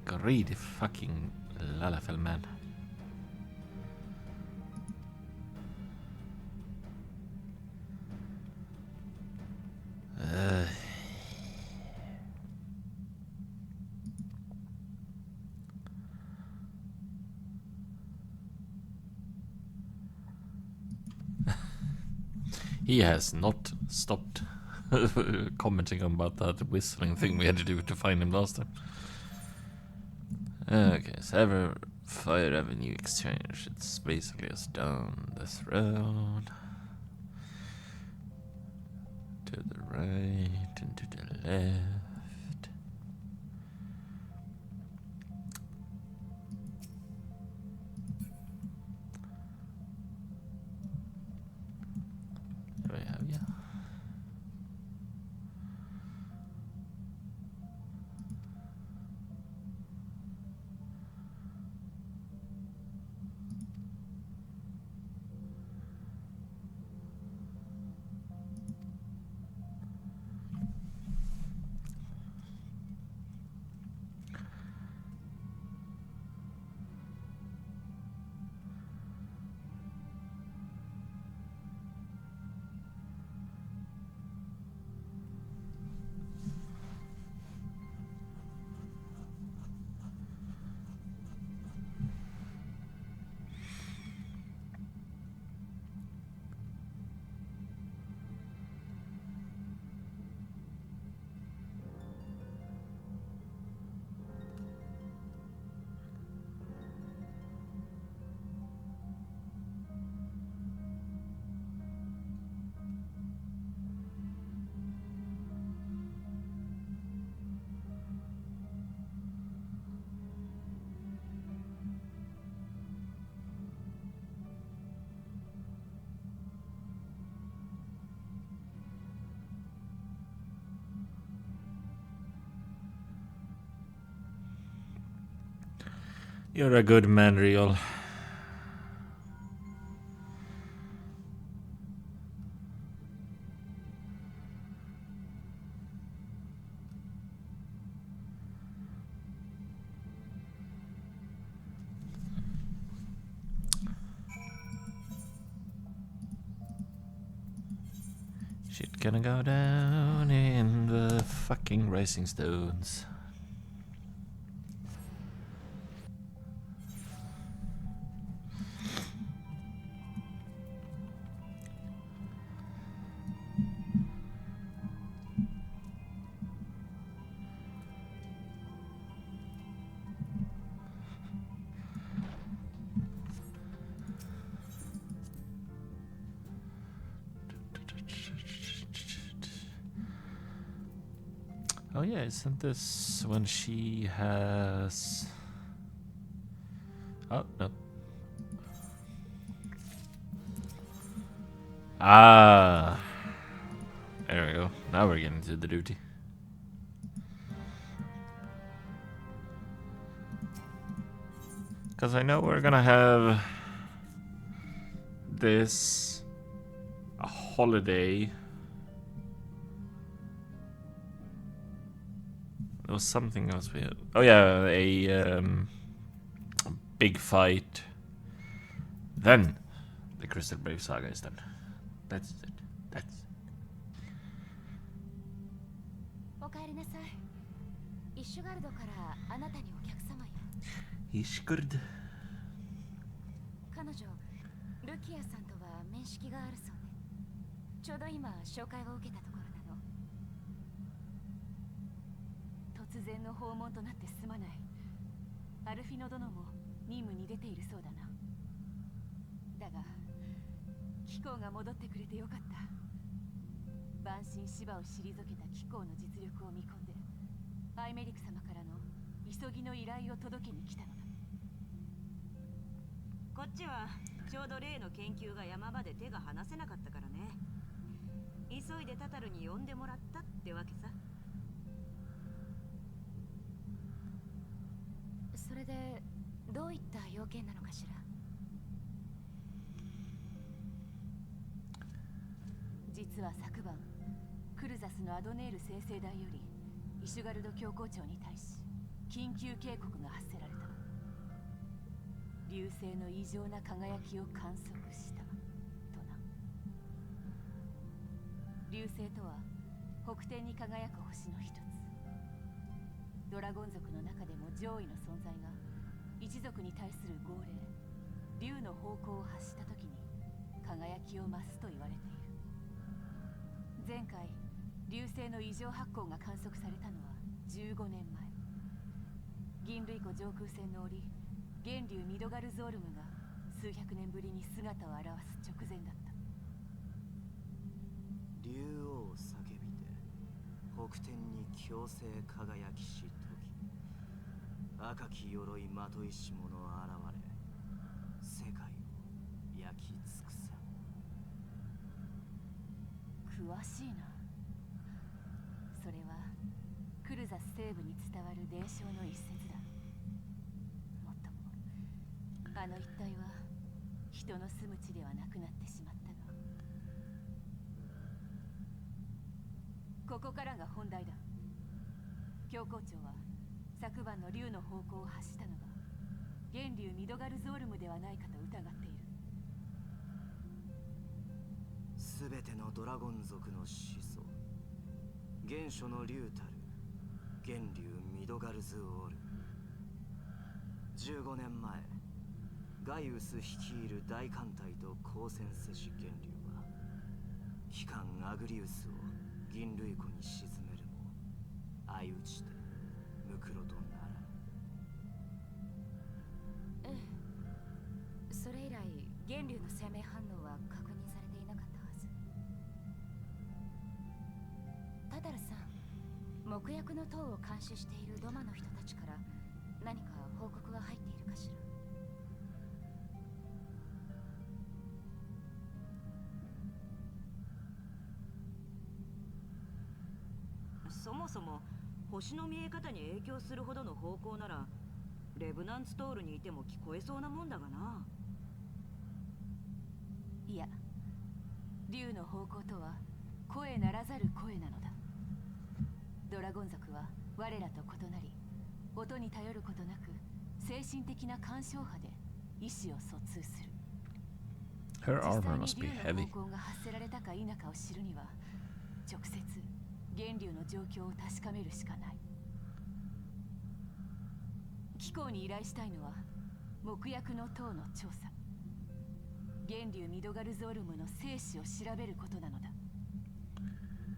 Greedy fucking Lalafell man. He has not stopped commenting about that whistling thing we had to do to find him last time. Okay, so Fire Avenue Exchange. It's basically just down this road. To the right and to the left. There we have you. You're a good man, Riol. Shit gonna go down in the fucking racing stones. Oh yeah, isn't this when she has... Oh, no. Ah. There we go. Now we're getting to the duty. Because I know we're gonna have this a holiday. There was something else we had. Oh yeah, a big fight. Then the Crystal Brave Saga is done. That's it. That's it. おかえりなさい。イッシュガルドからあなたにお客様よ。イシクルド。彼女、ルキアさんとは面識があるそうで、ちょうど今紹介を受けたところなの。突然の訪問となってすまない。アルフィノ殿も任務に出ているそうだな。だが、貴公が戻ってくれてよかった。万神芝を退けた貴公の実力を見込んで、アイメリク様からの急ぎの依頼を届けに来たのだ。こっちはちょうど例の研究が山場で手が離せなかったからね。急いでタタルに呼んでもらったってわけさ。それでどういった要件なのかしら。実は昨晩クルザスのアドネール生成台よりイシュガルド教皇庁に対し緊急警告が発せられた。流星の異常な輝きを観測したとな。流星とは北天に輝く星の一つ。ドラゴン族の中でも上位の存在が一族に対する号令竜の方向を発した時に輝きを増すと言われている。前回流星の異常発光が観測されたのは15年前。銀類湖上空船の折源竜ミドガルゾールムが数百年ぶりに姿を現す直前だった。竜王叫びて北天に強制輝きし時赤き鎧まといし者現れ世界を焼き尽くす。詳しいな。それはクルザス西部に伝わる伝承の一節だ。もっともあの一帯は人の住む地ではなくなってしまったが、ここからが本題だ。教皇庁は昨晩の竜の方向を発したのが源竜ミドガルゾールムではないかと疑っている。すべてのドラゴン族の始祖原初の竜たる源竜ミドガルズオール。15年前ガイウス率いる大艦隊と交戦せし源竜は機関アグリウスを銀類湖に沈めるも相打ちてムクロとならぬ。ええ、それ以来源竜の生命反応は確認されていなかったはず。タタルさん、木薬の塔を監視しているドマの人たちから何か報告が入っているかしら。そもそも星の見え方に影響するほどの方向ならレブナンツトールにいても聞こえそうなもんだがな。いや、竜の方向とは声ならざる声なのだ。ドラゴン族は我らと異なり、音に頼ることなく精神的な干渉波で意志を疎通する。 Her 実 armor 際に must be 竜の heavy. 方向が発せられたか否かを知るには直接源流の状況を確かめるしかない。機構に依頼したいのは木薬の塔の調査、源流ミドガルゾールムの生死を調べることなのだ。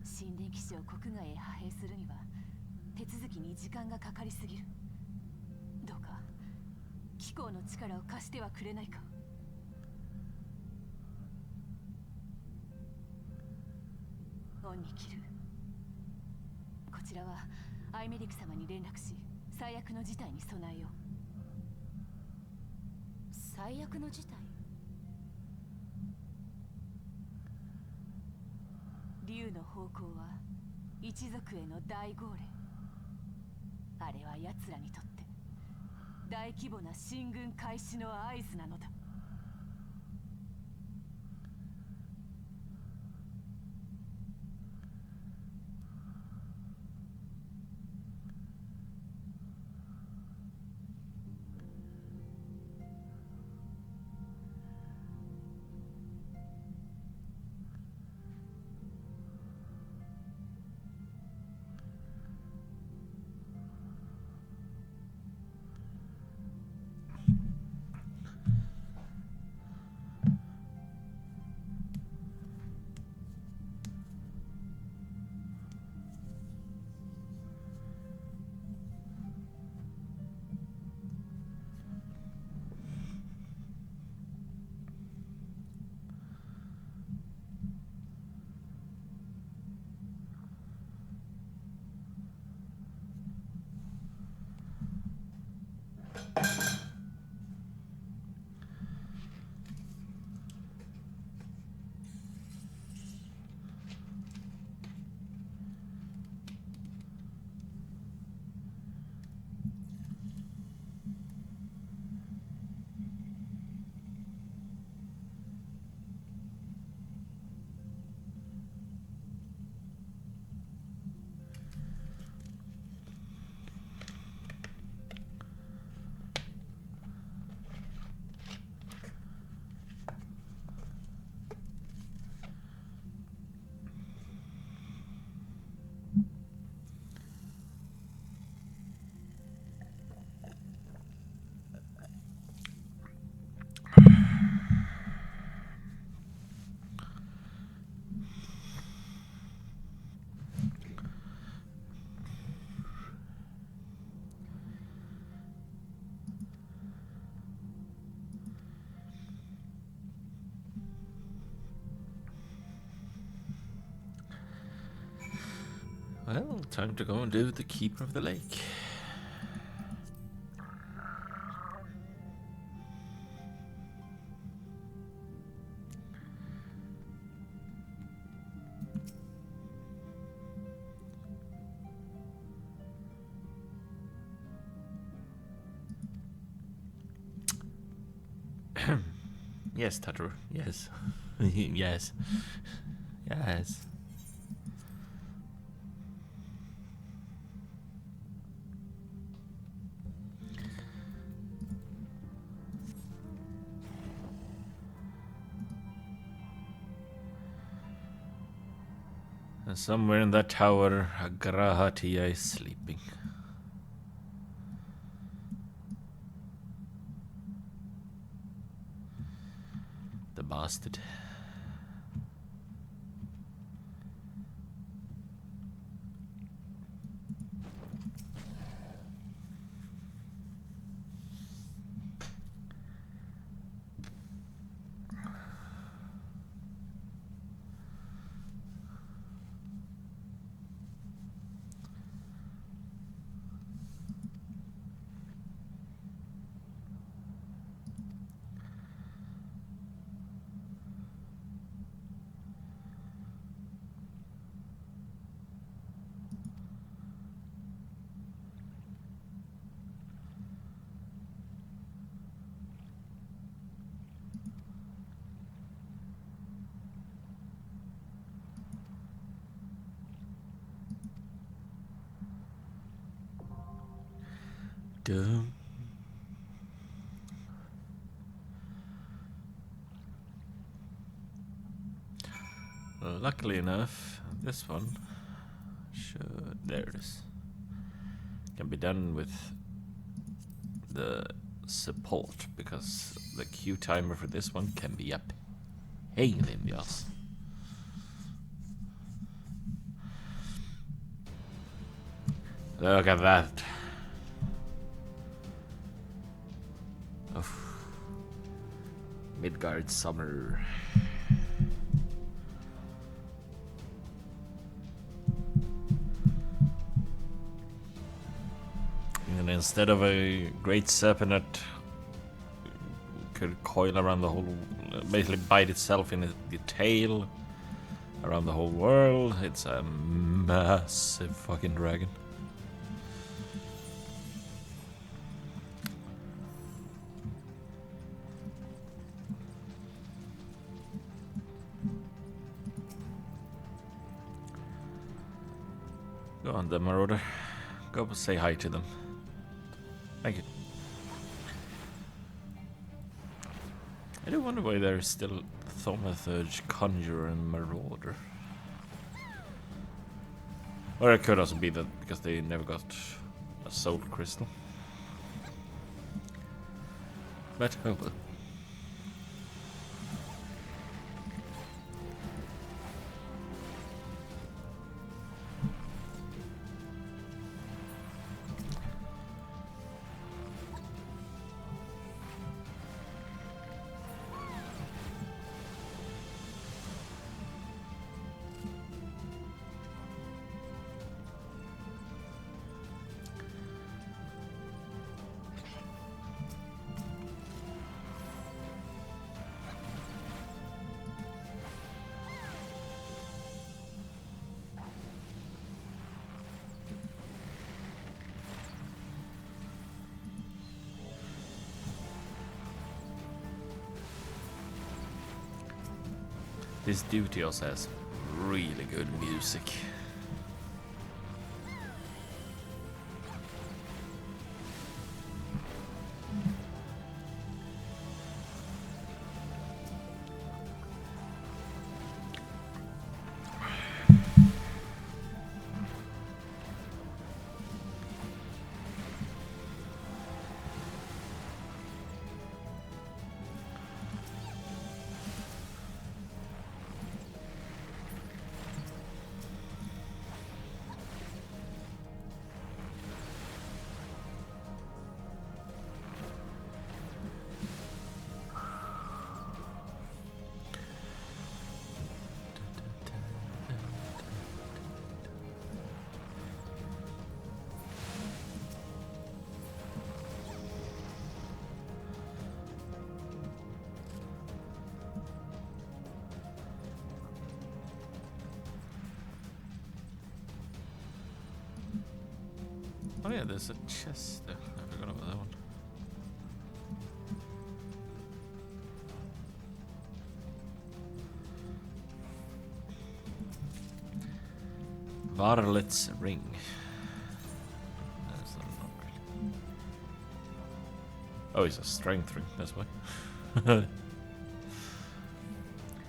神殿騎士を国外へ派兵するには手続きに時間がかかりすぎる。どうか機構の力を貸してはくれないか。恩に着る。こちらはアイメリク様に連絡し、最悪の事態に備えよう。最悪の事態？竜の方向は一族への大号令。あれは奴らにとって大規模な進軍開始の合図なのだ。Well, time to go and do the Keeper of the Lake. Yes, Tataru. Yes. Yes. Yes. And somewhere in that tower, Agrahatia is sleeping. The bastard. Dum. Luckily enough, this one should, there it is, can be done with the support, because the queue timer for this one can be a pain in the ass. Look at that. Oof. Midgard summer. And instead of a great serpent could coil around the whole, basically bite itself in the tail around the whole world, it's a massive fucking dragon. Go on then, Marauder. Go say hi to them. Thank you. I do wonder why there's still Thaumaturge, Conjurer, and Marauder. Or it could also be that because they never got a soul crystal. But oh well. This duty also has really good music. Oh yeah, there's a chest there. I forgot about that one. Varlet's ring. That's not really. Oh, it's a strength ring, that's why.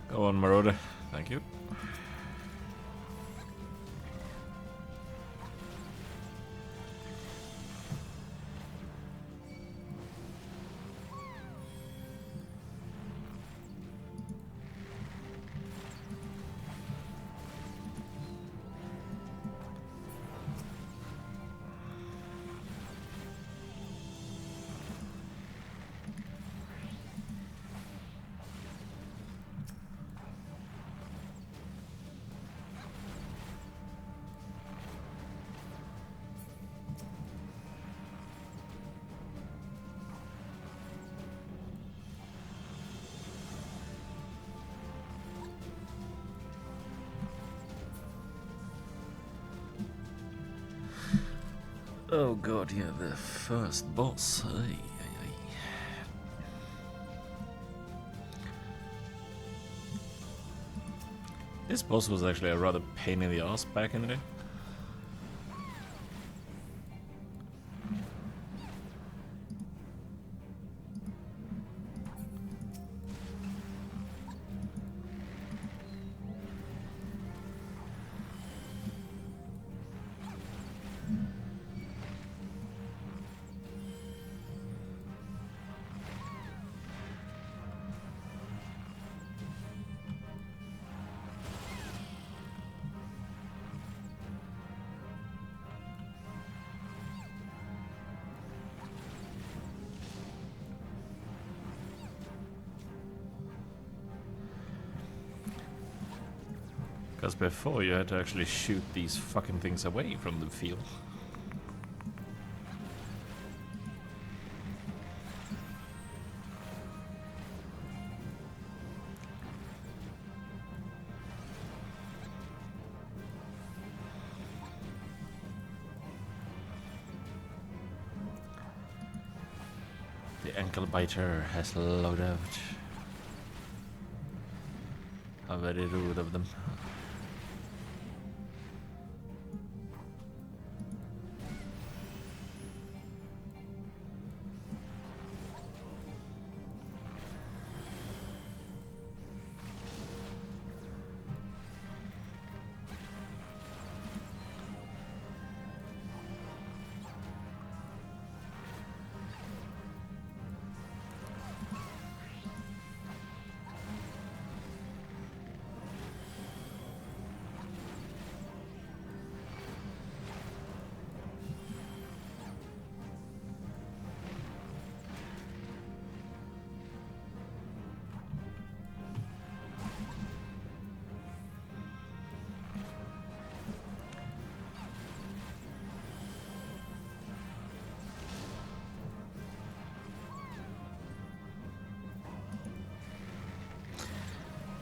Go on, Marauder. Thank you. Oh god, yeah, the first boss. Ay, ay, ay. This boss was actually a rather pain in the ass back in the day. Because before you had to actually shoot these fucking things away from the field. The ankle biter has loaded out. How very rude of them.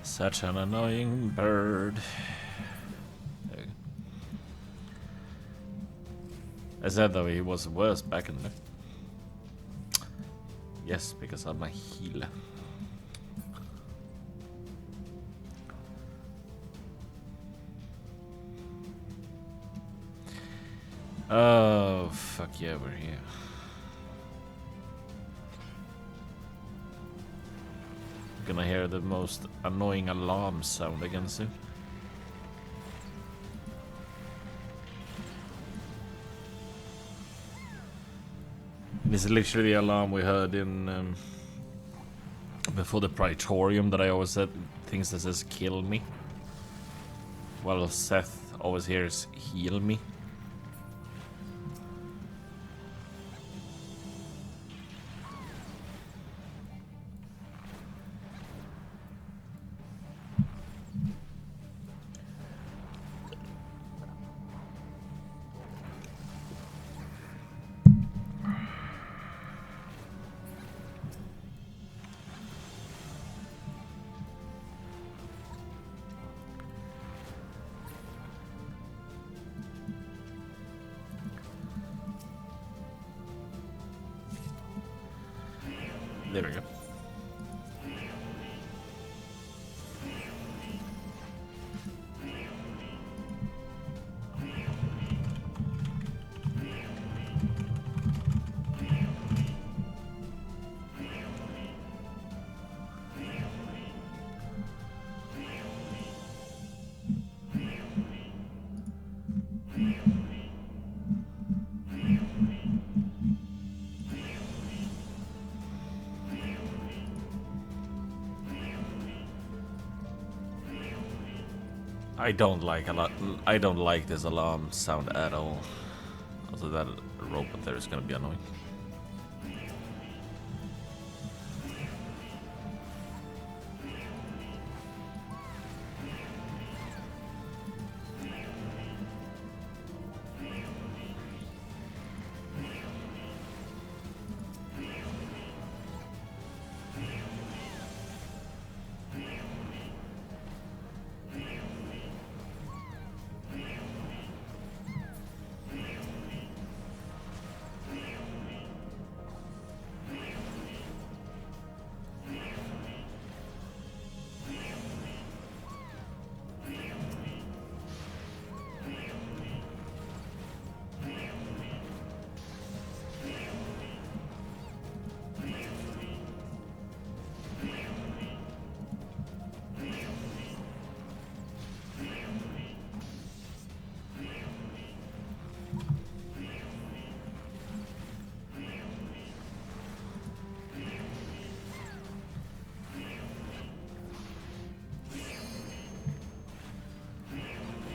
Such an annoying bird. There you go. I said though he was worse back in there. Yes, because of my heal. Oh, fuck yeah, we're here. Gonna hear the most annoying alarm sound again soon. This is literally the alarm we heard in before the Praetorium that I always said things that says kill me. While Seth always hears heal me. There we go. I don't like this alarm sound at all. Also that robot there is gonna be annoying.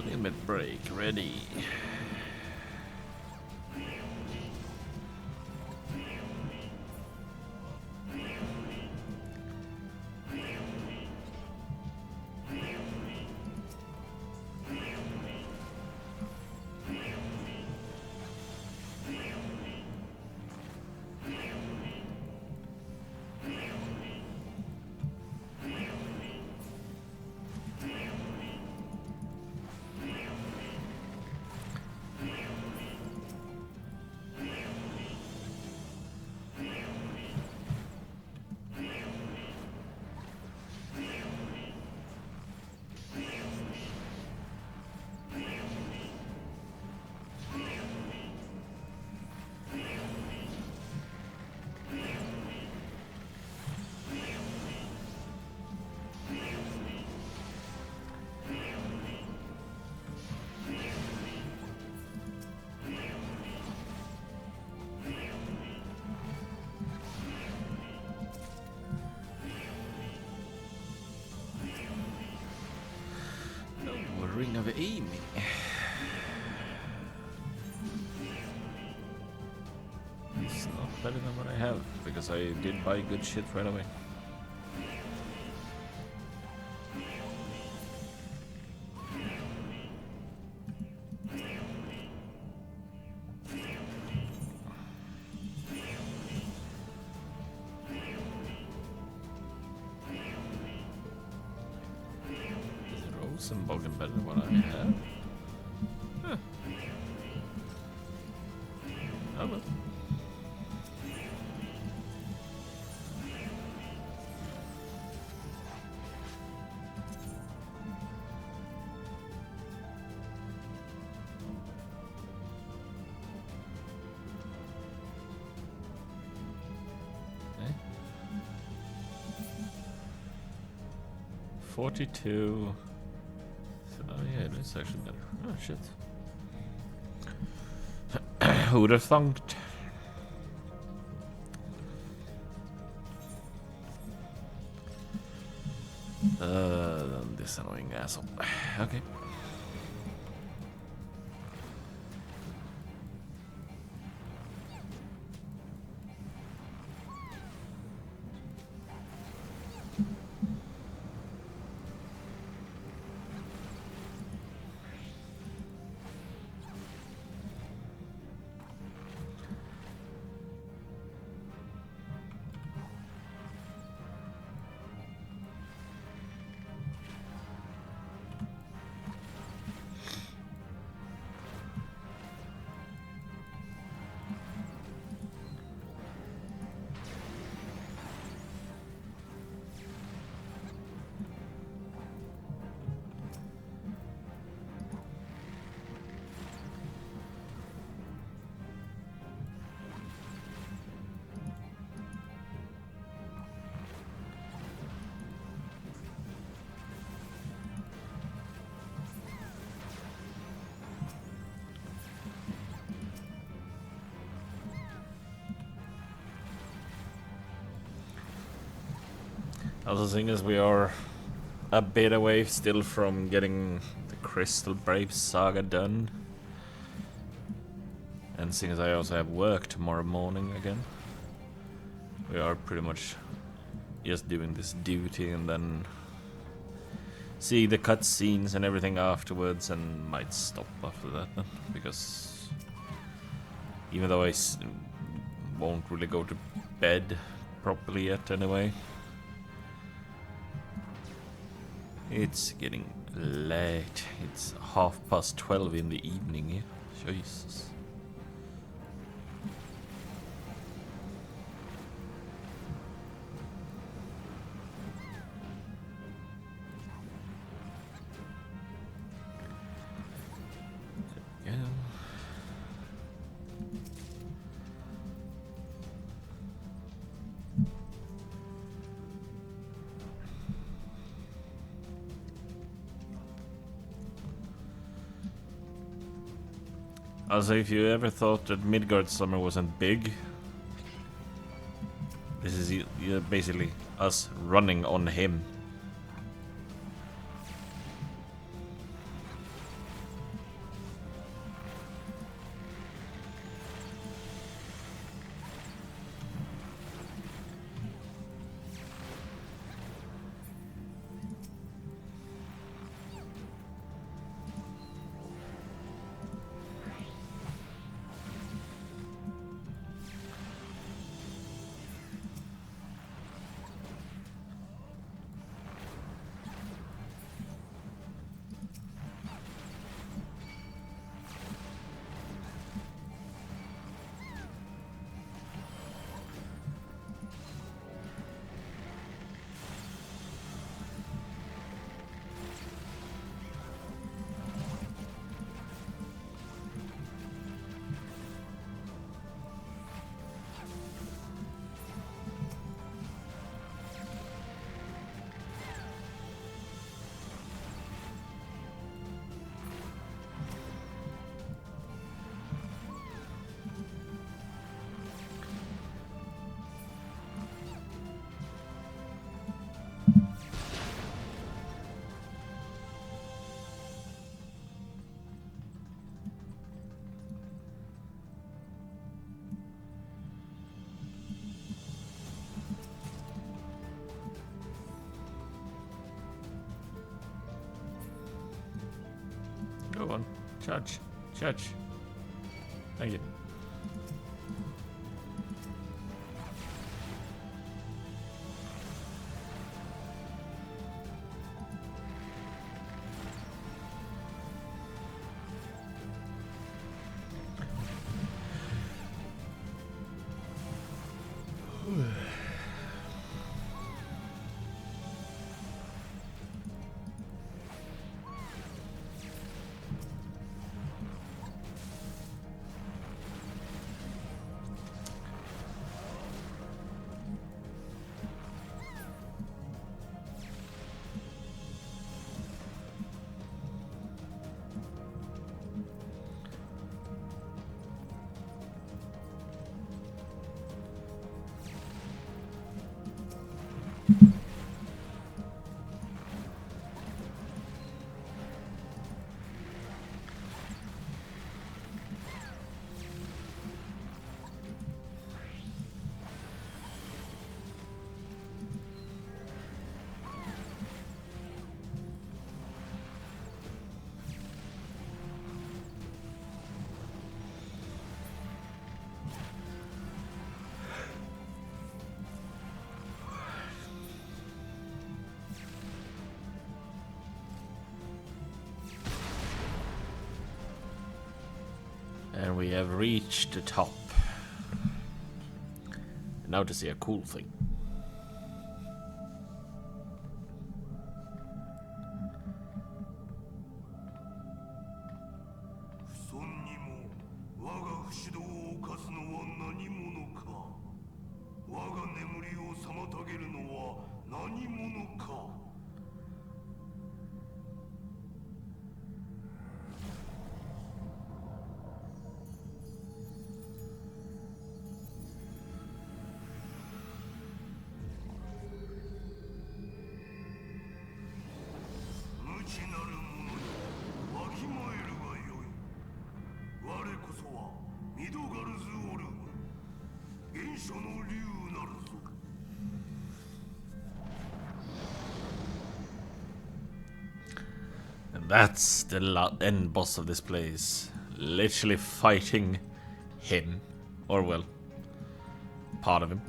Limit break ready. Ring of Aiming. It's not better than what I have, because I did buy good shit right away. Some Bogan better than what I have. Huh. Oh well. Okay. 42. Oh yeah, that's actually better. Oh shit. Who'd have thunked? This annoying asshole. Okay. Also, thing is, we are a bit away still from getting the Crystal Brave saga done. And seeing as I also have work tomorrow morning again, we are pretty much just doing this duty and then see the cutscenes and everything afterwards, and might stop after that then, because even though I won't really go to bed properly yet anyway, it's getting late. It's 12:30 in the evening here. Jesus. There we go. Also, if you ever thought that Midgard Summer wasn't big, this is basically us running on him. Go on. Charge. Charge. Thank you. And we have reached the top. Now to see a cool thing. And that's the end boss of this place. Literally fighting him. Or well, part of him.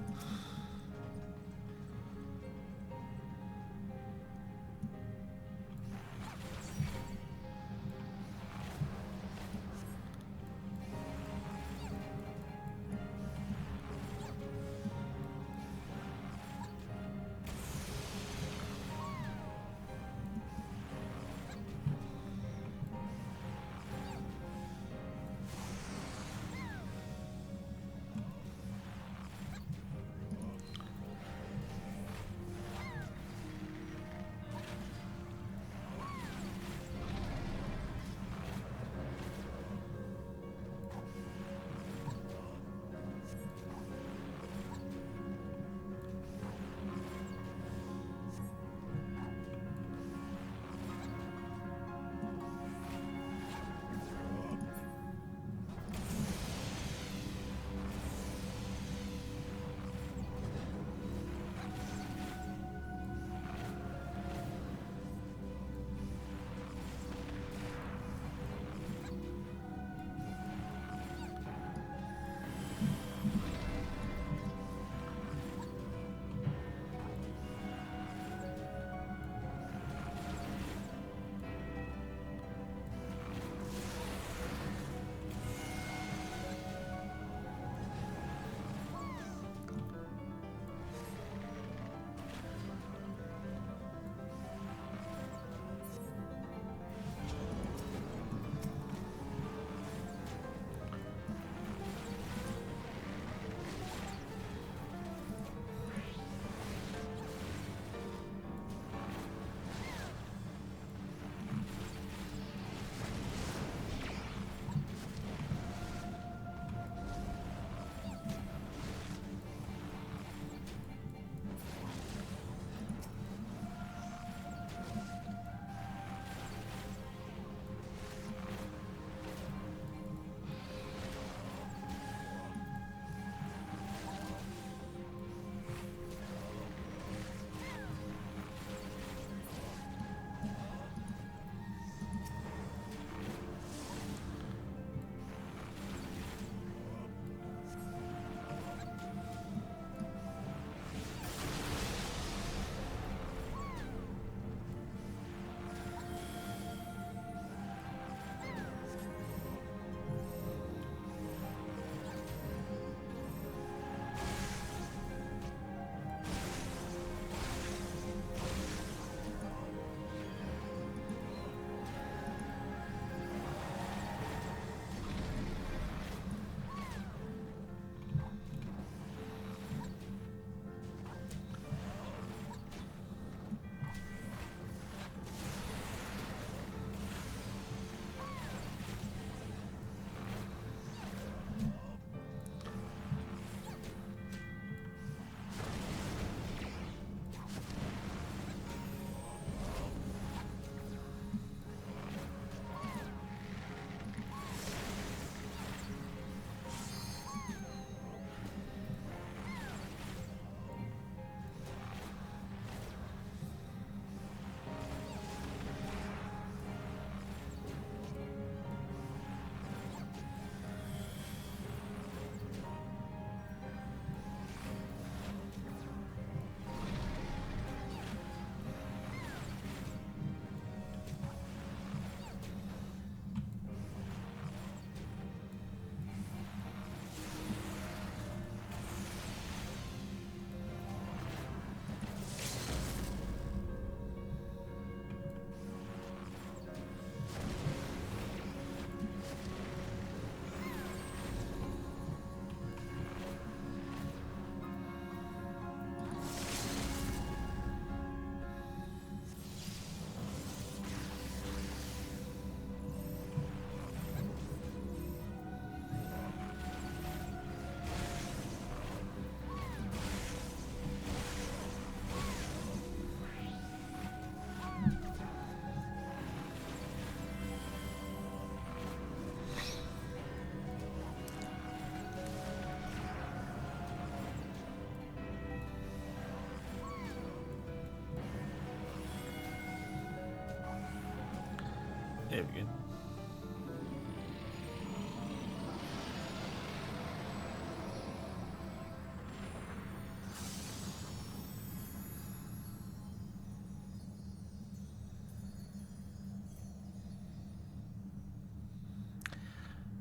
There we go.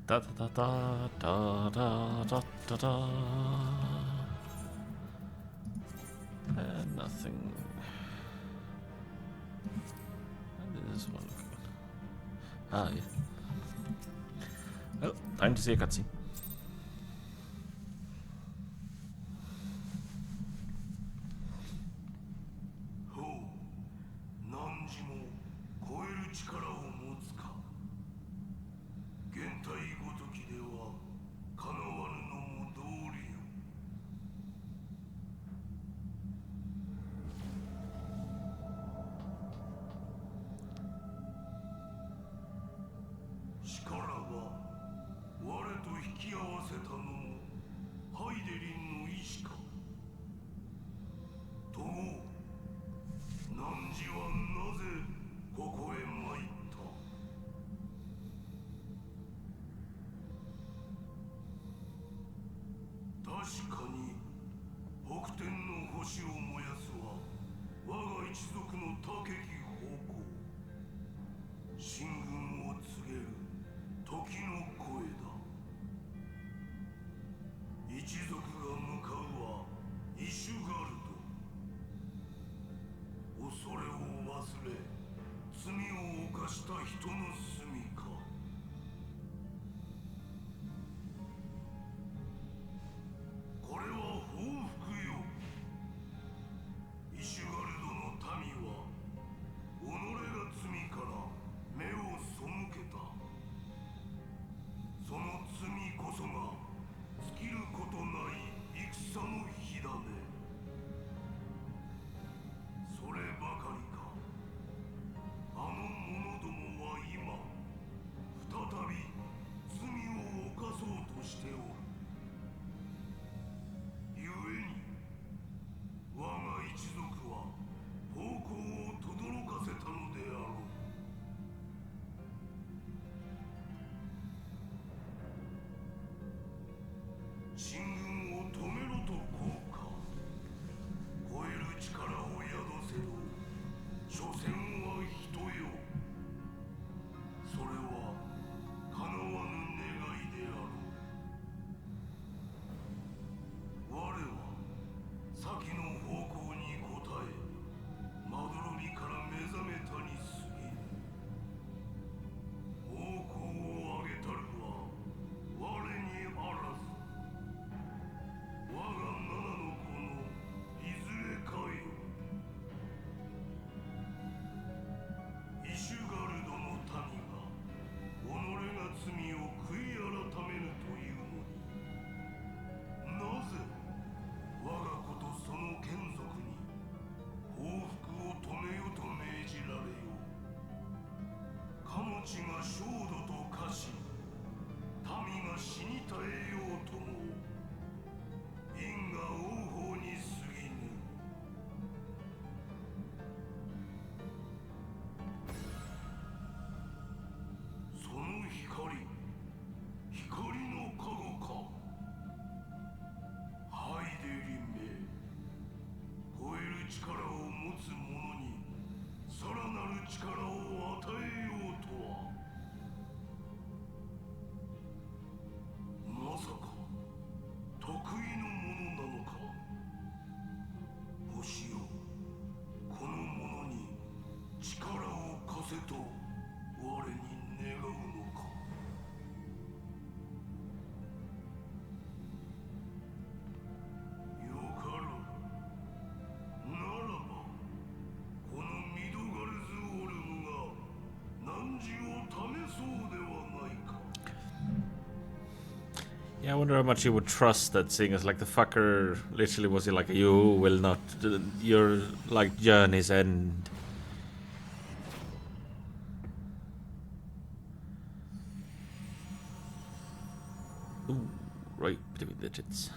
Da da da da da da da da. And nothing. And this one. Ah, yeah. Well, time to see a cutscene. 'Yeah, I wonder how much you would trust that, seeing as like the fucker literally was like, you will not, your like journey's end. Ooh, right between the tits.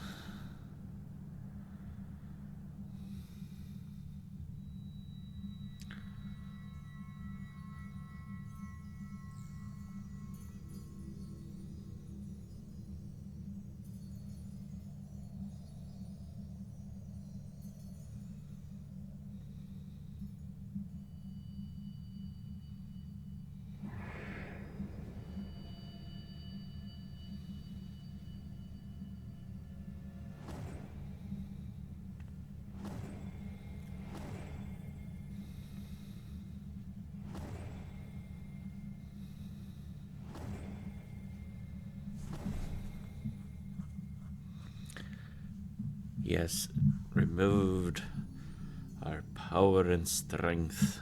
He has removed our power and strength.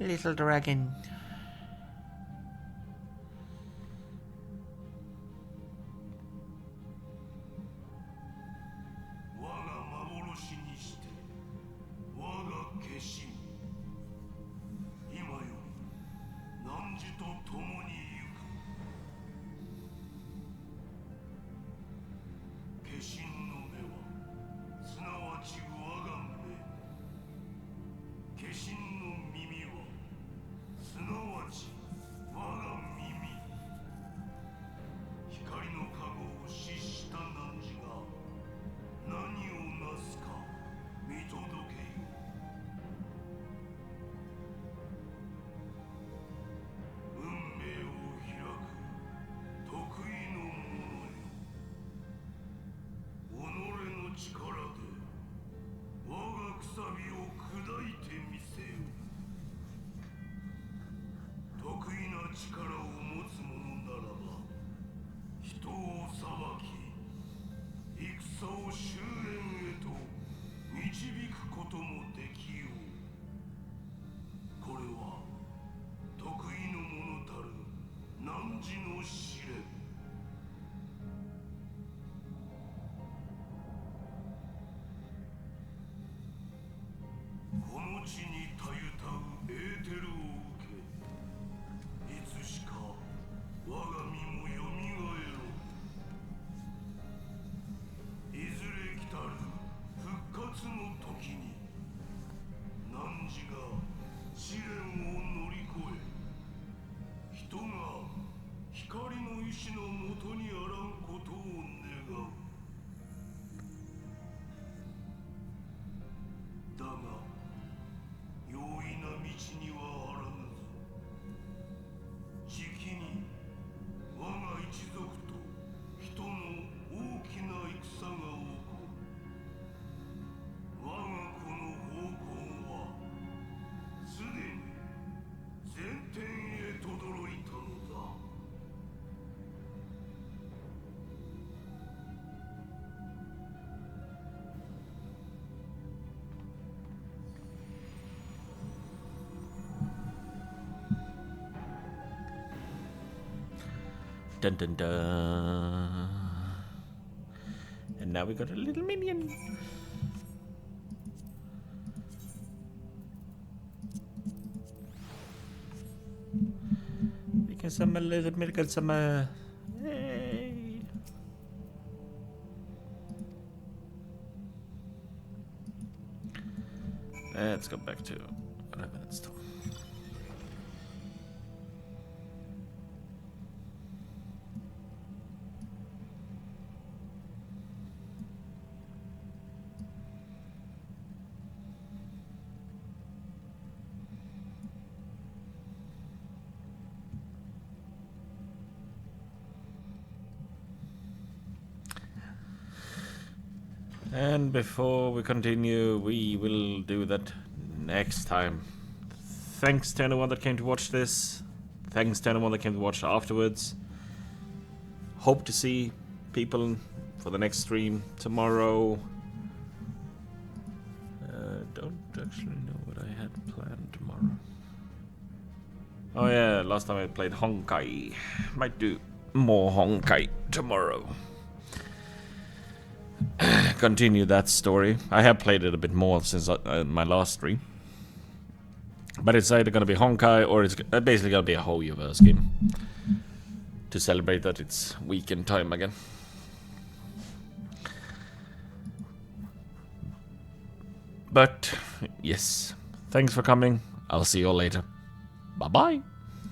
Little dragon. Dun dun dun. And now we got a little minion. We can summon a little miracle summer. Yay. Let's go back to 11 minutes. And before we continue, we will do that next time. Thanks to anyone that came to watch this. Thanks to anyone that came to watch afterwards. Hope to see people for the next stream tomorrow. Don't actually know what I had planned tomorrow. Oh yeah, last time I played Honkai. Might do more Honkai tomorrow. Continue that story. I have played it a bit more since my last stream. But it's either gonna be Honkai or it's basically gonna be a Hoyoverse game. To celebrate that it's weekend time again. But, yes. Thanks for coming. I'll see you all later. Bye-bye.